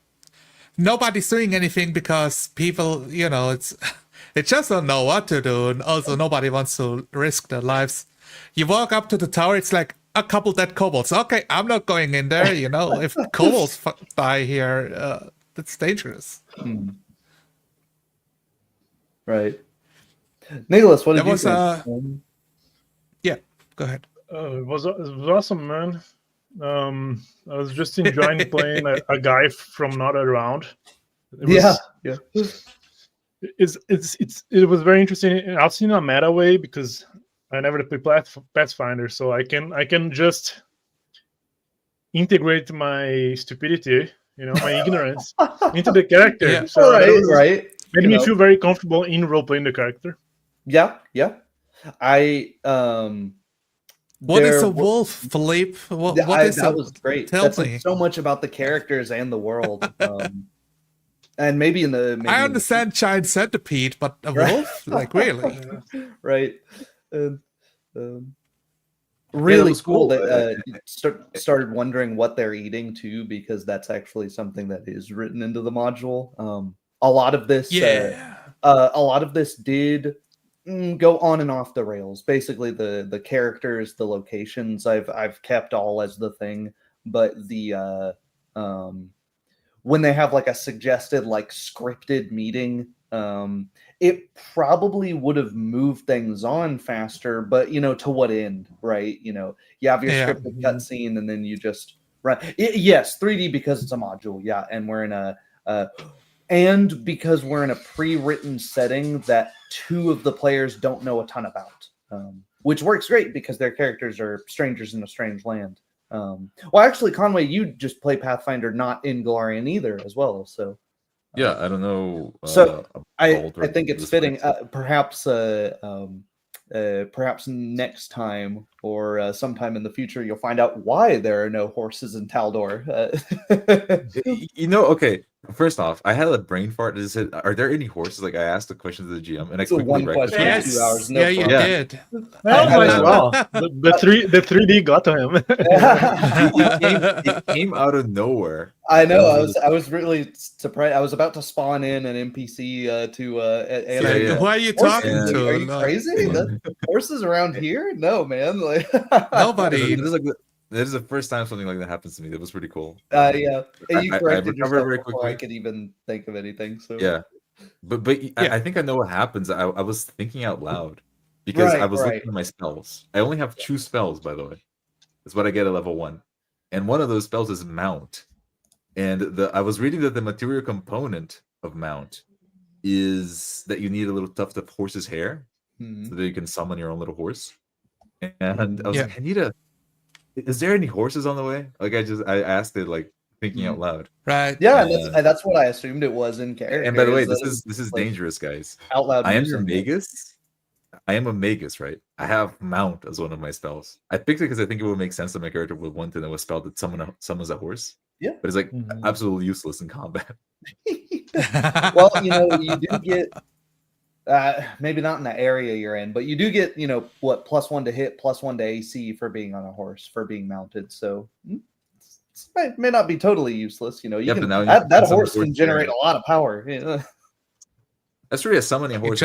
Nobody's doing anything because people, they just don't know what to do, and also nobody wants to risk their lives. You walk up to the tower, it's like a couple dead kobolds. Okay, I'm not going in there. If kobolds die here, that's dangerous. Right. Nicholas, what did you was think? Yeah, go ahead. It was awesome, man. I was just enjoying playing a guy from not around. It was very interesting. I've seen a meta way because I never played Pathfinder, so I can just integrate my stupidity, my ignorance into the character. Yeah. So right. Made me feel very comfortable in role playing the character. Yeah. What is a wolf, Philippe? What is that? Was great. Tell That's me. like so much about the characters and the world. And maybe I understand giant centipede, but a wolf? Like, really? Right. Really cool cool. that you started wondering what they're eating too, because that's actually something that is written into the module. A lot of this, a lot of this did go on and off the rails. Basically, the characters, the locations, I've kept all as the thing, but the when they have like a suggested like scripted meeting, it probably would have moved things on faster, but to what end, right? You have your scripted cutscene and then you just run. Yes, 3D because it's a module, and we're in and because we're in a pre-written setting that two of the players don't know a ton about, which works great because their characters are strangers in a strange land. Well, actually, Conway, you just play Pathfinder not in Galarian either as well, so yeah, I don't know. So I think it's fitting. Perhaps next time or sometime in the future, you'll find out why there are no horses in Taldor. Okay. First off, I had a brain fart that said, "Are there any horses?" Like I asked the question to the GM, and I quickly one question. Yes. 2 hours. No You problem. did. Well, the 3D got to him. It came out of nowhere. I know. I was really surprised. I was about to spawn in an NPC Who are you talking to? Are you crazy? The horses around here? No, man. Like Nobody. This is the first time something like that happens to me. That was pretty cool. Yeah. You corrected recovered yourself very before quickly. I could even think of anything. So Yeah, but I think I know what happens. I was thinking out loud because I was looking at my spells. I only have 2 spells, by the way. That's what I get at level 1, and one of those spells is Mount. And I was reading that the material component of Mount is that you need a little tuft of horse's hair so that you can summon your own little horse. And I was Yeah. like, I need a. Is there any horses on the way? Like I asked it like thinking out loud. Right. Yeah, Uh, and that's what I assumed it was in And character. by the way, is this is like dangerous, guys. out loud I am your using it. magus. I am a magus, right? I have mount as one of my spells. I picked it because I think it would make sense that my character would want to know a spell that summons a horse. Yeah. But it's like Mhm. absolutely useless in combat. Well, you do get maybe not in the area you're in, but you do get what +1 to hit, +1 to AC for being on a horse, for being mounted. So it may not be totally useless. You Yeah, can but now you that can summon horse horse can generate there. a lot of power. Yeah. That's really a summoning a horse.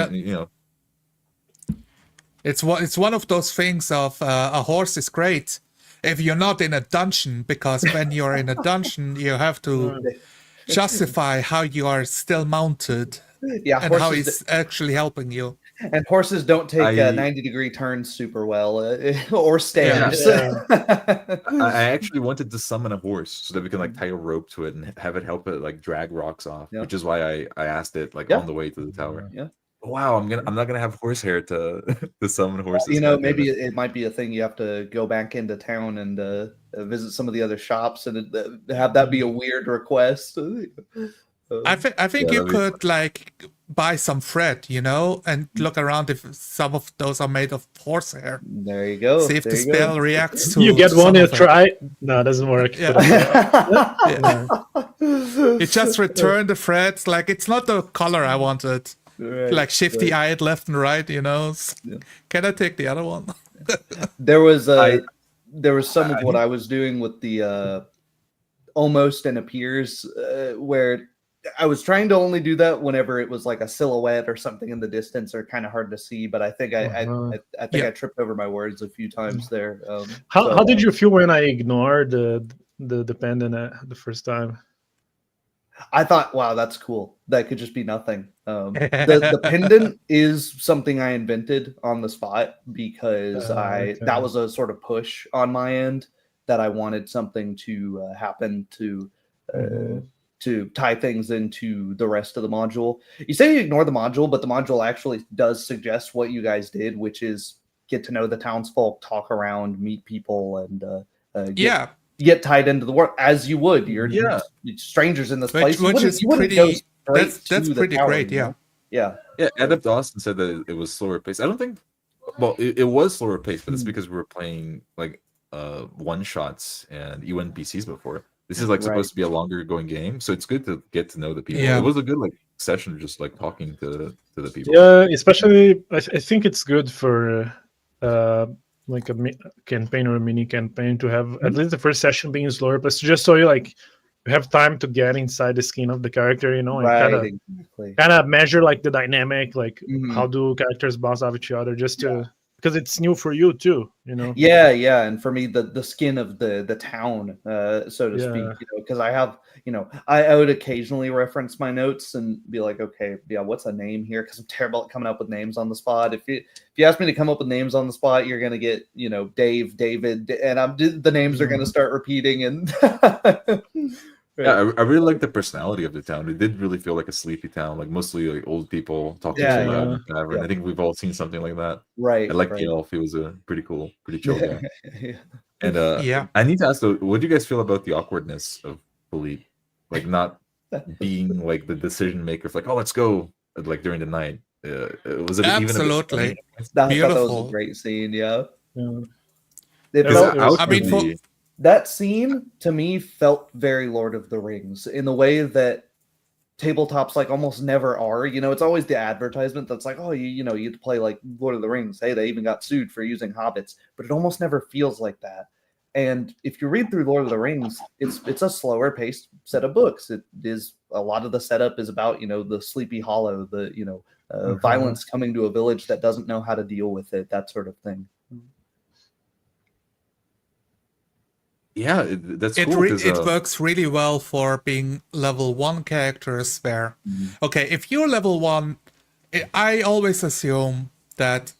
It's one of those things of a horse is great if you're not in a dungeon, because when you're in a dungeon you have to justify how you are still mounted Yeah, and how horses it's actually helping you. and horses don't take I- 90-degree turns super well, or stairs. I actually wanted to summon a horse so that we can like tie a rope to it and have it help it like drag rocks off, Yeah. which is why I asked it like Yeah. on the way to the tower. Yeah. Wow, I'm not gonna have horsehair to to summon horses. Maybe it might be a thing you have to go back into town and visit some of the other shops and have that be a weird request. I think Yeah, you that'd be could like buy some thread, and look around if some of those are made of horsehair. There you go. See if there the you go. spell reacts to You get to one, some you of it. try. No, it doesn't work. Yeah. You just return the threads, like it's not the color I wanted. Right, Like shifty right. eyed left and right, Yeah. Can I take the other one? There was I- there was some of I what think- I was doing with the almost and appears, where I was trying to only do that whenever it was like a silhouette or something in the distance or kind of hard to see. But I think I think Yeah. I tripped over my words a few times there. How did you feel when I ignored the pendant the first time? I thought, wow, that's cool. That could just be nothing. The pendant is something I invented on the spot because Okay. that was a sort of push on my end that I wanted something to happen to to tie things into the rest of the module. You say you ignore the module, but the module actually does suggest what you guys did, which is get to know the townsfolk, talk around, meet people, and get tied into the world as you would. You're strangers in this place. Which is you wouldn't pretty. go straight That's to the pretty tower, great. you know? Yeah. Yeah. Adept Austin said that it was slower paced. I don't think. Well, it was slower paced, but it's because we were playing like one shots and UNPCs before. This is like supposed to be a longer going game, so it's good to get to know the people. Yeah. It was a good like session, just like talking to the people. Yeah, especially I think it's good for like a campaign or a mini campaign to have at least the first session being slower, but just so you have time to get inside the skin of the character, and Exactly. kind of measure like the dynamic, like Mhm. how do characters bounce off each other, just to because it's new for you too, Yeah, and for me, the skin of the town, so to speak, because I have, I would occasionally reference my notes and be like, okay, what's a name here? Because I'm terrible at coming up with names on the spot. If you ask me to come up with names on the spot, you're gonna get, Dave, David, and the names are gonna start repeating and. Yeah, I really like the personality of the town. It did really feel like a sleepy town, like mostly like old people talking to loud in the tavern. I think we've all seen something like that. Right. I like the elf. He was a pretty cool, pretty chill guy. Yeah. And I need to ask though, what do you guys feel about the awkwardness of Philippe? Like not being like the decision maker for like, oh, let's go like during the night. Was it Absolutely. I thought that was Beautiful. a great scene. Yeah. It felt, I mean, that scene to me felt very Lord of the Rings in the way that tabletops like almost never are. It's always the advertisement that's like, oh, you have to play like Lord of the Rings. Hey, they even got sued for using hobbits, but it almost never feels like that. And if you read through Lord of the Rings, it's a slower paced set of books. It is a lot of the setup is about the Sleepy Hollow, the violence coming to a village that doesn't know how to deal with it, that sort of thing. Yeah, that's it cool. It works really well for being level 1 characters where, okay, if you're level 1, I always assume that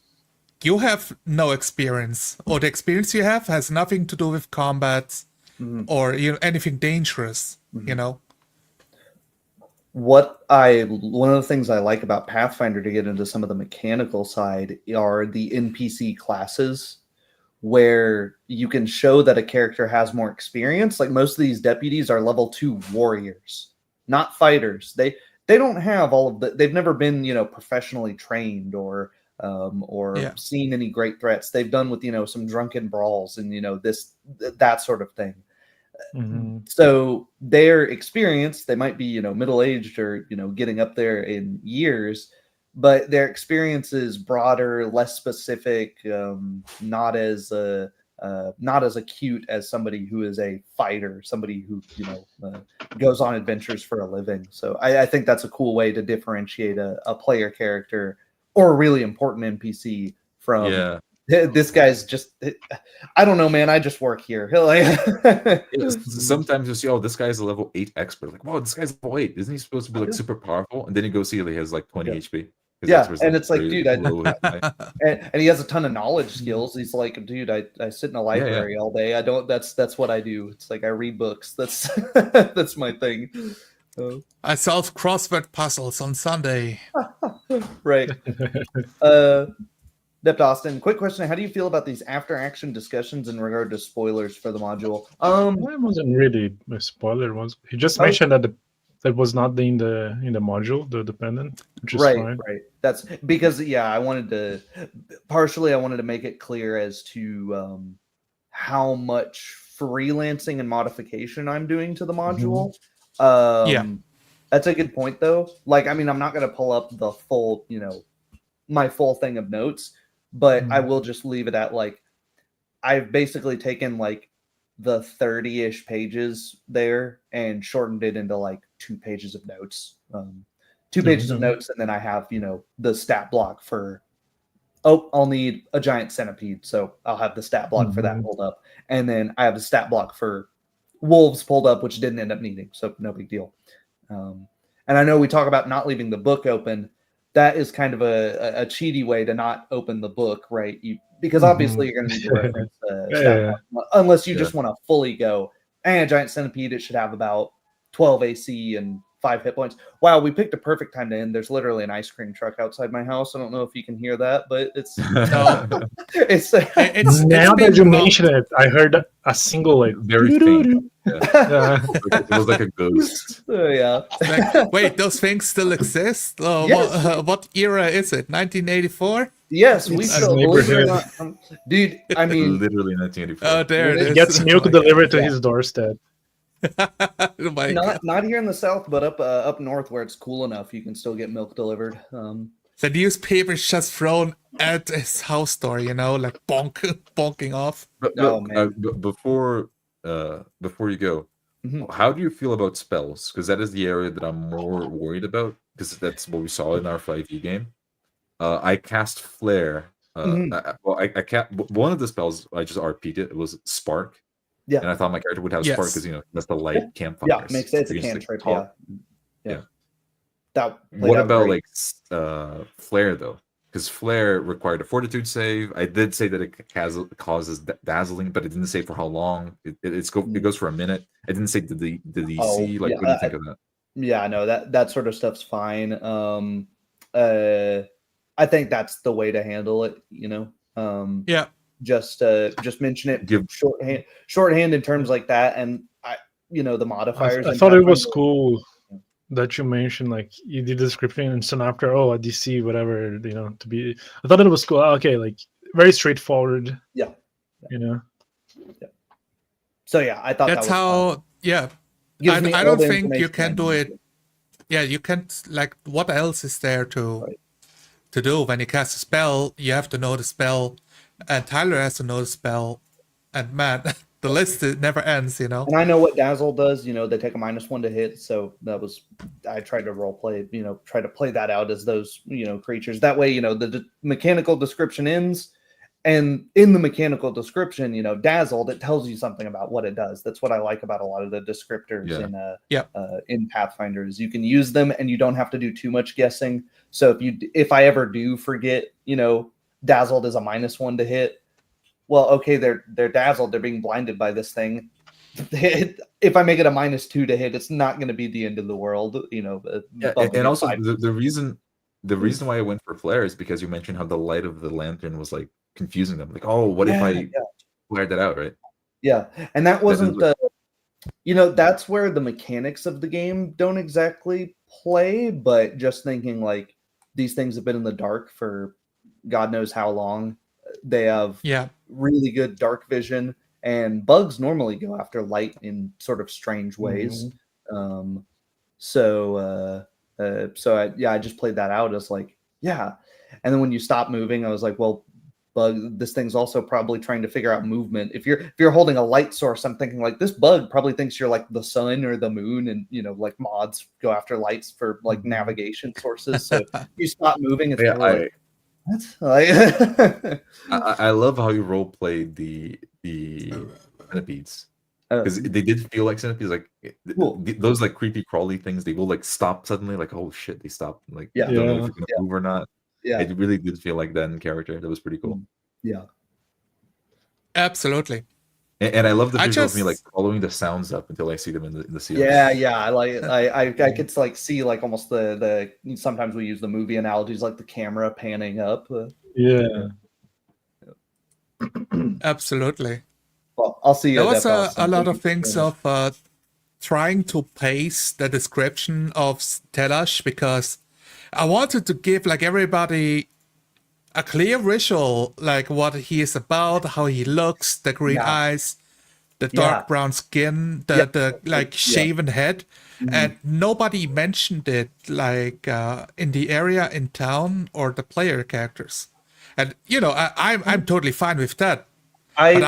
you have no experience, or the experience you have has nothing to do with combat or anything dangerous, One of the things I like about Pathfinder, to get into some of the mechanical side, are the NPC classes. where you can show that a character has more experience. Like most of these deputies are level 2 warriors, not fighters. They don't have all of the. They've never been professionally trained or seen any great threats. They've done with some drunken brawls and that sort of thing. So their experience, they might be middle-aged or getting up there in years, but their experience is broader, less specific, not as acute as somebody who is a fighter, somebody who goes on adventures for a living. So I think that's a cool way to differentiate a player character or a really important NPC from this guy's just, I don't know, man. I just work here. Sometimes you see, oh, this guy's a level 8 expert. Like, wow, this guy's level 8. Isn't he supposed to be like super powerful? And then you go see he has like 20 HP. Yeah, and it's like, dude, and he has a ton of knowledge skills. He's like, dude, I sit in a library all day. I don't. That's what I do. It's like I read books. That's that's my thing. I solve crossword puzzles on Sunday. Right. Dept Austin, quick question. How do you feel about these after-action discussions in regard to spoilers for the module? It wasn't really a spoiler. He just mentioned that that was not in the module, the dependent, which is fine. Right. That's because I wanted to make it clear as to how much freelancing and modification I'm doing to the module. That's a good point, though. Like, I mean, I'm not going to pull up the full, my full thing of notes. But I will just leave it at like, I've basically taken like the 30-ish pages there and shortened it into like 2 pages of notes. 2 pages of notes, and then I have, the stat block for, I'll need a giant centipede. So I'll have the stat block for that pulled up. And then I have the stat block for wolves pulled up, which didn't end up needing. So no big deal. And I know we talk about not leaving the book open. That is kind of a cheaty way to not open the book, right? Because obviously you're going to need to reference unless you just want to fully go, giant centipede, it should have about 12 AC and 5 hit points. Wow, we picked a perfect time to end. There's literally an ice cream truck outside my house. I don't know if you can hear that, but it's it's now that you mention it, I heard a single like very faint. It was like a ghost. Like, wait, those things still exist? Yes. What era is it? 1984? Yes, we still believe it or not, dude. I mean, literally 1984. Oh, there it is. He gets milk delivered to his doorstep. Not here in the south, but up north where it's cool enough, you can still get milk delivered. The newspaper is just thrown at his house door, like bonking off. But before you go, how do you feel about spells? Because that is the area that I'm more worried about, because that's what we saw in our 5e game. I cast Flare. I cast one of the spells. I just RP'd it. It was Spark. Yeah, and I thought my character would have Spark because that's the light campfire. Yeah, makes sense. It's a cantrip. Yeah. What about great. Like Flare though? Because Flare required a Fortitude save. I did say that it causes dazzling, but it didn't say for how long. It goes for a minute. I didn't say the DC. What do you think of that? Yeah, no, that sort of stuff's fine. I think that's the way to handle it. Just mention it. Shorthand in terms like that, and the modifiers. I thought it was cool that you mentioned, like you did the description and soon after, a DC, whatever, to be. I thought it was cool. Okay, like very straightforward. Yeah. Yeah. So I thought that's that was how. Fun. Yeah. I don't think you can do it. Yeah, you can't. Like, what else is there to do when you cast a spell? You have to know the spell, and Tyler has to know the spell, and man, the list never ends. And I know what Dazzle does. They take a -1 to hit, so I tried to role play. Try to play that out as those creatures. That way, the mechanical description ends. And in the mechanical description, Dazzled, it tells you something about what it does. That's what I like about a lot of the descriptors in Pathfinder is you can use them and you don't have to do too much guessing. So if I ever do forget, Dazzled is a -1 to hit. Well, okay, they're dazzled. They're being blinded by this thing. If I make it a -2 to hit, it's not going to be the end of the world. And also the reason why I went for Flare is because you mentioned how the light of the lantern was like confusing them. Like, what if I acquired that out, right? Yeah, and that wasn't what- that's where the mechanics of the game don't exactly play, but just thinking like these things have been in the dark for God knows how long. They have Yeah. really good dark vision, and bugs normally go after light in sort of strange ways. I just played that out as like, yeah. And then when you stop moving, I was like, well, bug, this thing's also probably trying to figure out movement. If you're holding a light source, I'm thinking like this bug probably thinks you're like the sun or the moon, and like mods go after lights for like navigation sources. So you stop moving, it's Yeah, probably like, what? I love how you role played the centipedes. Because they did feel like centipedes, like Cool. those like creepy crawly things. They will like stop suddenly, like oh shit, they stopped. Like Yeah. you don't know if you're gonna move or not. Yeah. It really did feel like that in character. That was pretty cool. Yeah. Absolutely. And I love the I visual of me like just- following the sounds up until I see them in the ceiling. Yeah. I could like see like almost the sometimes we use the movie analogies like the camera panning up. Yeah. Absolutely. Well, I'll see you. There at was Death House a lot of sometime. things of trying to pace the description of Telash because I wanted to give like everybody a clear visual, like what he is about, how he looks, the green Yeah. eyes, the dark brown skin, the like shaven head, and nobody mentioned it like in the area in town or the player characters. And I'm totally fine with that. But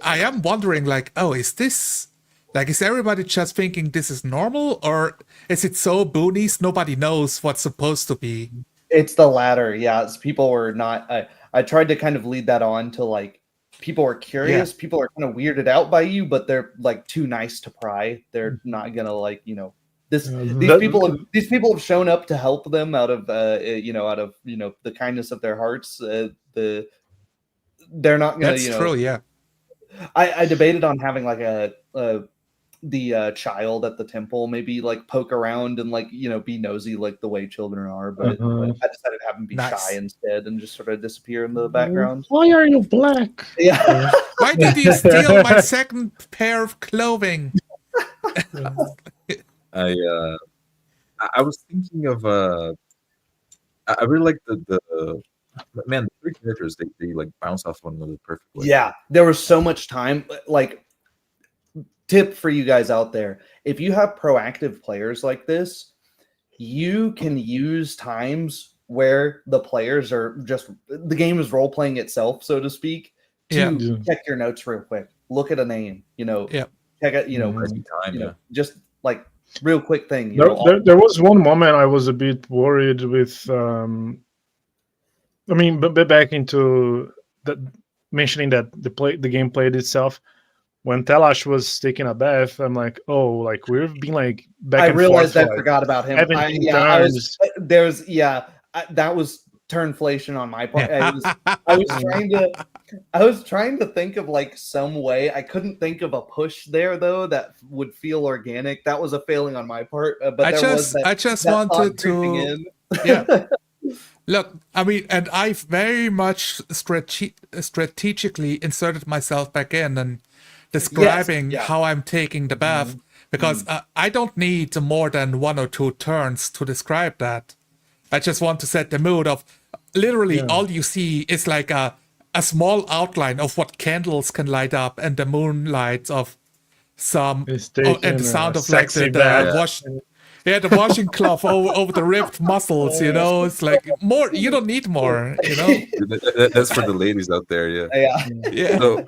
I am wondering like, oh, is this like, is everybody just thinking this is normal, or is it so boonies nobody knows what's supposed to be? It's the latter. Yeah, people were not. I tried to kind of lead that on to like people are curious. People are kind of weirded out by you, but they're like too nice to pry. They're not gonna like this. These people have shown up to help them out of the kindness of their hearts. They're not gonna. That's true. Yeah. I debated on having like the child at the temple maybe like poke around and like be nosy like the way children are, but I decided to have him be shy instead and just sort of disappear in the background. Why are you black? Yeah. Why did you steal my second pair of clothing? I was thinking of I really like the man, the three characters, they like bounce off one another perfectly. Yeah, there was so much time. Like, tip for you guys out there, if you have proactive players like this, you can use times where the players are just the game is role playing itself, so to speak, to check your notes real quick, look at a name, check it, just like real quick thing. There was one moment I was a bit worried with. I mean, but back into mentioning that the game played itself. When Telash was taking a bath, I'm like, oh, like we've been like back and forth. I realized I forgot about him. That was turnflation on my part. I was trying to think of like some way. I couldn't think of a push there though that would feel organic. That was a failing on my part. But I just wanted to. Yeah. Look, I mean, and I very much strategically inserted myself back in and describing how I'm taking the bath because I don't need more than 1 or 2 turns to describe that. I just want to set the mood of literally all you see is like a small outline of what candles can light up and the moonlight of some and the sound of like the washing cloth over the ripped muscles, it's like more. You don't need more, That's for the ladies out there, yeah. So,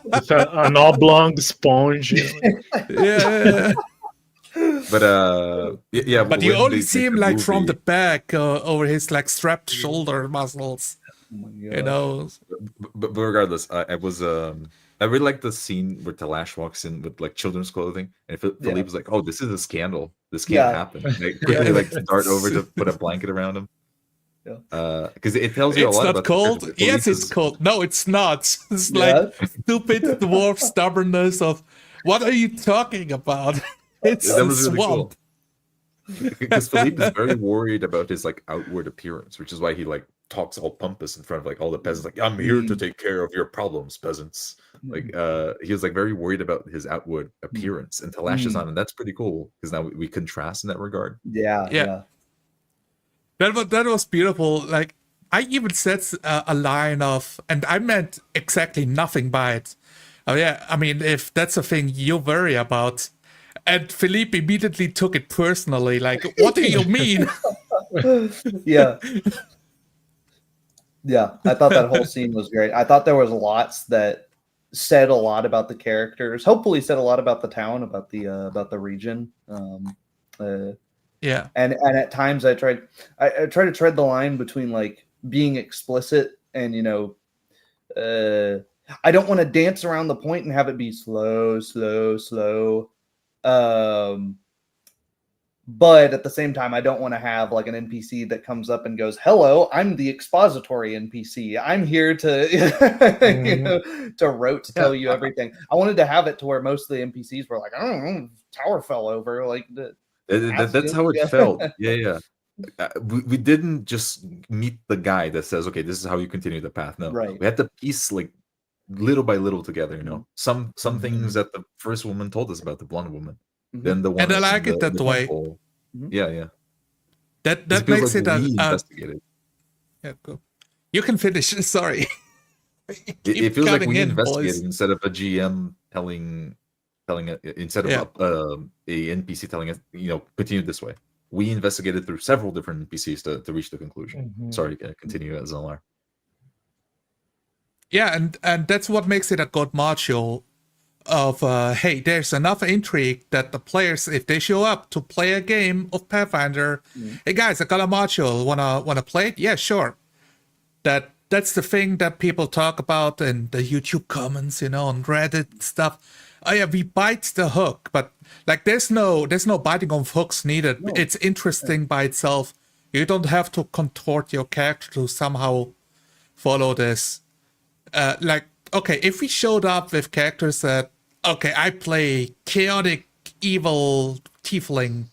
with an oblong sponge. Yeah. But you only see him like from the back over his like strapped shoulder muscles. But regardless, I really like the scene where Talash walks in with like children's clothing, and Philippe was like, "Oh, this is a scandal. This can't happen." Like, quickly, like dart over to put a blanket around him. Because it tells you a lot about. It's not cold. Yes, it's cold. No, it's not. It's like stupid dwarf stubbornness of what are you talking about? It's that was really swamp. cool. Because Philippe is very worried about his like outward appearance, which is why he like talks all pompous in front of like all the peasants, like I'm here to Mm. take care of your problems, peasants. Like he was like very worried about his outward appearance, and Talash is Mm. on, and that's pretty cool because now we contrast in that regard. Yeah, Yeah. yeah. That was beautiful. Like I even said a line of, and I meant exactly nothing by it. Oh yeah, I mean if that's a thing you worry about, and Philippe immediately took it personally. Like, what do you mean? Yeah. Yeah, I thought that whole scene was great. I thought there was lots that said a lot about the characters. Hopefully, said a lot about the town, about the region. Yeah, And at times I try to tread the line between like being explicit and I don't want to dance around the point and have it be slow. But at the same time, I don't want to have like an NPC that comes up and goes, "Hello, I'm the expository NPC. I'm here to to rote tell you everything." I wanted to have it to where most of the NPCs were like, "I don't know, tower fell over." Like That's how it felt. Yeah. We didn't just meet the guy that says, okay, this is how you continue the path. No, Right. we had to piece like little by little together. Some things Mhm. that the first woman told us about, the blonde woman, Mhm. then the one and I in like it that the way. temple. Mhm. Yeah. That It feels makes like it we investigated. yeah. Go. You can finish. Sorry. It feels like we boys. investigated instead of a GM telling it, instead of Yeah. a NPC telling us, continue this way. We investigated through several different NPCs to reach the conclusion. Mhm. Sorry, continue as LR. Yeah, and that's what makes it a good module of hey, there's enough intrigue that the players, if they show up to play a game of Pathfinder, hey guys, I got a module, wanna play it? Yeah, sure. That's the thing that people talk about in the YouTube comments, on Reddit and stuff. Oh yeah, we bite the hook, but like there's no biting of hooks needed. No. It's interesting by itself. You don't have to contort your character to somehow follow this. Like, okay, if we showed up with characters that, okay, I play chaotic, evil tiefling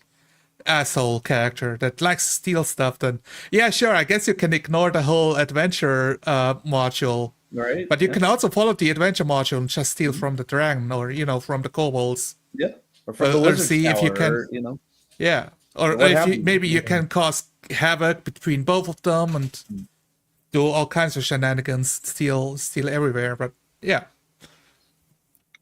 asshole character that likes to steal stuff, then yeah, sure, I guess you can ignore the whole adventure module. Right. But you can also follow the adventure module and just steal from the dragon or, from the kobolds. Yeah. Or from the Or wizard's see tower, if you can. or, Yeah. Or what if have you, you. maybe you can cause havoc between both of them and do all kinds of shenanigans, steal everywhere. But yeah.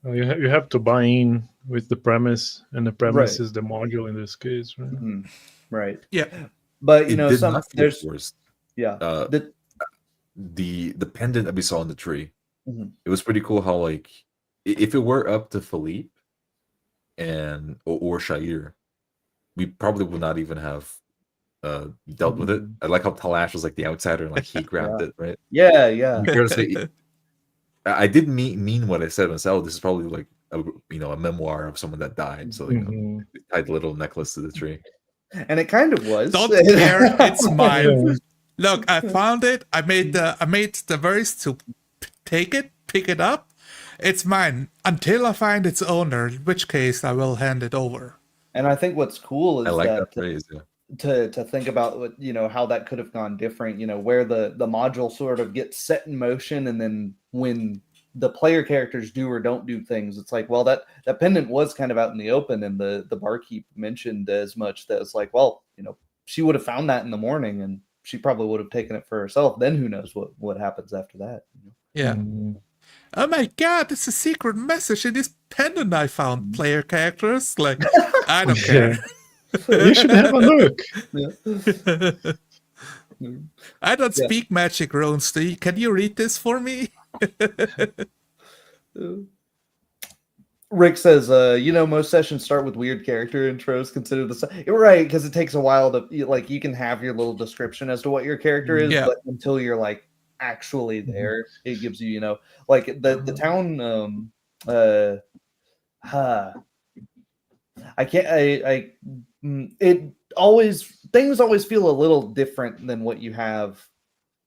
Well, you have to buy in with the premise, and the premise Right. is the module in this case, right? Mhm. Right. Yeah. But It did not feel there's forced. yeah. The pendant that we saw in the tree, Mhm. it was pretty cool how like if it were up to Philippe and or Shair, we probably would not even have dealt with it. I like how Talash was like the outsider and like he grabbed it, right? Yeah. You gotta say, I didn't mean what I said when I said, oh, this is probably like a memoir of someone that died. So Mhm. tied the little necklace to the tree. And it kind of was. Don't care, it's mine. Yeah. Look, I found it. I made the verse to pick it up. It's mine until I find its owner, in which case I will hand it over. And I think what's cool is I like that phrase. Yeah. to think about what how that could have gone different, where the module sort of gets set in motion, and then when the player characters do or don't do things, it's like, well, that pendant was kind of out in the open, and the barkeep mentioned as much, that it's like, well, she would have found that in the morning and she probably would have taken it for herself. Then who knows what happens after that. Yeah. Mhm. Oh my god, it's a secret message in this pendant I found, player characters. Like, I don't care. You should have a look. I don't speak magic runes. Can you read this for me? Rick says, most sessions start with weird character intros. Consider you're right, because it takes a while to you can have your little description as to what your character is, Yeah. but until you're like actually there, it gives you, like the town. I can't. Things always feel a little different than what you have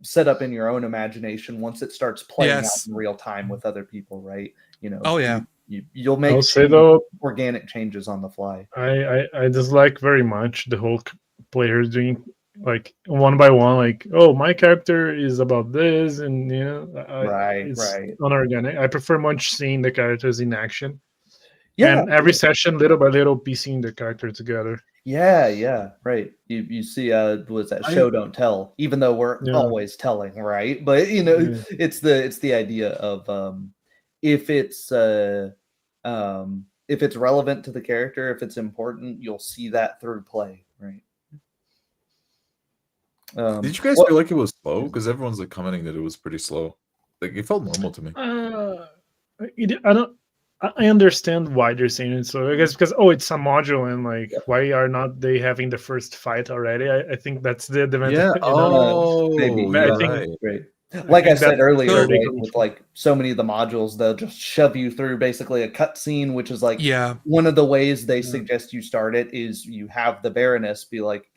set up in your own imagination once it starts playing out in real time with other people, right? Oh yeah. You'll make I'll say though, organic changes on the fly. I dislike very much the whole players doing like one by one, like, oh, my character is about this, and Right, it's right. unorganic. I prefer much seeing the characters in action, Yeah, and every session, little by little, piecing the character together. yeah, right. You see, was that show don't tell? Even though we're Yeah, always telling, right? But yeah. it's the idea of if it's if it's relevant to the character, if it's important, you'll see that through play, right? Did you guys what- feel like it was slow? Because everyone's like commenting that it was pretty slow. Like it felt normal to me. I don't. I understand why they're saying it. So I guess because it's a module, and like, why are not they having the first fight already? I think that's the Yeah. maybe. Oh, I you're think- right. Right. Like I think said that's earlier, where right, they go with from. like so many of the modules, they'll just shove you through basically a cutscene, which is like Yeah. one of the ways they Yeah. suggest you start it is you have the Baroness be like,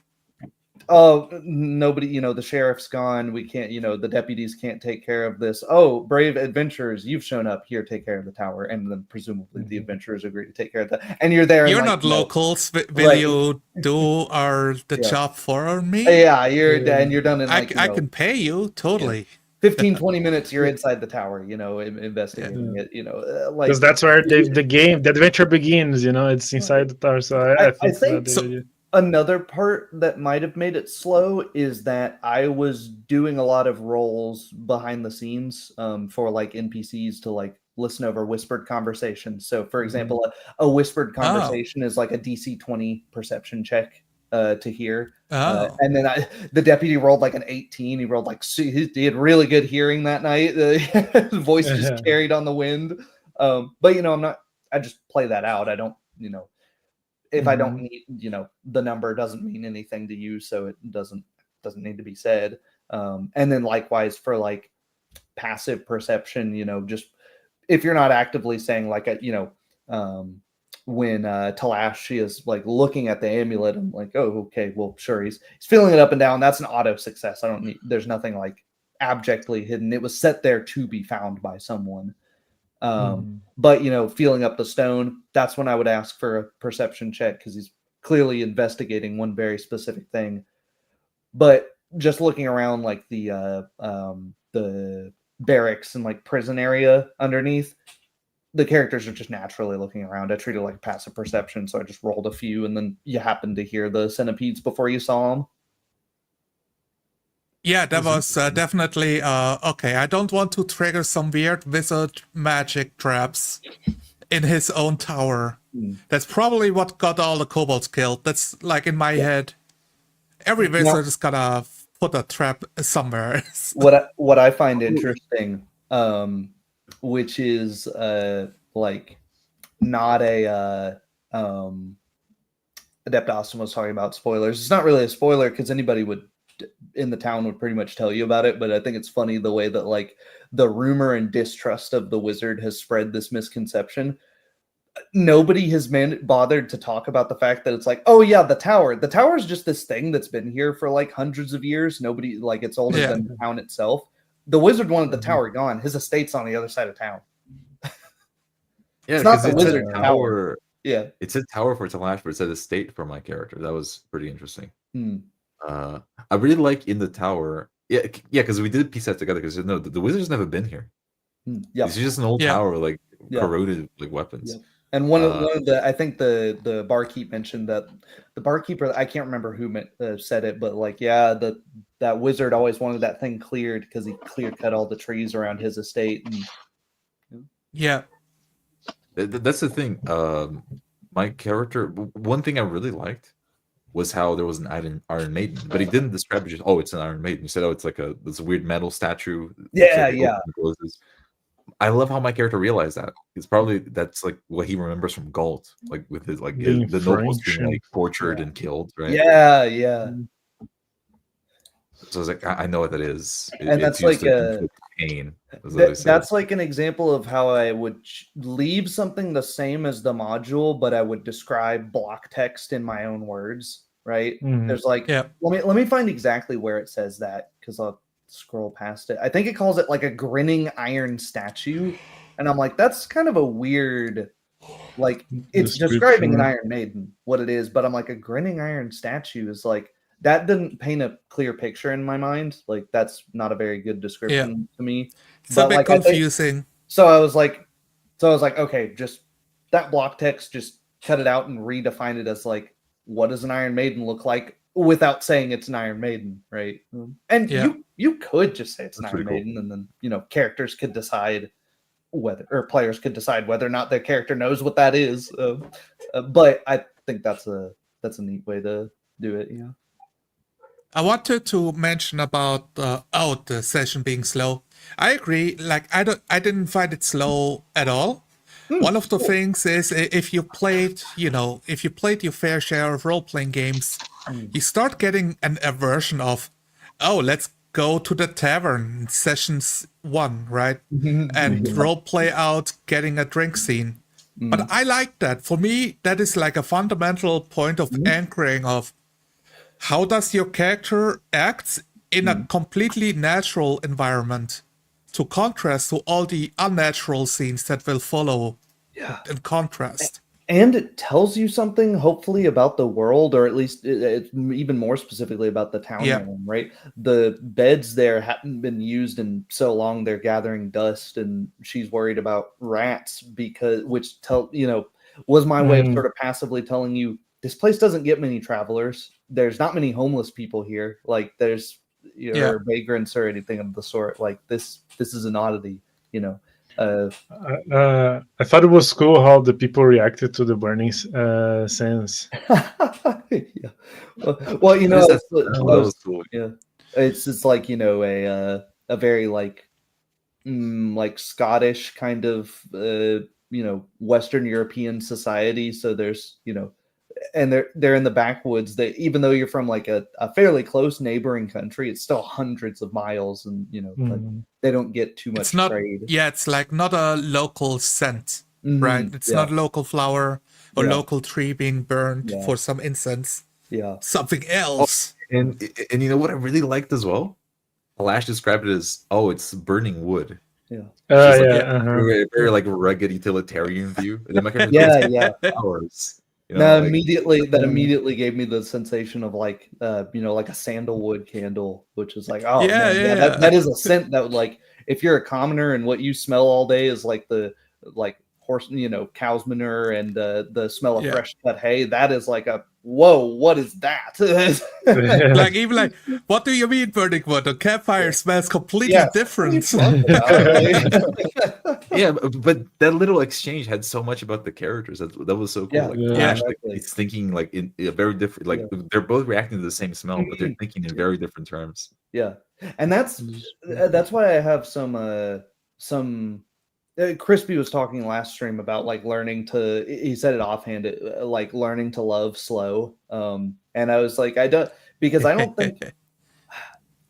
oh, nobody, the sheriff's gone. We can't, the deputies can't take care of this. Oh, brave adventurers, you've shown up here, take care of the tower. And then presumably the adventurers agree to take care of that. And you're there. You're and, like, not locals. Will right. you do the Yeah. job for me? Yeah, and you're done in like, I can pay you totally. 15, 20 minutes, you're inside the tower, investigating it, like Because that's where the adventure begins. It's inside the tower. So I think think that so. another part that might have made it slow is that I was doing a lot of roles behind the scenes for like NPCs to like listen over whispered conversations. So, for example, a whispered conversation is like a DC 20 perception check to hear. And then the deputy rolled like an 18. He rolled like he had really good hearing that night. His voice just carried on the wind. But I just play that out. I don't, if I don't need, the number doesn't mean anything to you, so it doesn't need to be said. And then likewise for like passive perception, just if you're not actively saying like when Talash, she is like looking at the amulet, I'm like, oh, okay, well, sure, he's feeling it up and down. That's an auto success. There's nothing like abjectly hidden. It was set there to be found by someone. But feeling up the stone, that's when I would ask for a perception check because he's clearly investigating one very specific thing. But just looking around like the barracks and like prison area underneath, the characters are just naturally looking around. I treat it like passive perception, so I just rolled a few, and then you happen to hear the centipedes before you saw them. Yeah, that was definitely okay. I don't want to trigger some weird wizard magic traps in his own tower. That's probably what got all the kobolds killed. That's like in my head. Every wizard is gonna put a trap somewhere. What I find interesting, which is like not a Adept Austin was talking about spoilers. It's not really a spoiler because anybody in the town would pretty much tell you about it, but I think it's funny the way that like the rumor and distrust of the wizard has spread this misconception. Nobody has bothered to talk about the fact that it's like, oh yeah, the tower is just this thing that's been here for like hundreds of years. Nobody, like, it's older than the town itself. The wizard wanted the tower gone. His estate's on the other side of town. Yeah, it's not the it's wizard a tower. Yeah, it's a tower for Talash, but it said estate for my character. That was pretty interesting. I really like in the tower. Yeah, because we did piece that together. Because the wizard's never been here. Yeah, it's just an old tower, like corroded like weapons. Yep. And one of the, I think the barkeep mentioned that the barkeeper, I can't remember who said it, but like, yeah, that wizard always wanted that thing cleared because he clear cut all the trees around his estate. And, yeah, that's the thing. My character, one thing I really liked was how there was an Iron Maiden, but he didn't describe it just, oh, it's an Iron Maiden. He said, oh, it's like this weird metal statue. Yeah. I love how my character realized that. That's like what he remembers from Galt, like with his like the nobles being like tortured and killed, right? Yeah. So I was like, I know what that is. And that's like pain. That's like an example of how I would leave something the same as the module, but I would describe block text in my own words, right? There's like, let me find exactly where it says that because I'll scroll past it. I think it calls it like a grinning iron statue, and I'm like, that's kind of a weird, like, it's describing an Iron Maiden, what it is, but I'm like, a grinning iron statue is like, that didn't paint a clear picture in my mind. Like that's not a very good description to me. It's a But bit like I think confusing. so I was like okay, just that block text, just cut it out and redefine it as like what does an Iron Maiden look like without saying it's an Iron Maiden, right? And Yeah. you could just say it's an That's Iron pretty cool. Maiden, and then characters could decide whether, or players could decide whether or not their character knows what that is. But I think that's a neat way to do it. Yeah. I wanted to mention about the session being slow. I agree. Like I didn't find it slow at all. One of the things is if you played your fair share of role playing games, you start getting an aversion of, oh, let's go to the tavern, sessions 1, right? And role play out getting a drink scene. But I like that. For me, that is like a fundamental point of anchoring of how does your character act in a completely natural environment to contrast to all the unnatural scenes that will follow in contrast. And it tells you something, hopefully, about the world, or at least it's even more specifically about the town Yeah. they're in, right? The beds there haven't been used in so long; they're gathering dust, and she's worried about rats which was my way of sort of passively telling you this place doesn't get many travelers. There's not many homeless people here. Like there's or vagrants or anything of the sort. Like this is an oddity, I thought it was cool how the people reacted to the burning sands. Yeah. Well, That was cool. yeah, it's like a very like Scottish kind of Western European society. So there's and they're in the backwoods. They, even though you're from like a fairly close neighboring country, it's still hundreds of miles, and like, they don't get too much It's not. trade. Yeah, it's like not a local scent, right? It's not a local flower or local tree being burned for some incense. Yeah. Something else. And you know what I really liked as well? Lash described it as, it's burning wood. Yeah. Very, very like rugged utilitarian view. And then my character flowers. Immediately gave me the sensation of like like a sandalwood candle, which is like that is a scent that would, like, if you're a commoner and what you smell all day is like the horse cow's manure and the smell of fresh cut hay, that is like a whoa, what is that? Like, even like, what do you mean burning wood? A campfire smells completely different. Yeah, but that little exchange had so much about the characters. That was so cool. Ash, it's thinking like in a very different, like they're both reacting to the same smell, but they're thinking in very different terms. Yeah, and that's why I have some. Crispy was talking last stream about like learning to. He said it offhand, like learning to love slow. And I was like, I don't think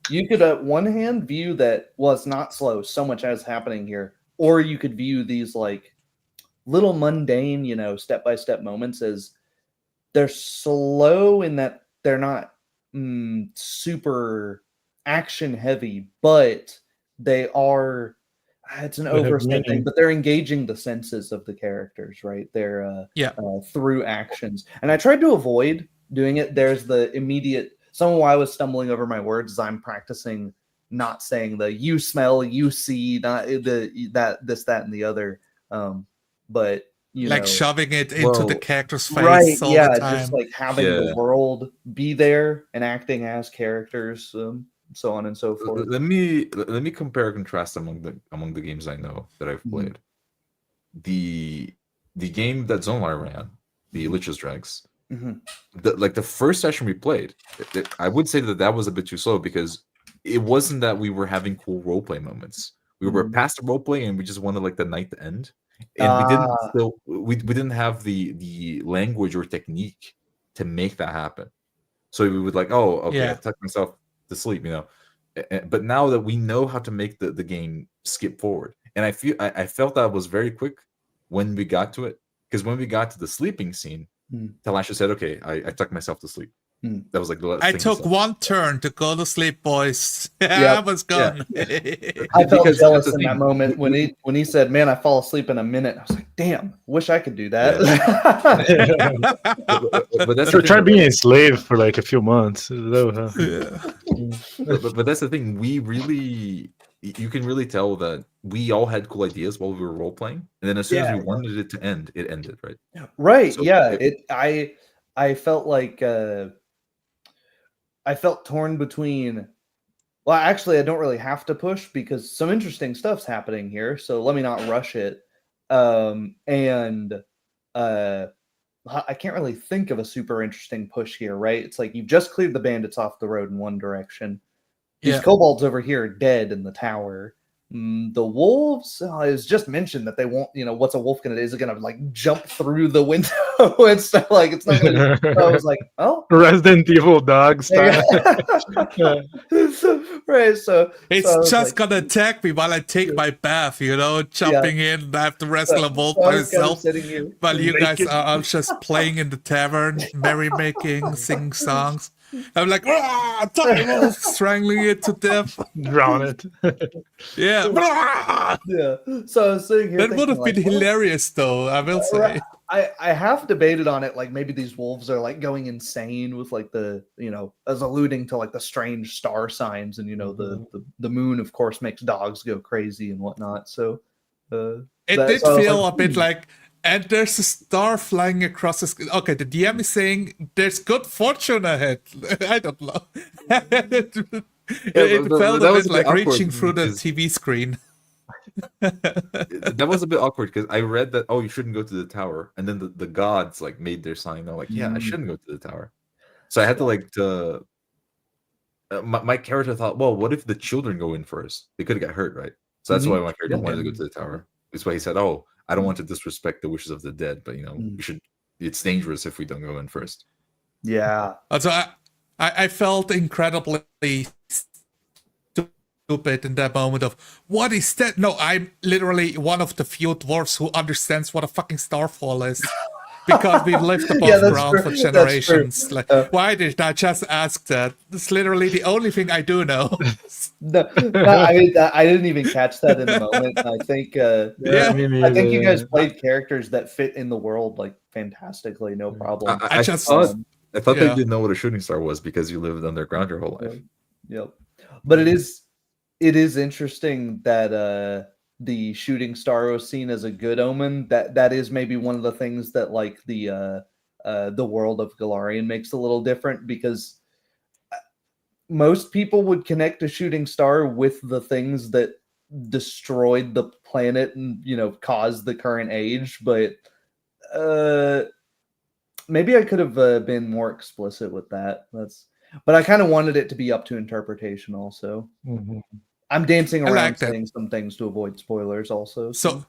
you could at one hand view that, well, it's not slow so much as happening here, or you could view these like little mundane, step by step moments as they're slow in that they're not super action heavy, but they are. It's an oversight thing, but they're engaging the senses of the characters, right? They're through actions, and I tried to avoid doing it. There's the immediate. Some of why I was stumbling over my words is I'm practicing not saying the you smell, you see, not that, this, that, and the other. But like shoving it into the character's face, right? All the time. Just like having the world be there and acting as characters. So on and so forth. Let me compare and contrast among the games I know that I've played. The game that Zonlar ran, the Lich's Dregs, the first session we played, I would say that was a bit too slow because it wasn't that we were having cool roleplay moments. We were past the roleplay and we just wanted like the night to end, and we didn't have the language or technique to make that happen. So we would like, I tuck myself to sleep, but now that we know how to make the game skip forward, and I felt that was very quick when we got to it, because when we got to the sleeping scene, Talasha said, okay, I tucked myself to sleep. That was like the last I thing he took said. one turn to go to sleep, boys. Yeah. I was gone. I felt Because jealous that's the in that thing. moment when he said, "Man, I fall asleep in a minute." I was like, "Damn, wish I could do that." But that's So the try thing. being a slave for like a few months. Yeah. But that's the thing. We really, you can really tell that we all had cool ideas while we were role playing, and then as soon as we wanted it to end, it ended. Right. Right. So Yeah. I felt like I felt torn between. Well, actually, I don't really have to push because some interesting stuff's happening here. So let me not rush it. And I can't really think of a super interesting push here, right? It's like you've just cleared the bandits off the road in one direction. These Yeah. kobolds over here are dead in the tower. The wolves is just mentioned that they won't. What's a wolf gonna do? Is it gonna like jump through the window and stuff? Like it's not gonna. So I was like, oh, Resident Evil dog style. right. So It's I was just like, gonna attack me while I take my bath, jumping in. I have to wrestle a wolf so I by was kind of myself. sitting here. While you guys Naked. are just playing in the tavern, merrymaking, singing songs. I'm like, tiny wolf, strangling it to death. Drown it. Yeah. Yeah. So I was sitting here. That would thinking, have been like, well, hilarious, though, I will say. I have debated on it, like maybe these wolves are like going insane with like the as alluding to like the strange star signs, and the moon of course makes dogs go crazy and whatnot. So It that- did so I was feel like, a bit like, and there's a star flying across the sky. Okay, the DM is saying there's good fortune ahead. I don't know. It but felt that a was bit a bit like awkward reaching through the because- TV screen. That was a bit awkward because I read that you shouldn't go to the tower, and then the gods like made their sign. I'm like, yeah, I shouldn't go to the tower. So I had to like my character thought, well, what if the children go in first? They could get hurt, right? So that's why my character wanted to go to the tower. That's why he said, oh, I don't want to disrespect the wishes of the dead, but we should. It's dangerous if we don't go in first. yeah. So I felt incredibly stupid in that moment of, what is that? No, I'm literally one of the few dwarves who understands what a fucking starfall is. Because we've lived above Yeah, that's ground true. for That's true. generations. Like, why did I just ask that? It's literally the only thing I do know. No, I mean, I didn't even catch that in the moment. I think, Yeah, me I think you neither, guys played characters that fit in the world like fantastically, no problem. I just thought yeah. they didn't know what a shooting star was because you lived underground your whole life. Yep. But it is interesting that the shooting star was seen as a good omen. That is maybe one of the things that like the world of Galarian makes a little different, because most people would connect a shooting star with the things that destroyed the planet and caused the current age. But maybe I could have been more explicit with that. But I kind of wanted it to be up to interpretation also. I'm dancing I around like that. saying some things to avoid spoilers also. So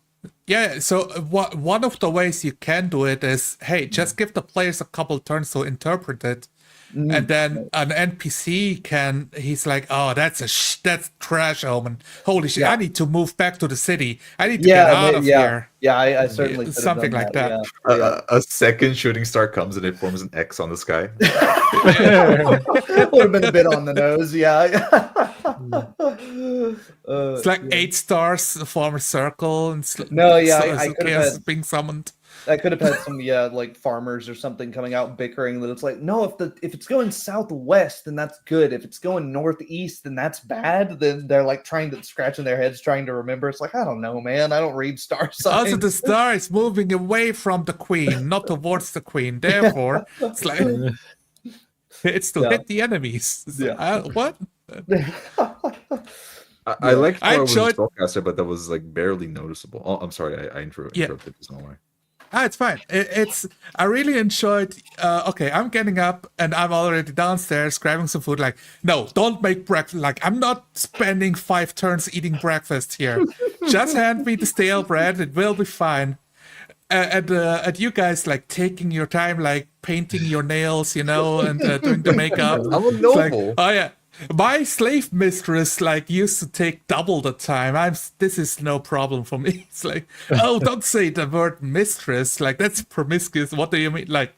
one of the ways you can do it is, hey, just give the players a couple turns to interpret it. And then an NPC he's like, oh, that's trash omen. Holy shit, I need to move back to the city. I need to get out of here. Yeah, I certainly could have something done like that. Yeah. A second shooting star comes and it forms an X on the sky. Would have been a bit on the nose, yeah. It's like 8 stars form a circle, and I could have chaos had, being summoned. I could have had some like farmers or something coming out bickering that it's like, no, if it's going southwest, then that's good. If it's going northeast, then that's bad. Then they're like scratching their heads trying to remember. It's like, I don't know, man. I don't read star signs. Also, the star is moving away from the queen, not towards the queen. Therefore, it's like it's to hit the enemies. What? I liked how I I was a enjoyed- spellcaster, but that was like barely noticeable. Oh, I'm sorry, I interrupted you somewhere. It's fine. I really enjoyed. Okay, I'm getting up and I'm already downstairs grabbing some food. Like, no, don't make breakfast. Like, I'm not spending 5 turns eating breakfast here. Just hand me the stale bread. It will be fine. And you guys like taking your time, like painting your nails, and doing the makeup. I'm a It's noble. like, oh yeah. My slave mistress used to take double the time. This is no problem for me. It's like, oh, don't say the word mistress. Like, that's promiscuous. What do you mean? Like,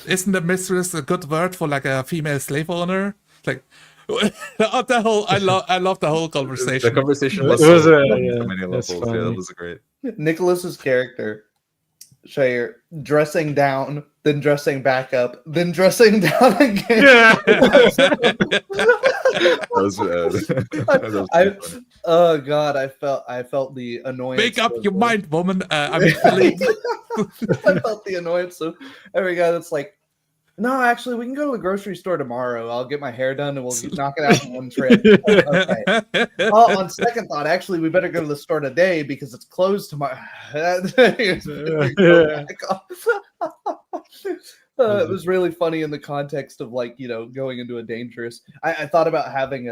Isn't a mistress a good word for like a female slave owner? Like the whole, I love the whole The conversation. conversation It was was so a fun yeah, on many that's levels. Yeah, that funny. was great. Nicholas's character, Shire, dressing down, then dressing back up, then dressing down again. Yeah. That was, that was pretty funny. Oh God, I felt the annoyance. Make up of your the- mind, woman. I mean, Philippe. I felt the annoyance of every guy that's like, no, actually, we can go to the grocery store tomorrow. I'll get my hair done and we'll knock it out in one trip. Okay. Oh, on second thought, actually, we better go to the store today because it's closed tomorrow. It was really funny in the context of like, going into a dangerous. I thought about having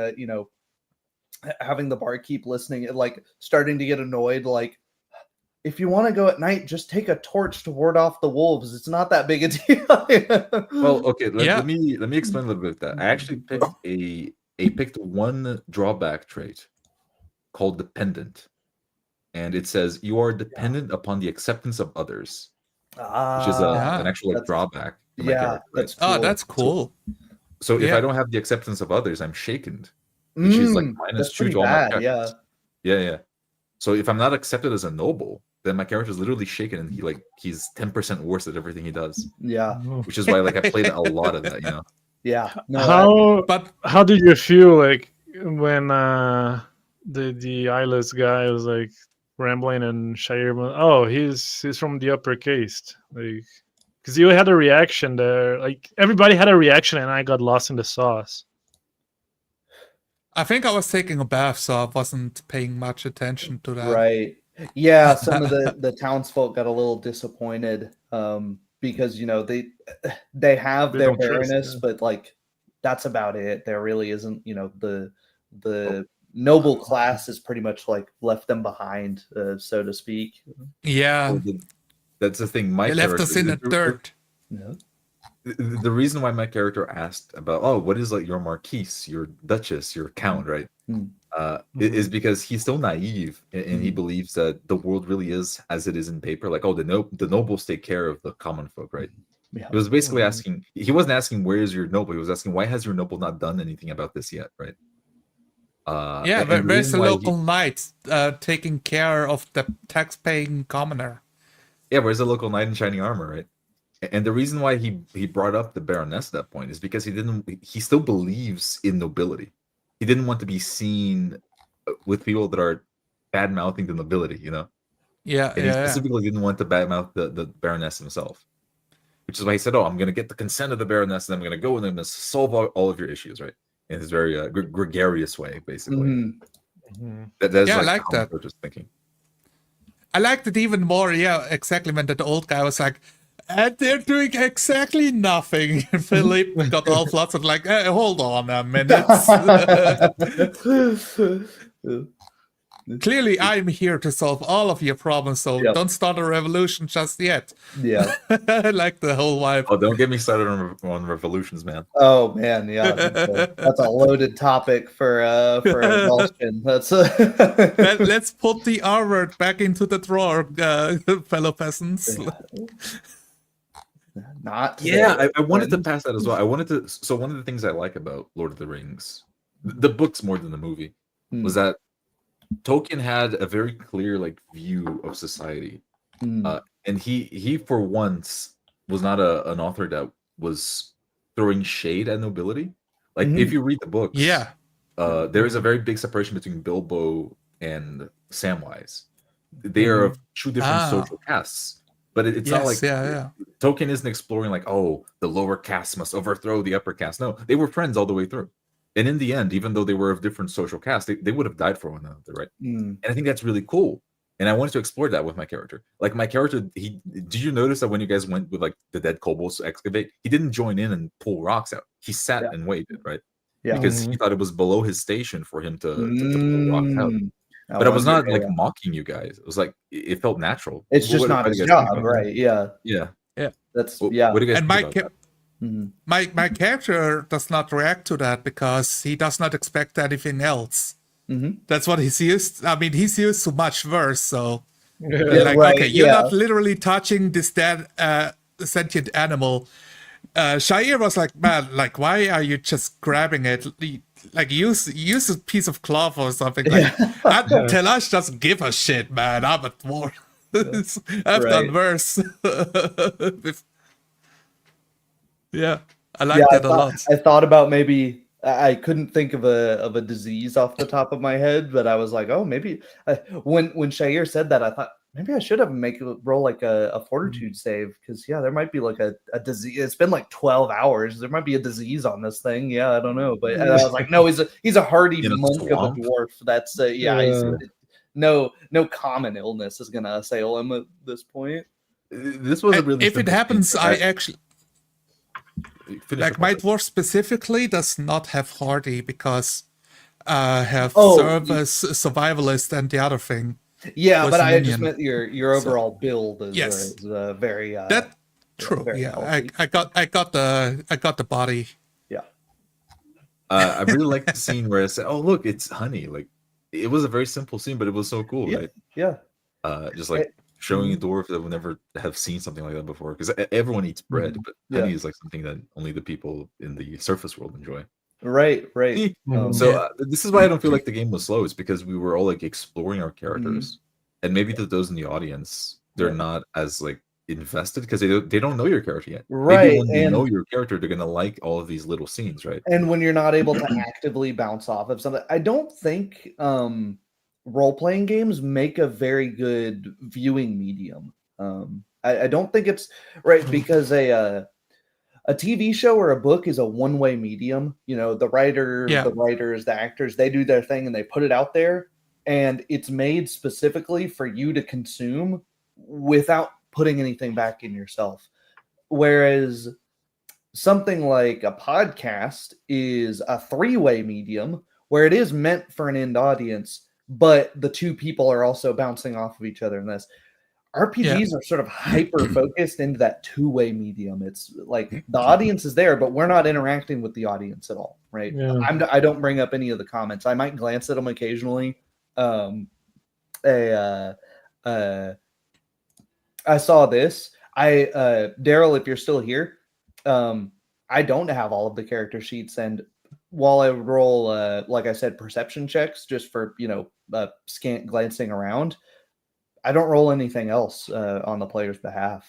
having the barkeep listening and like starting to get annoyed. Like, if you want to go at night, just take a torch to ward off the wolves. It's not that big a deal. Well, okay. Yeah. Let me explain a little bit of that. I actually picked one drawback trait called dependent, and it says you are dependent upon the acceptance of others, which is Yeah. an actual like, That's- drawback. To my yeah, character, right? that's cool. Oh, that's cool. So if Yeah. I don't have the acceptance of others, I'm shaken, which is like that's -2 pretty to all my bad. checks. Yeah. Yeah. So if I'm not accepted as a noble, then my character is literally shaken, and he's 10% worse at everything he does. Yeah. Which is why like I played a lot of that, you know. Yeah. No, how But how did you feel like when the eyeless guy was like rambling and Shire? Oh, he's from the upper caste, like because you had a reaction there. Like everybody had a reaction, and I got lost in the sauce. I think I was taking a bath, so I wasn't paying much attention to that. right. Yeah, some of the townsfolk got a little disappointed because they have They their don't trust, baroness, yeah. but like that's about it. There really isn't, the noble class is pretty much like left them behind, so to speak. Yeah. That's the thing. My They left character, us in the dirt. Yeah. the reason why my character asked about, oh, what is like your marquise, your duchess, your count, right? Mm. Is because he's still naive, and he Mm. believes that the world really is as it is in paper. Like, oh, the nobles take care of the common folk, right? Yeah. He was basically Mhm. asking. He wasn't asking where is your noble. He was asking why has your noble not done anything about this yet, right? Yeah, and the where's reason the why local knight taking care of the tax-paying commoner? Yeah, where's the local knight in shining armor, right? And the reason why he brought up the Baroness at that point is because he still believes in nobility. He didn't want to be seen with people that are bad mouthing the nobility, you know. Yeah, And he specifically didn't want to badmouth the Baroness himself, which is why he said, "Oh, I'm going to get the consent of the Baroness, and I'm going to go and I'm going to solve all of your issues," right? In his very gregarious way, basically. Mhm. Mhm. That's Yeah, I like like how that. I'm just thinking. I liked it even more. Yeah, exactly. When that old guy was like, and they're doing exactly nothing. Philippe got all flustered, like, hold on a minute. Clearly, I'm here to solve all of your problems, so Yep. don't start a revolution just yet. Yeah. I like the whole vibe. Oh, don't get me started on revolutions, man. Oh man, yeah, that's a loaded topic for Gulshin. That's Let's put the R word back into the drawer, fellow peasants. not. Yeah, I wanted to pass that as well. I wanted to. So one of the things I like about Lord of the Rings, the books more than the movie, was that Tolkien had a very clear like view of society, and he for once was not an author that was throwing shade at nobility. Like if you read the books, Yeah. there is a very big separation between Bilbo and Samwise. They are of two different social castes, but it's not like Tolkien isn't exploring like, oh, the lower caste must overthrow the upper caste. No, they were friends all the way through. And in the end, even though they were of different social castes, they would have died for one another, right? And I think that's really cool. And I wanted to explore that with my character. Like my character, did you notice that when you guys went with like the dead kobolds to excavate, he didn't join in and pull rocks out. He sat and waited, right? Yeah. Because he thought it was below his station for him to pull rocks out. But I was not like mocking you guys. It was like it felt natural. It's just not his job, right? Yeah. Yeah. That's What do you guys And think about that? my character does not react to that because he does not expect anything else. That's what he's used. I mean, he's used to much worse. So, like, okay, you're not literally touching this dead sentient animal. Shair was like, man, like, why are you just grabbing it? Like, use a piece of cloth or something. Like, Telash doesn't give a shit, man. I'm a dwarf. I've done Right. worse. Yeah, I Yeah, liked it a lot. I thought about maybe I couldn't think of a disease off the top of my head, but I was like, oh, maybe when Shair said that, I thought maybe I should have roll like a fortitude save because yeah, there might be like a disease. It's been like 12 hours. There might be a disease on this thing. Yeah, I don't know, but and I was like, no, he's a hardy In a monk of a swamp? dwarf. That's no common illness is gonna assail him at this point. This was a really If it simple happens, thing. I actually Finish like your my thought. dwarf specifically does not have hardy because have Oh, service, survivalist, and the other thing. Yeah, was but a I just minion. meant your So, overall build is, yes. is very That true. very Yeah, healthy. I got the body. Yeah. I really like the scene where I said, "Oh, look, it's honey." Like, it was a very simple scene, but it was so cool, Yeah. right? Yeah. Just like showing a dwarf that would never have seen something like that before, because everyone eats bread, but honey is like something that only the people in the surface world enjoy. Right. See? Mhm. So this is why I don't feel like the game was slow. It's because we were all like exploring our characters, and maybe to those in the audience, they're not as like invested because they don't know your character yet. Right, Maybe when they and know your character, they're gonna like all of these little scenes, right? and when you're not able to actively bounce off of something, I don't think role-playing games make a very good viewing medium. I don't think it's right because a TV show or a book is a one-way medium. You know, the writers, the actors, they do their thing and they put it out there, and it's made specifically for you to consume without putting anything back in yourself. Whereas something like a podcast is a three-way medium where it is meant for an end audience, but the two people are also bouncing off of each other in this. RPGs are sort of hyper focused into that two-way medium. It's like the audience is there, but we're not interacting with the audience at all, right? Yeah. I don't bring up any of the comments. I might glance at them occasionally. I saw this. Daryl, if you're still here, I don't have all of the character sheets, and while I would roll, like I said, perception checks just for scant glancing around, I don't roll anything else on the player's behalf.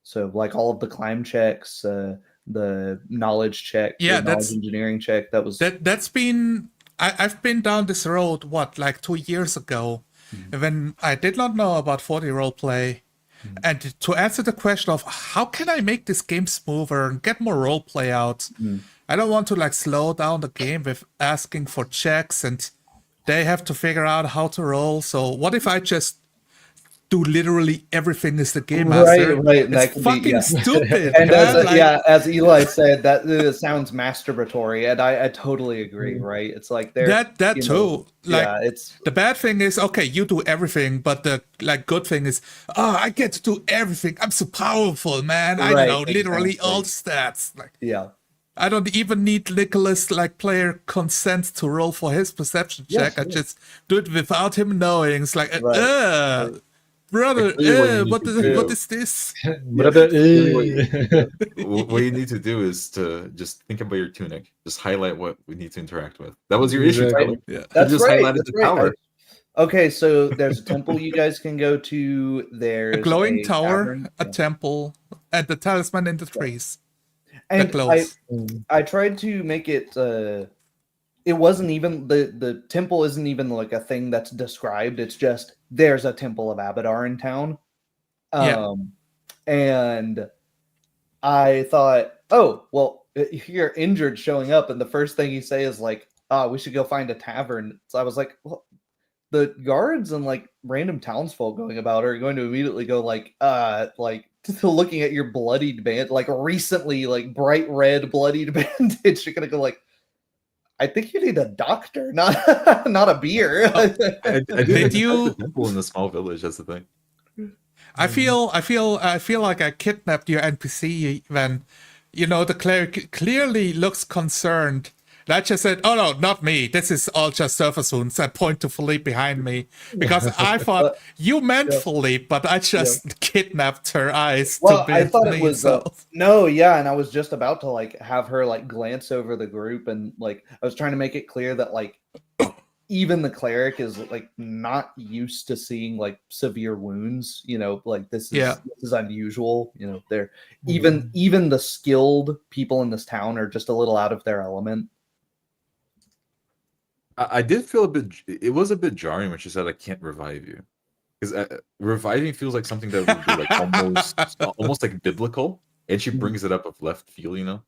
So like all of the climb checks, the knowledge check, the knowledge engineering check. That's been I've been down this road like 2 years ago when I did not know about 40 roleplay. And to answer the question of how can I make this game smoother and get more roleplay out, I don't want to like slow down the game with asking for checks and they have to figure out how to roll. So what if I just do literally everything as the game master? Right. And it's fucking stupid. And as Eli said, that sounds masturbatory, and I totally agree. Right? It's like that too. It's the bad thing is okay, you do everything, but the good thing is, I get to do everything. I'm so powerful, man. I know literally all stats. I don't even need Nicholas player consent to roll for his perception check. I just do it without him knowing. It's like brother, what is this? Brother, what you need to do is to just think about your tunic. Just highlight what we need to interact with. That was your issue, Tyler. Yeah. That's just right. highlighted the power. Okay, so there's a temple you guys can go to. There's a glowing tower, tavern, a temple, and the talisman in the trees. And I tried to make it. It wasn't even the temple isn't even like a thing that's described. It's just there's a temple of Abadar in town. And I thought, oh well, you're injured showing up, and the first thing you say is like, we should go find a tavern. So I was like, well, the guards and like random townsfolk going about are going to immediately go like looking at your bloodied band, like recently like bright red bloodied bandage. You're gonna go like, I think you need a doctor, not a beer. Did you temple in the small village? That's the thing. I feel like I kidnapped your NPC when the cleric clearly looks concerned And I just said, "Oh no, not me. This is all just surface wounds." I point to Philippe behind me because I thought you meant Yeah. Philippe, but I just kidnapped her eyes Well, to I build thought it me. was So no, yeah, and I was just about to like have her like glance over the group, and like I was trying to make it clear that like even the cleric is like not used to seeing like severe wounds. You know, like this is unusual. You know, they're even the skilled people in this town are just a little out of their element. I did feel a bit. It was a bit jarring when she said, "I can't revive you," because reviving feels like something that would be like almost like biblical, and she brings it up of left field. You know,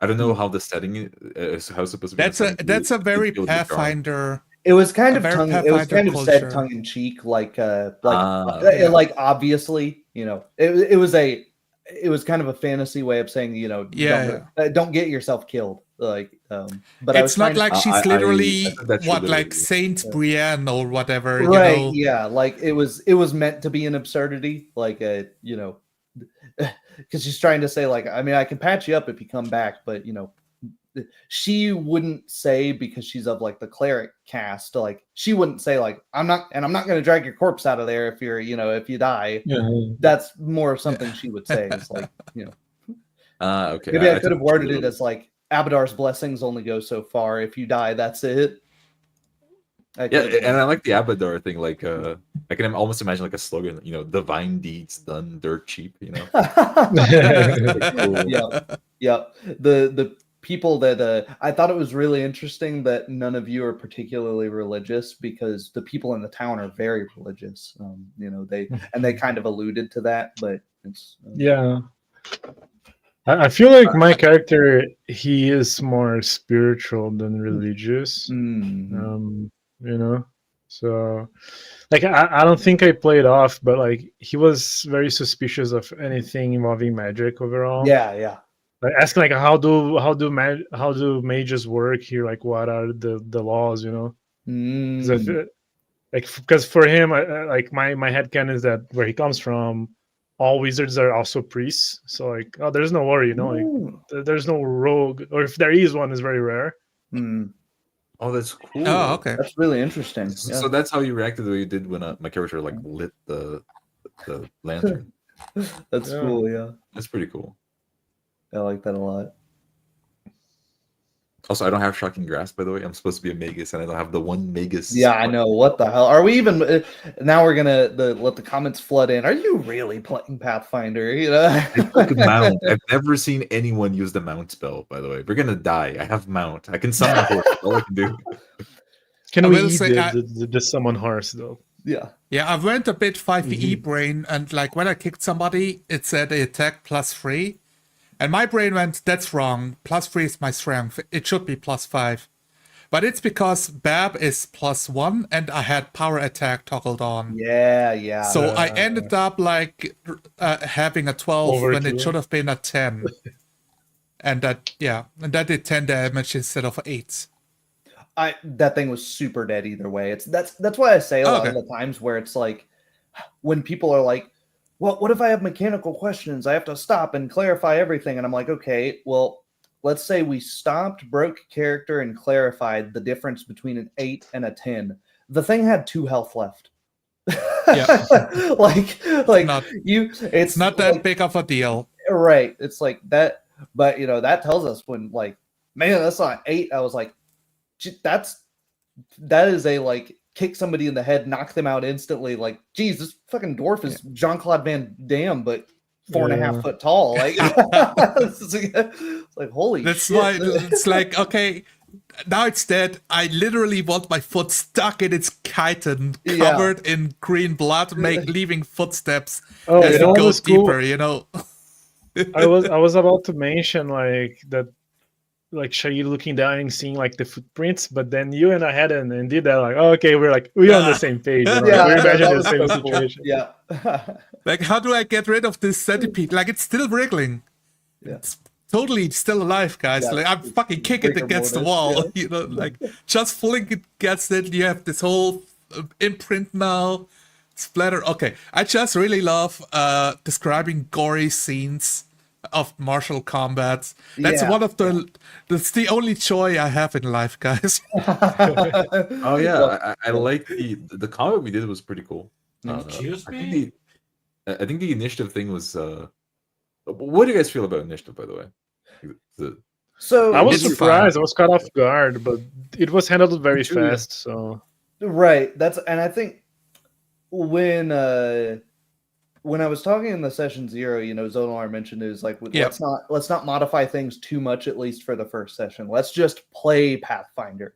I don't know how the setting is how it's supposed to be. that's a very Pathfinder. It was kind of very tongue. It was Pathfinder kind of said culture. tongue in cheek, like Yeah. like obviously, you know, it was kind of a fantasy way of saying, you know, don't get yourself killed, like. But I was It's not trying like to, she's literally that's what, literally- like Saint Brienne or whatever, right? you know? Yeah, like it was meant to be an absurdity, like you know, because she's trying to say like, I mean, I can patch you up if you come back, but you know. She wouldn't say, because she's of like the cleric caste, like she wouldn't say like I'm not going to drag your corpse out of there if you're, you know, if you die. That's more of something she would say. It's like, you know, okay. Maybe I could have worded it as like Abadar's blessings only go so far. If you die, that's it. And I like the Abadar thing. Like, I can almost imagine like a slogan. You know, divine deeds done dirt cheap. You know. Yeah. The people that I thought it was really interesting that none of you are particularly religious, because the people in the town are very religious. You know, they kind of alluded to that, but it's yeah. I feel like my character, he is more spiritual than religious. Mm-hmm. You know, so like I don't think I played off, but like he was very suspicious of anything involving magic overall. Yeah. Like asking like how do mages work here? Like what are the laws? You know, because for him, like my headcanon is that where he comes from, all wizards are also priests. So like, oh, there's no worry, you know, like there's no rogue, or if there is one, is very rare. Oh, that's cool. Oh, okay. That's really interesting. So that's how you reacted the way you did when my character like lit the lantern. That's cool. Yeah, that's pretty cool. I like that a lot. Also, I don't have shocking grasp, by the way. I'm supposed to be a magus, and I don't have the one magus. Yeah, I know. What the hell? Are we even? Now we're gonna let the comments flood in. Are you really playing Pathfinder? You know, mount. I've never seen anyone use the mount spell. By the way, we're gonna die. I have mount. I can summon a horse. That's all I can do. Can we eat the summon horse though? Yeah. Yeah, I went a bit 5e brain, and like when I kicked somebody, it said they attack +3. And my brain went, that's wrong. +3 is my strength. It should be +5. But it's because Bab is +1 and I had power attack toggled on. Yeah. So I ended up like having a 12 when it should have been a 10. And that did 10 damage instead of 8. That thing was super dead either way. That's why I say a lot of the times where it's like when people are like, well, what if I have mechanical questions? I have to stop and clarify everything. And I'm like, okay, well, let's say we stopped, broke character, and clarified the difference between an 8 and a 10. The thing had 2 health left. Yeah. It's not that big of a deal. Right. It's like that, but you know, that tells us when like, man, that's not 8. I was like, that is a like kick somebody in the head, knock them out instantly. Like, geez, this fucking dwarf is Jean-Claude Van Damme, but 4.5 foot tall. Like, it's like holy. That's shit. why it's like, okay, now it's dead. I literally want my foot stuck in its chitin, covered in green blood, leaving footsteps as you go deeper. You know. I was about to mention like that. Like Shahid looking down and seeing like the footprints, but then you and I had and did that. Like, oh, okay, we're on the same page. You know? We're imagining the same situation. Yeah. Like, how do I get rid of this centipede? Like, it's still wriggling. Yeah. It's totally still alive, guys. Yeah, like, I'm fucking kicking it against the wall. Yeah. You know, like just pulling it against it. You have this whole imprint now. Splatter. Okay, I just really love describing gory scenes. of martial combat. That's Yeah. one of the. That's the only joy I have in life, guys. Oh yeah, Yep. I like the combat we did was pretty cool. Excuse I me? think I think the initiative thing was. What do you guys feel about initiative, by the way? The- So I was It's surprised. fine. I was caught off guard, but it was handled very too, yeah. fast. So right. And I think when I was talking in the session 0, Zonar mentioned it was like Yep. let's not modify things too much, at least for the first session. Let's just play Pathfinder,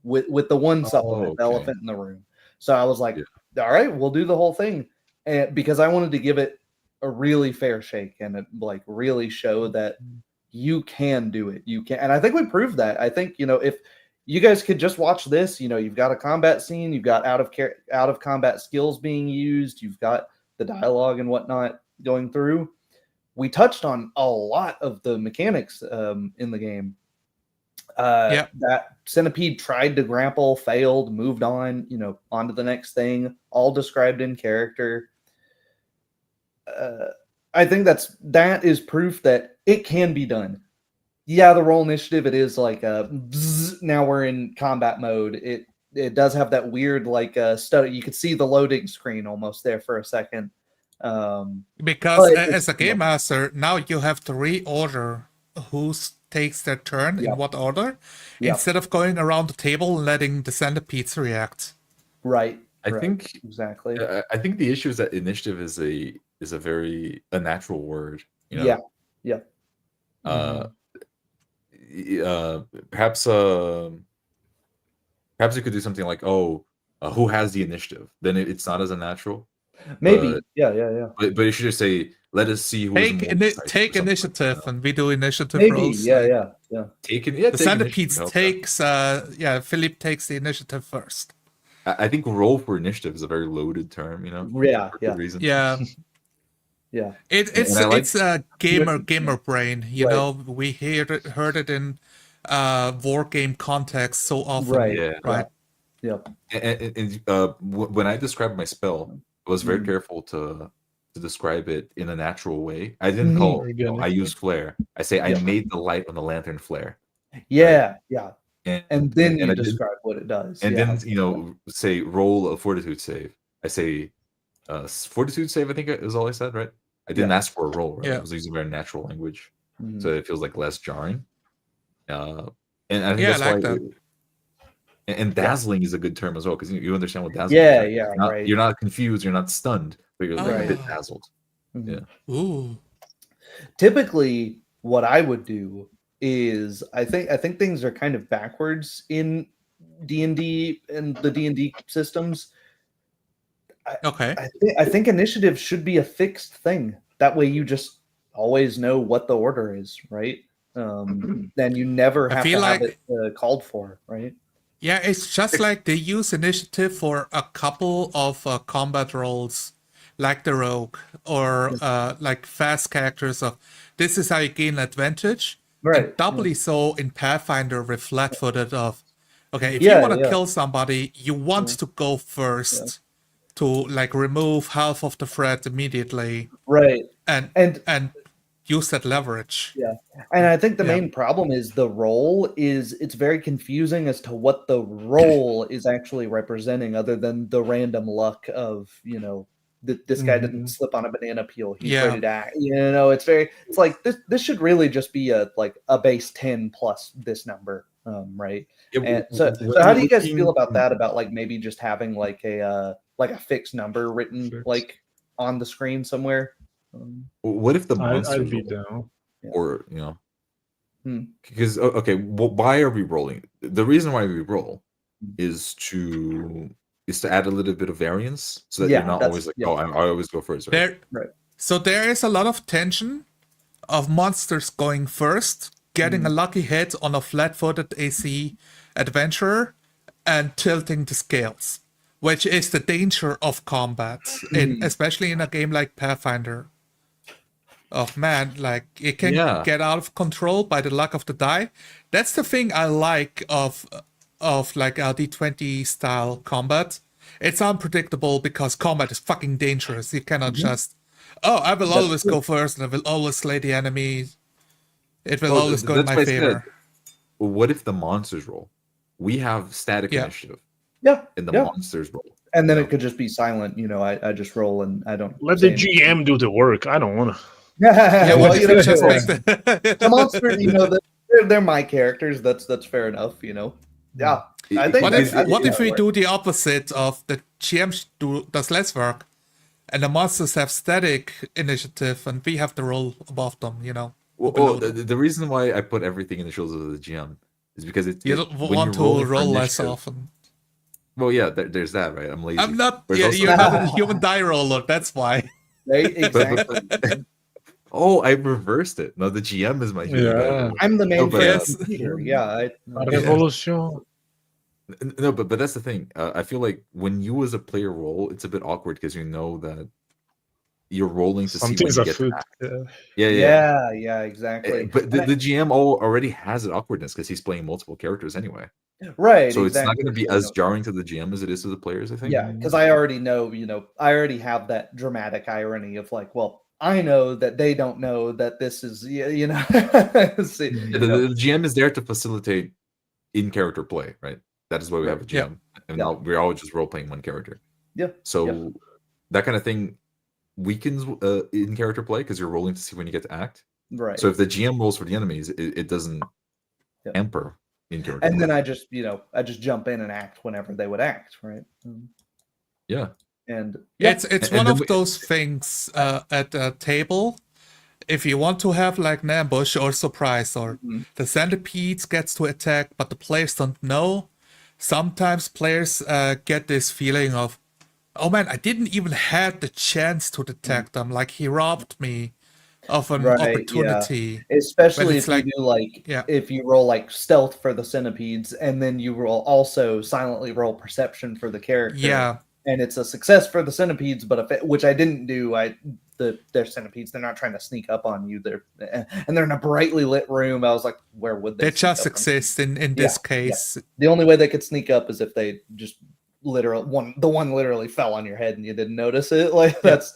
with the one supplement, the okay. elephant in the room. So I was like, Yeah. all right, we'll do the whole thing, and because I wanted to give it a really fair shake and like really show that you can do it. You can, and I think we proved that. I think if you guys could just watch this, you've got a combat scene, you've got out of combat skills being used, you've got the dialogue and whatnot going through. We touched on a lot of the mechanics in the game. That Centipede tried to grapple, failed, moved on, on to the next thing, all described in character. I think that is proof that it can be done. Yeah, the roll initiative, it is like now we're in combat mode. It does have that weird like study. You could see the loading screen almost there for a second. Because but as a game master, now you have to reorder who takes their turn in what order, instead of going around the table and letting the centipedes react. Right. I think exactly. I think the issue is that initiative is a very natural word. Yeah. Perhaps you could do something like, who has the initiative? Then it's not as unnatural. Maybe. But, yeah. But you should just say, let us see who take initiative, and we do initiative Maybe. rolls. Yeah. The centipedes takes. Philippe takes the initiative first. I think roll for initiative is a very loaded term. Yeah. For good reason. Yeah. Yeah. It's a gamer brain. Right. We heard it in war game context so often. Right. Yeah. Right. Yep. And when I described my spell, I was very careful to describe it in a natural way. I didn't call I used flare. I say I made the light on the lantern flare. Yeah. Right? Yeah. And then you describe what it does. And then say roll a fortitude save. I say fortitude save, I think is all I said, right? I didn't ask for a roll, right? I was using very natural language. So it feels like less jarring. And I think that's why that. And dazzling is a good term as well, because you understand what dazzling is. Right? You're not confused, you're not stunned, but you're like a bit dazzled. Yeah. Ooh. Typically, what I would do is I think things are kind of backwards in D&D and the D&D systems. I think initiative should be a fixed thing. That way you just always know what the order is, right? Then you never have to have it called for, right? Yeah, it's just like they use initiative for a couple of combat roles, like the rogue, or like fast characters of this is how you gain advantage. Right. And doubly so in Pathfinder with flat-footed of, okay, if you want to kill somebody, you want to go first to like remove half of the threat immediately. Right. And use that leverage. Yeah. And I think the main problem is the role it's very confusing as to what the role is actually representing, other than the random luck of, this guy didn't slip on a banana peel. He's ready to act. It's like this should really just be a base 10 plus this number. Right. And so how do you guys feel about that? About like maybe just having like a fixed number written like on the screen somewhere? What if the monster I'd be down. Or because why are we rolling? The reason why we roll is to add a little bit of variance, so that you're not always like, I always go first, right? So there is a lot of tension of monsters going first, getting a lucky hit on a flat-footed AC adventurer, and tilting the scales, which is the danger of combat, especially in a game like Pathfinder. Like it can get out of control by the luck of the die. That's the thing I like of like a D20 style combat. It's unpredictable because combat is fucking dangerous. You cannot just Oh, I will That's always good. go first, and I will always slay the enemy. It will Well, always go in that's my what I said. favor. What if the monsters roll? We have static Yeah. initiative, Yeah, and the yeah. monsters roll. And then you it know? could just be silent. I just roll and I don't. Let say the anything. GM do the work. I don't want to. Yeah, Well, what if you the just make monsters- the the monsters, they're my characters. That's fair enough. Yeah, I think What that- if I think what if that we works. do the opposite of the GM does less work, and the monsters have static initiative, and we have to roll above them? Or below them. The reason why I put everything in the shoulders of the GM is because You don't when want you're to rolling for roll less initiative- often. Well, yeah, there's that, right? I'm lazy. I'm not. There's Yeah, also- you're not a human die roller. That's why. Right? But- Exactly. Oh, I reversed it. No, the GM is my human Yeah. driver. I'm the No, main but, Yes. character. Yeah. Revolution. No, but that's the thing. I feel like when you as a player roll, it's a bit awkward because you know that you're rolling to Some see when things you are get food. to act. Yeah. Yeah. Exactly. But the GM already has an awkwardness because he's playing multiple characters anyway. Right. So exactly. it's not going to be So, as jarring to the GM as it is to the players, I think. Yeah, because I already know, I already have that dramatic irony of like, well, I know that they don't know that this is, See, The GM is there to facilitate in-character play, right? That is why we have a GM. Yeah. And Yeah. now we're all just role-playing one character. Yeah. So that kind of thing weakens in-character play because you're rolling to see when you get to act. Right. So if the GM rolls for the enemies, it doesn't Yeah. hamper in-character And play. then I just jump in and act whenever they would act, right? Yeah. And It's And one then of we- those things at a table. If you want to have like an ambush or surprise, or Mhm. the centipedes gets to attack, but the players don't know. Sometimes players get this feeling of, oh man, I didn't even have the chance to detect them. Like he robbed me of an Right, yeah. opportunity. especially When if it's you like- do like Yeah. if you roll like stealth for the centipedes and then you roll also silently roll perception for the character. Yeah, And it's a success for the centipedes, but which I didn't do. They're centipedes. They're not trying to sneak up on you. They're in a brightly lit room. I was like, where would they? they sneak just up on? exist in this case. The only way they could sneak up is if they just the one literally fell on your head and you didn't notice it. Like that's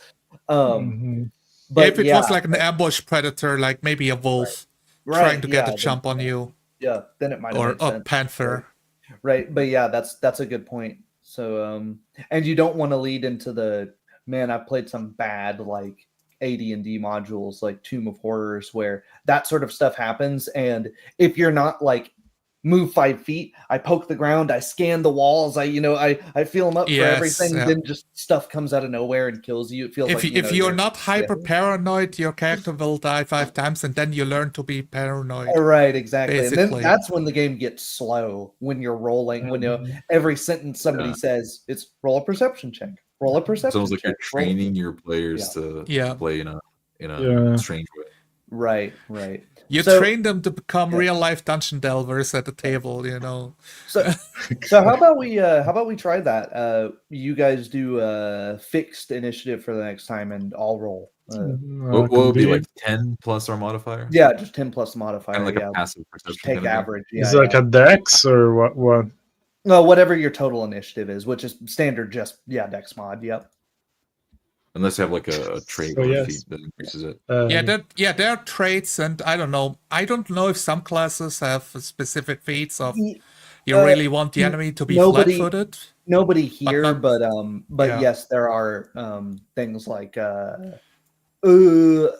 Mhm. but if it was like an ambush predator, like maybe a wolf trying to get a jump on you, then it might have or made a sense. panther. Right, but yeah, that's a good point. So and you don't want to lead into the man, I've played some bad like AD&D modules like Tomb of Horrors where that sort of stuff happens, and if you're not like move 5 feet, I poke the ground, I scan the walls, I feel them up for Yes, everything, yeah. then just stuff comes out of nowhere and kills you. It feels If like you're not hyper paranoid, your character will die 5 times, and then you learn to be paranoid. Right, exactly. And Basically. then that's when the game gets slow when you're rolling. When every sentence somebody says, it's roll a perception check. Roll a perception It's almost like you're check. roll-" training your players to Yeah. play in a Yeah. strange way. Right. You So- train them to become Yeah. real life dungeon delvers at the table. So how about we try that? You guys do fixed initiative for the next time, and I'll roll. What would be like 10 plus our modifier? Yeah, just 10 plus modifier. Kind of like yeah, a passive just perception. take kind of thing. average. Yeah, Is it like a dex or what? What? no, whatever your total initiative is, which is standard. Just dex mod. Yep. Unless you have like a trait So or a yes. feat that increases it. There are traits, and I don't know if some classes have specific feats of you really want the enemy to be nobody- flat-footed. Nobody here, not- but yeah. yes, there are things like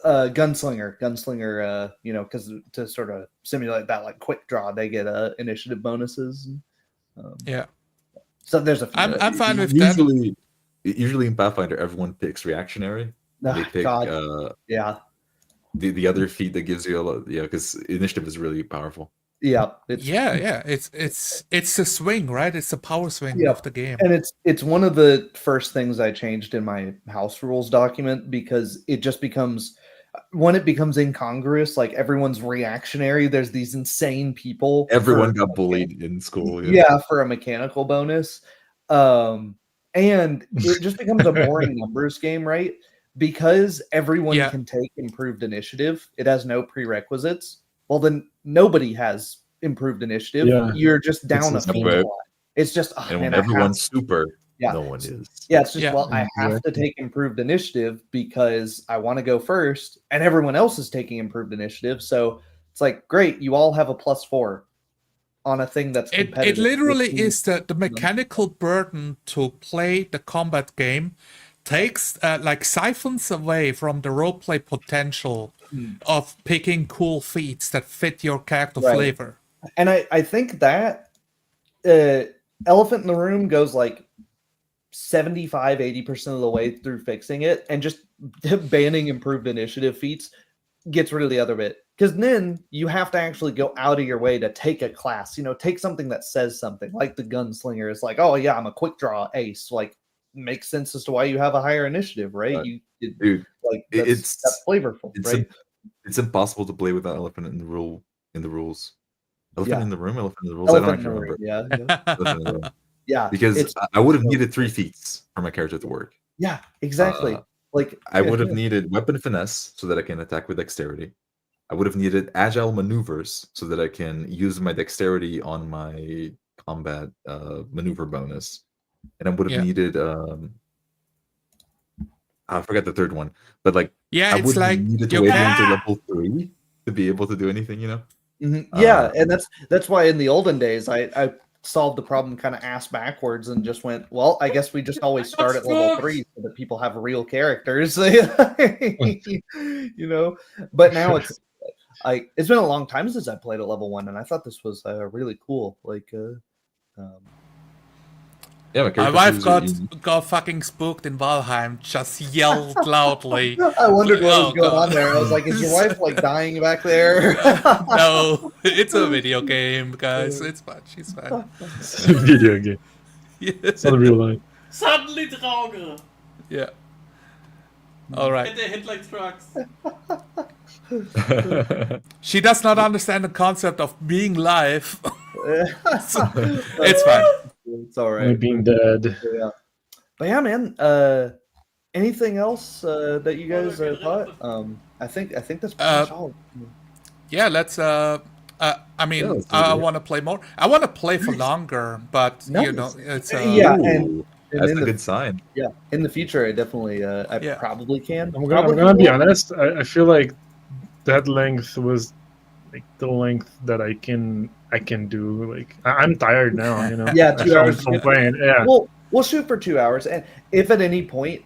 gunslinger. Because to sort of simulate that like quick draw, they get initiative bonuses. Yeah, So there's a few. I'm fine with that. Usually in Pathfinder, everyone picks reactionary. They Ah, pick God, yeah, the other feat that gives you a lot. Yeah, because initiative is really powerful. yeah, It's a swing, right? It's a power swing Yeah. of the game. and it's one of the first things I changed in my house rules document, because it just becomes when it becomes incongruous, like everyone's reactionary. There's these insane people. Everyone for- got bullied in school. yeah, for a mechanical bonus. And it just becomes a boring numbers game, right? Because everyone Yeah. can take improved initiative. It has no prerequisites. Well, then nobody has improved initiative. Yeah. You're just down a It's feat right. slot. It's just And when everyone's super, Yeah. No one is. Yeah, it's just, Yeah. well, I have to take improved initiative because I want to go first, and everyone else is taking improved initiative. So it's like, great, you all have a +4 on a thing that's It competitive. literally which means- is the mechanical burden to play the combat game takes like siphons away from the roleplay potential of picking cool feats that fit your character Right. flavor. And I think that elephant in the room goes like 75-80% of the way through fixing it, and just banning improved initiative feats gets rid of the other bit. Because then you have to actually go out of your way to take a class, take something that says something, like the gunslinger is like, oh yeah, I'm a quick draw ace. Like, makes sense as to why you have a higher initiative, right? Dude, Like that's flavorful, right? It's impossible to play with that elephant in the rules. Elephant Yeah. in the room, elephant in the rules. Elephant I in don't the actually room, remember. yeah. Elephant in the room. Yeah, Because I would have needed 3 feats for my character to work. Yeah, exactly. Like I would have needed weapon finesse so that I can attack with dexterity. I would have needed agile maneuvers so that I can use my dexterity on my combat maneuver bonus. And I would have needed I forgot the third one, but like I it's would like have needed to wait until level 3 to be able to do anything, Yeah, and that's why in the olden days I solved the problem kind of ass backwards and just went, well, I guess we just always start at level 3 so that people have real characters. But now it's been a long time since I played at level 1, and I thought this was really cool. Like my wife got fucking spooked in Valheim, just yelled loudly. I wondered what was going on there. I was like, is your wife like dying back there? No, it's a video game, guys. It's fine. She's fine. It's a video game. It's not real life. Suddenly Drauge. Yeah. All right. And they hit like trucks. She does not understand the concept of being live. It's fine. It's all right. Only being dead. Yeah. But yeah, man. Anything else that you guys thought? I think that's pretty much all. Yeah, let's. I mean, I want to play more. I want to play for longer, but it's yeah, and that's a good sign. Yeah, in the future, I definitely, probably can. I'm gonna be honest. I feel like that length was like the length that I can do. Like I'm tired now. Yeah, 2 hours from playing. Yeah. We'll shoot for 2 hours, and if at any point,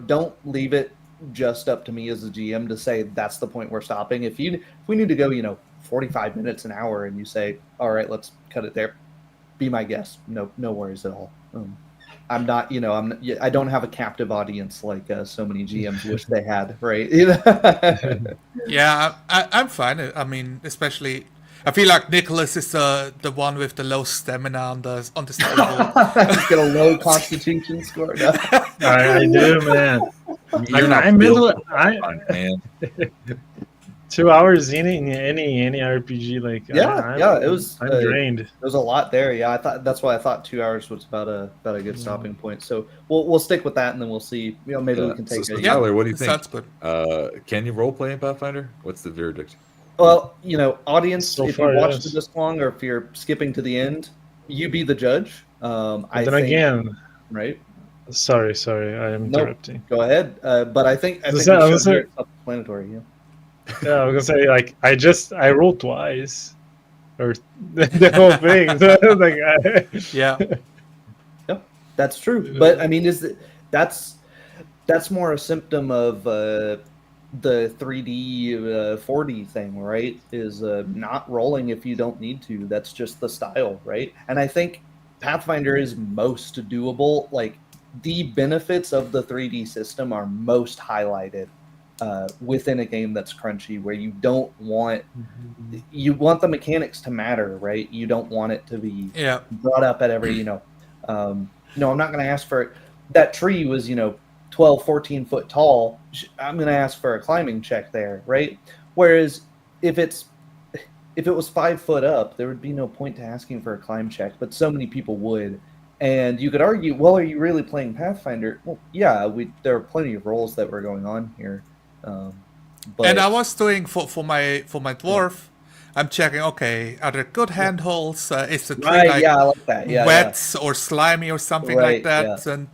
don't leave it just up to me as a GM to say that's the point we're stopping. If we need to go, 45 minutes, an hour, and you say, all right, let's cut it there, be my guest. No worries at all. I'm not, I don't have a captive audience like so many GMs wish they had, right? Yeah, I'm fine. I mean, especially, I feel like Nicholas is the one with the low stamina on the table. He's got a low constitution score. No. I do, man. I'm man. 2 hours in any RPG, like it was. I'm drained. There was a lot there. Yeah, that's why I thought 2 hours was about a good stopping point. So we'll stick with that, and then we'll see. Maybe we can take. So Tyler, what do you think? Sounds good. Can you roleplay in Pathfinder? What's the verdict? Well, audience, So if far, you watched yes. this long, or if you're skipping to the end, you be the judge. I Then think, again, right? sorry, I am interrupting. Go ahead. But I think Was that- we was should be it- self-explanatory. Yeah. Yeah, I was gonna say, like, I rolled twice, or the whole thing. So, like, Yeah. That's true. But I mean, that's more a symptom of the 3D 4D thing, right? Is not rolling if you don't need to. That's just the style, right? And I think Pathfinder is most doable. Like, the benefits of the 3D system are most highlighted within a game that's crunchy, where you don't want the mechanics to matter, right? You don't want it to be brought up at every, I'm not going to ask for it. That tree was, 12, 14 foot tall. I'm going to ask for a climbing check there, right? Whereas if it was 5 foot up, there would be no point to asking for a climb check, but so many people would. And you could argue, well, are you really playing Pathfinder? Well, yeah, there are plenty of roles that were going on here. But And I was doing for my dwarf, I'm checking. Okay, are there good handholds? Is the tree Right, like yeah, I like that. Yeah, wet or slimy or something like Right, that?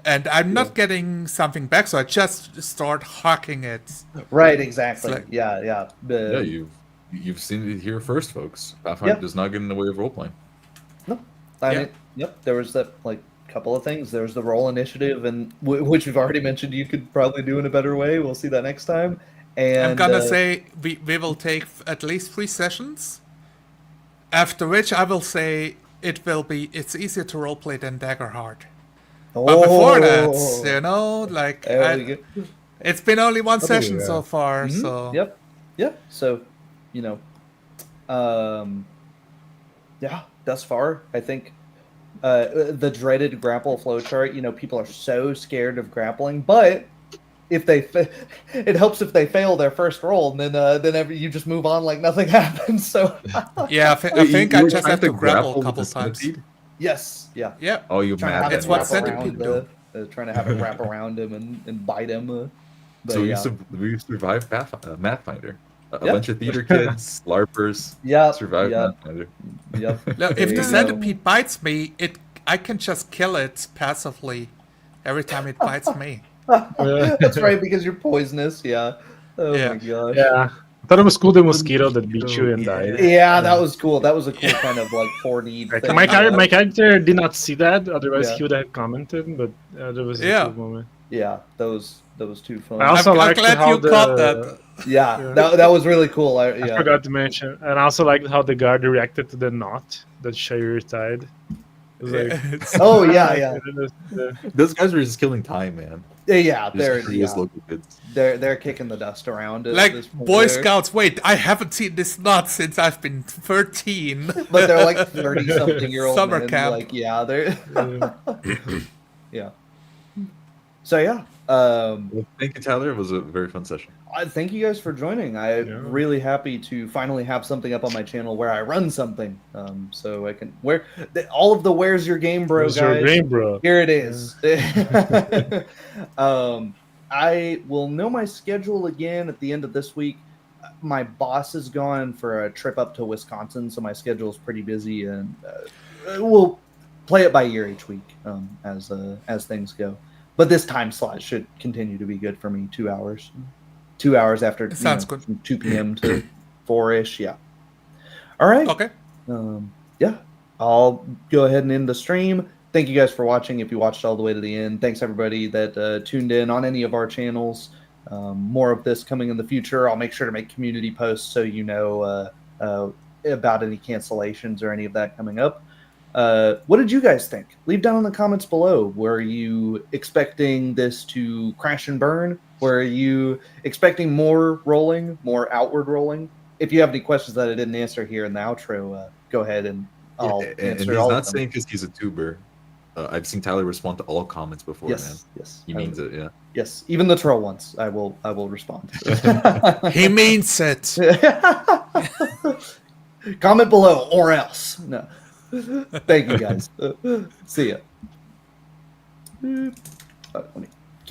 And I'm not getting something back, so I just start hacking it. right, exactly. like- Yeah. Yeah, you've seen it here first, folks. Pathfinder Yeah. does not get in the way of role playing. No, I Yeah. mean, yep. There was that couple of things. There was the roll initiative, and which we've already mentioned. You could probably do in a better way. We'll see that next time. And I'm gonna say we will take at least 3 sessions. After which I will say it's easier to roleplay than Daggerheart. But before that, you know, like there we go. it's been only 1 session yeah. so far, Mhm, so Yep. So, yeah, thus far, I think the dreaded grapple flowchart. People are so scared of grappling, but if they, it helps if they fail their first roll, and then you just move on like nothing happens. So, yeah, I think You I were just trying have to grapple a with couple the times. centipede? yes, yeah. Yeah, Oh, you Trying to mad? have It's it what wrap centipede around, do. trying to have it wrap around him and bite him. But So yeah, we survived Pathfinder. A Yeah. bunch of theater kids, LARPers, Yep, survived yep. Pathfinder. Yep. Look, There if the you go. centipede bites me, I can just kill it passively every time it bites me. That's right, because you're poisonous. Yeah. Oh Yeah. my gosh. Yeah. I thought it was cool the mosquito that beat you and Yeah. died. Yeah, that was cool. That was a cool kind of like 4D Like, thing. my character did not see that, otherwise Yeah. he would have commented, but that was a Yeah. cool moment. Yeah, those two fun. I also I'm liked glad how you caught that. Yeah, Yeah. that was really cool. I Yeah. forgot to mention, and I also liked how the guard reacted to the knot that Shire tied. It was like, It's- Oh yeah. and then Those guys were just killing time, man. Yeah, Just curious local kids. they're kicking the dust around. At like this point Boy there. Scouts, wait, I haven't seen this knot since I've been 13. But they're like 30-something-year-old Summer men. camp. Like, yeah, they're uh, yeah. So yeah, Well, thank you, Tyler. It was a very fun session. thank you guys for joining. I'm Yeah. really happy to finally have something up on my channel where I run something, so I can all of the "Where's your game, bro?" where's guys. your game, bro? Here it is. I will know my schedule again at the end of this week. My boss is gone for a trip up to Wisconsin, so my schedule is pretty busy, and we'll play it by ear each week as things go. But this time slot should continue to be good for me. 2 hours. 2 hours after Sounds good. from 2 p.m. to 4-ish. Yeah. All right. Okay. Yeah, I'll go ahead and end the stream. Thank you guys for watching. If you watched all the way to the end, thanks everybody that tuned in on any of our channels. More of this coming in the future. I'll make sure to make community posts so you know about any cancellations or any of that coming up. What did you guys think? Leave down in the comments below. Were you expecting this to crash and burn? Were you expecting more rolling, more outward rolling? If you have any questions that I didn't answer here in the outro, go ahead and I'll and answer he's all not of them. saying because he's a tuber. I've seen Tyler respond to all comments before, man. Yes. He means it, yeah. Yes, even the troll ones, I will respond. He means it. Comment below or else. No. Thank you guys. See ya. Let me